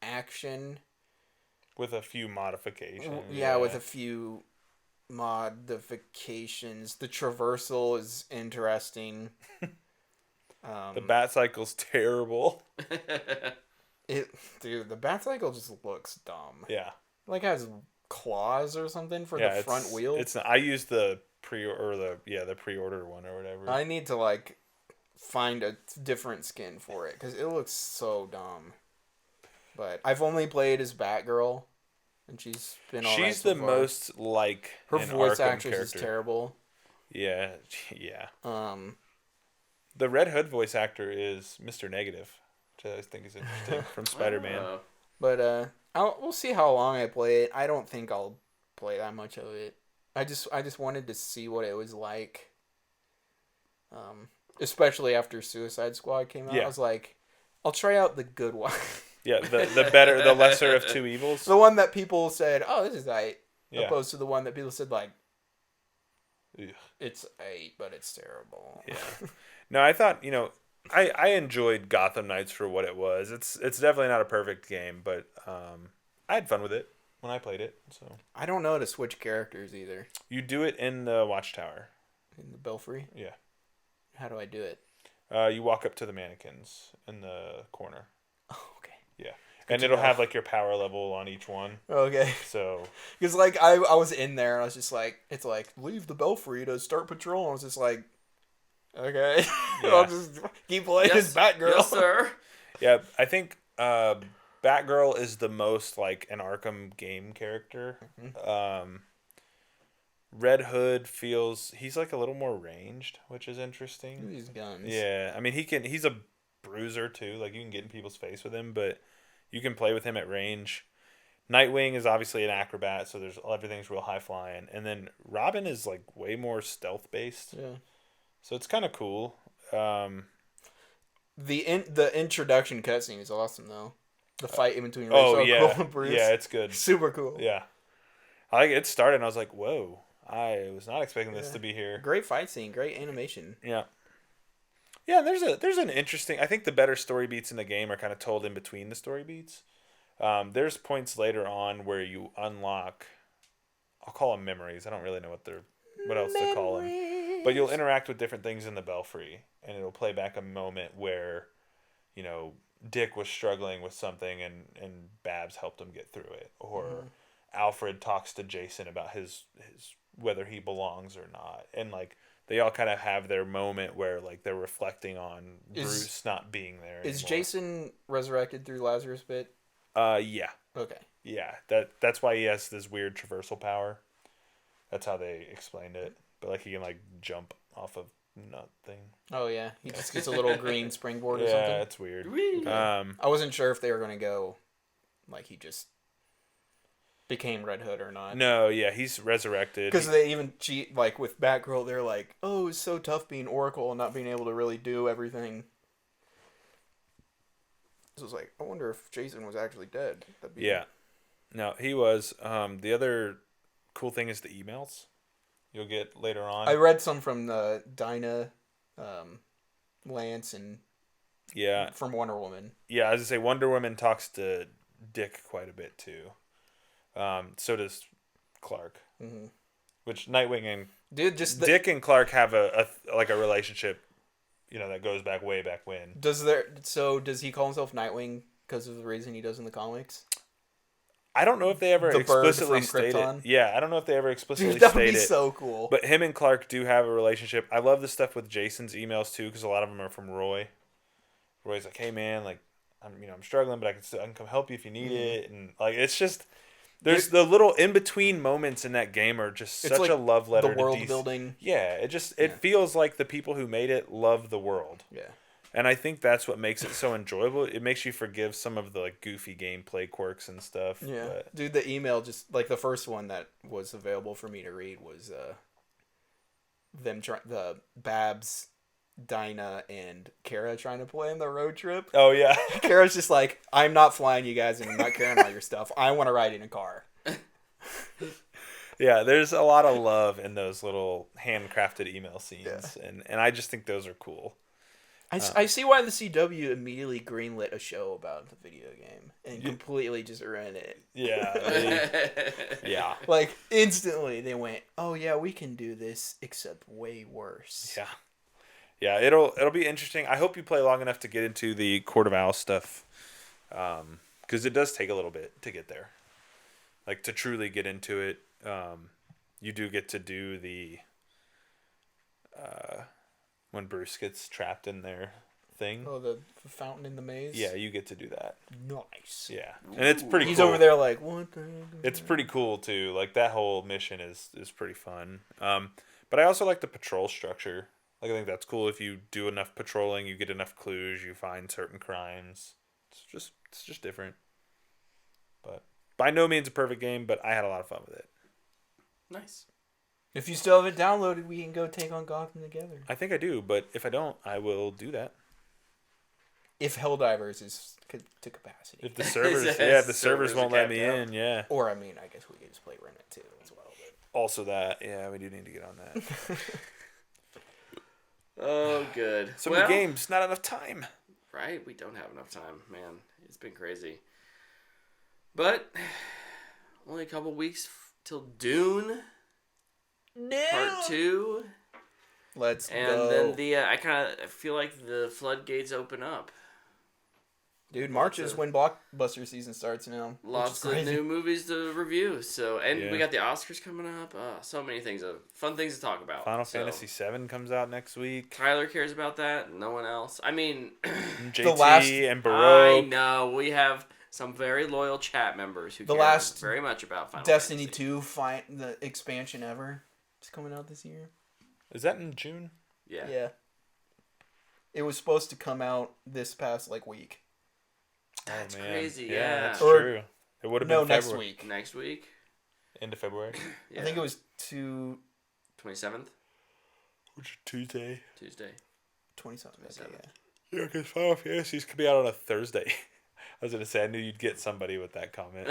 Speaker 3: action.
Speaker 1: With a few modifications.
Speaker 3: Yeah, with a few modifications. The traversal is interesting.
Speaker 1: The bat cycle's terrible.
Speaker 3: The bat cycle just looks dumb.
Speaker 1: Yeah.
Speaker 3: Like it has claws or something for
Speaker 1: Yeah,
Speaker 3: the front wheel.
Speaker 1: It's not, I used the pre-order one or whatever.
Speaker 3: I need to like find a different skin for it because it looks so dumb. But I've only played as Batgirl, and she's been all right
Speaker 1: She's
Speaker 3: so
Speaker 1: the
Speaker 3: far.
Speaker 1: most like
Speaker 3: Her
Speaker 1: an
Speaker 3: voice
Speaker 1: Arkham
Speaker 3: actress
Speaker 1: character.
Speaker 3: is terrible.
Speaker 1: Yeah, yeah.
Speaker 3: Um,
Speaker 1: The Red Hood voice actor is Mr. Negative, which I think is interesting from Spider-Man.
Speaker 2: Oh.
Speaker 3: but we'll see how long I play it. I don't think I'll play that much of it. I just wanted to see what it was like. Especially after Suicide Squad came out,
Speaker 1: Yeah.
Speaker 3: I was like, I'll try out the good one.
Speaker 1: Yeah, the lesser of two evils.
Speaker 3: The one that people said, "Oh, this is aight,"
Speaker 1: Yeah.
Speaker 3: opposed to the one that people said like,
Speaker 1: Ugh.
Speaker 3: "It's aight, but it's terrible."
Speaker 1: Yeah. No, I thought, I enjoyed Gotham Knights for what it was. It's definitely not a perfect game, but I had fun with it when I played it. So
Speaker 3: I don't know how to switch characters either
Speaker 1: you do it in the Watchtower.
Speaker 3: in the Belfry.
Speaker 1: Yeah.
Speaker 3: How do I do it?
Speaker 1: You walk up to the mannequins in the corner.
Speaker 3: Oh, okay.
Speaker 1: Yeah.
Speaker 3: Good
Speaker 1: And
Speaker 3: to
Speaker 1: it'll
Speaker 3: know.
Speaker 1: have like your power level on each one.
Speaker 3: Okay.
Speaker 1: So
Speaker 3: Because like I was in there and I was just like, it's like leave the Belfry to start patrol. And I was just like, okay,
Speaker 1: Yeah.
Speaker 3: I'll just keep playing as Batgirl.
Speaker 2: Yes, sir.
Speaker 1: yeah, I think Batgirl is the most like an Arkham game character. Red Hood he's like a little more ranged, which is interesting.
Speaker 3: These guns.
Speaker 1: Yeah, I mean he's a bruiser too. Like you can get in people's face with him, but you can play with him at range. Nightwing is obviously an acrobat, so everything's real high flying. And then Robin is like way more stealth based,
Speaker 3: Yeah.
Speaker 1: so it's kind of cool.
Speaker 3: The introduction cutscene is awesome though. The fight in between
Speaker 1: Oh
Speaker 3: Rachel
Speaker 1: yeah,
Speaker 3: Cole and Bruce.
Speaker 1: yeah, it's good.
Speaker 3: Super cool.
Speaker 1: Yeah, I like it started, and I was like, whoa, I was not expecting this to be here.
Speaker 3: Great fight scene. Great animation.
Speaker 1: Yeah. Yeah, there's an interesting. I think the better story beats in the game are kind of told in between the story beats. There's points later on where you unlock. I'll call them memories. I don't really know what else to call them. But you'll interact with different things in the Belfry, and it'll play back a moment where, Dick was struggling with something, and Babs helped him get through it, or Alfred talks to Jason about his whether he belongs or not, and like. They all kind of have their moment where like they're reflecting on Bruce not being there
Speaker 3: Is
Speaker 1: anymore.
Speaker 3: Jason resurrected through Lazarus Pit?
Speaker 1: Yeah.
Speaker 3: Okay.
Speaker 1: Yeah. That's why he has this weird traversal power. That's how they explained it. But like he can like jump off of nothing.
Speaker 3: Oh yeah, he just gets a little green springboard or
Speaker 1: Yeah,
Speaker 3: something.
Speaker 1: it's weird.
Speaker 2: Whee!
Speaker 3: I wasn't sure if they were gonna go, like he just became Red Hood or not.
Speaker 1: No, yeah, he's resurrected.
Speaker 3: Because they even cheat, like with Batgirl, they're like, "Oh, it's so tough being Oracle and not being able to really do everything." So it's like, I wonder if Jason was actually dead. That'd be...
Speaker 1: Yeah. No, he was. The other cool thing is the emails you'll get later on.
Speaker 3: I read some from the Dinah, Lance, and
Speaker 1: Yeah.
Speaker 3: from Wonder Woman.
Speaker 1: Yeah, as I say, Wonder Woman talks to Dick quite a bit too. So does Clark.
Speaker 3: Mm-hmm.
Speaker 1: Which Nightwing and
Speaker 3: Dude, just
Speaker 1: Dick and Clark have a relationship that goes back way back when.
Speaker 3: Does he call himself Nightwing because of the reason he does in the comics?
Speaker 1: I don't know if they ever
Speaker 3: The bird
Speaker 1: explicitly
Speaker 3: from
Speaker 1: state
Speaker 3: Krypton?
Speaker 1: it. Yeah, I don't know if they ever explicitly
Speaker 3: Dude, that would
Speaker 1: state
Speaker 3: be
Speaker 1: it.
Speaker 3: so cool.
Speaker 1: But him and Clark do have a relationship. I love the stuff with Jason's emails too, because a lot of them are from Roy. Roy's like, "Hey man, like, I'm struggling, but I can come help you if you need it." And like, it's just there's the little in between moments in that game are just
Speaker 3: It's
Speaker 1: such
Speaker 3: like
Speaker 1: a love letter.
Speaker 3: the world
Speaker 1: to DC.
Speaker 3: building.
Speaker 1: Yeah, it feels like the people who made it love the world.
Speaker 3: Yeah.
Speaker 1: And I think that's what makes it so enjoyable. It makes you forgive some of the like goofy gameplay quirks and stuff.
Speaker 3: Yeah.
Speaker 1: But
Speaker 3: Dude, the email just like the first one that was available for me to read was the Babs, Dinah, and Kara trying to plan the road trip.
Speaker 1: oh yeah,
Speaker 3: Kara's just like, I'm not flying you guys and I'm not carrying all your stuff. I want to ride in a car.
Speaker 1: yeah. There's a lot of love in those little handcrafted email scenes, and I just think those are cool.
Speaker 3: I see why the CW immediately greenlit a show about the video game and completely just ruined it.
Speaker 1: Yeah, yeah,
Speaker 3: Like, instantly they went, oh yeah, we can do this, except way worse.
Speaker 1: yeah, yeah. It'll be interesting. I hope you play long enough to get into the Court of Owls stuff, because it does take a little bit to get there, like to truly get into it. You do get to do the when Bruce gets trapped in their thing.
Speaker 3: Oh, the fountain in the maze?
Speaker 1: Yeah, you get to do that.
Speaker 3: Nice.
Speaker 1: Yeah, and it's pretty
Speaker 3: He's
Speaker 1: cool.
Speaker 3: over there like, what the heck is
Speaker 1: It's
Speaker 3: that?
Speaker 1: pretty cool too. Like that whole mission is pretty fun. But I also like the patrol structure. Like I think that's cool. If you do enough patrolling, you get enough clues, you find certain crimes. It's just different. But by no means a perfect game, but I had a lot of fun with it.
Speaker 2: Nice.
Speaker 3: If you still have it downloaded, we can go take on Gotham together.
Speaker 1: I think I do, but if I don't, I will do that.
Speaker 3: If Helldivers is to capacity.
Speaker 1: If the servers,
Speaker 2: If
Speaker 1: if the
Speaker 2: servers
Speaker 1: servers
Speaker 2: are
Speaker 1: won't let
Speaker 2: capped
Speaker 1: me
Speaker 2: out.
Speaker 1: in, yeah.
Speaker 3: Or, I mean, I guess we could just play Remnant 2 as well. But...
Speaker 1: Also that, yeah, we do need to get on that.
Speaker 2: Oh, good.
Speaker 1: So many games, not enough time.
Speaker 2: Right? We don't have enough time, man. It's been crazy. But only a couple weeks till Dune Part 2.
Speaker 3: Let's
Speaker 2: And
Speaker 3: go.
Speaker 2: then I kind of feel like the floodgates open up.
Speaker 3: Dude, March is when blockbuster season starts now.
Speaker 2: Lots of new movies to review. So, and
Speaker 1: Yeah.
Speaker 2: we got the Oscars coming up. So many things, fun things to talk about.
Speaker 1: Final
Speaker 2: So,
Speaker 1: Fantasy VII comes out next week.
Speaker 2: Tyler cares about that. No one else. I mean,
Speaker 1: JT and
Speaker 2: I
Speaker 1: Baroque.
Speaker 2: know we have some very loyal chat members who
Speaker 3: The
Speaker 2: care
Speaker 3: last
Speaker 2: very much about Final
Speaker 3: Destiny
Speaker 2: Fantasy.
Speaker 3: 2, the expansion ever. It's coming out this year.
Speaker 1: Is that in June?
Speaker 2: Yeah.
Speaker 3: It was supposed to come out this past, week.
Speaker 2: That's
Speaker 1: Oh, man.
Speaker 2: crazy.
Speaker 1: Yeah,
Speaker 2: Yeah.
Speaker 1: that's
Speaker 3: Or-
Speaker 1: true. It would have
Speaker 3: No,
Speaker 1: been
Speaker 3: next
Speaker 1: February.
Speaker 3: week.
Speaker 2: Next week.
Speaker 1: End of February.
Speaker 2: Yeah.
Speaker 3: I think it was
Speaker 2: 27th,
Speaker 1: Which is Tuesday.
Speaker 2: Tuesday.
Speaker 3: 20-something. Okay,
Speaker 2: 27th.
Speaker 3: yeah.
Speaker 1: Yeah, because Final Fantasy's could be out on a Thursday. I was going to say, I knew you'd get somebody with that comment.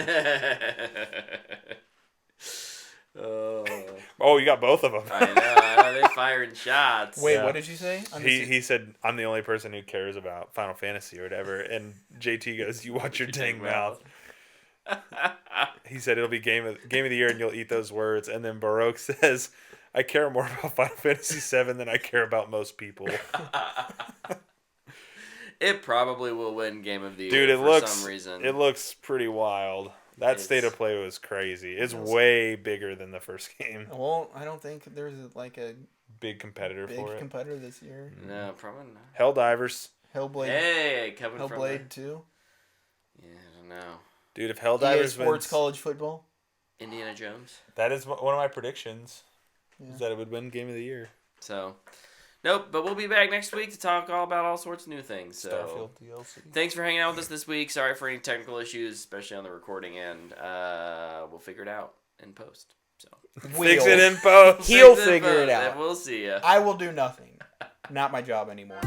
Speaker 1: Oh, you got both of them.
Speaker 2: I know, they firing shots.
Speaker 3: Wait,
Speaker 1: Yeah.
Speaker 3: what did you say?
Speaker 1: He said, I'm the only person who cares about Final Fantasy or whatever. And JT goes, you watch your dang mouth. He said it'll be game of the year and you'll eat those words. And then Baroque says, I care more about Final Fantasy VII than I care about most people.
Speaker 2: It probably will win Game of the Year
Speaker 1: Dude,
Speaker 2: for some reason.
Speaker 1: it looks pretty wild. That state of play was crazy. It's way bigger than the first game.
Speaker 3: Well, I don't think there's a
Speaker 1: Big competitor for
Speaker 3: big
Speaker 1: it.
Speaker 3: competitor this year.
Speaker 2: No, probably not.
Speaker 1: Helldivers.
Speaker 3: Hellblade.
Speaker 2: Hey, coming from
Speaker 3: Hellblade 2.
Speaker 2: Yeah, I don't know.
Speaker 1: Dude, if
Speaker 3: EA
Speaker 1: Helldivers
Speaker 3: Sports
Speaker 1: wins,
Speaker 3: College Football.
Speaker 2: Indiana Jones.
Speaker 1: that is one of my predictions.
Speaker 3: Yeah.
Speaker 1: Is that it would win Game of the Year.
Speaker 2: So, nope. But we'll be back next week to talk all about all sorts of new things. So,
Speaker 1: Starfield DLC.
Speaker 2: thanks for hanging out with us this week. Sorry for any technical issues, especially on the recording end. We'll figure it out in post. So
Speaker 1: Fix it in post.
Speaker 3: He'll
Speaker 2: Fix in
Speaker 3: figure it
Speaker 2: post,
Speaker 3: out.
Speaker 2: and we'll see ya.
Speaker 3: I will do nothing. Not my job anymore.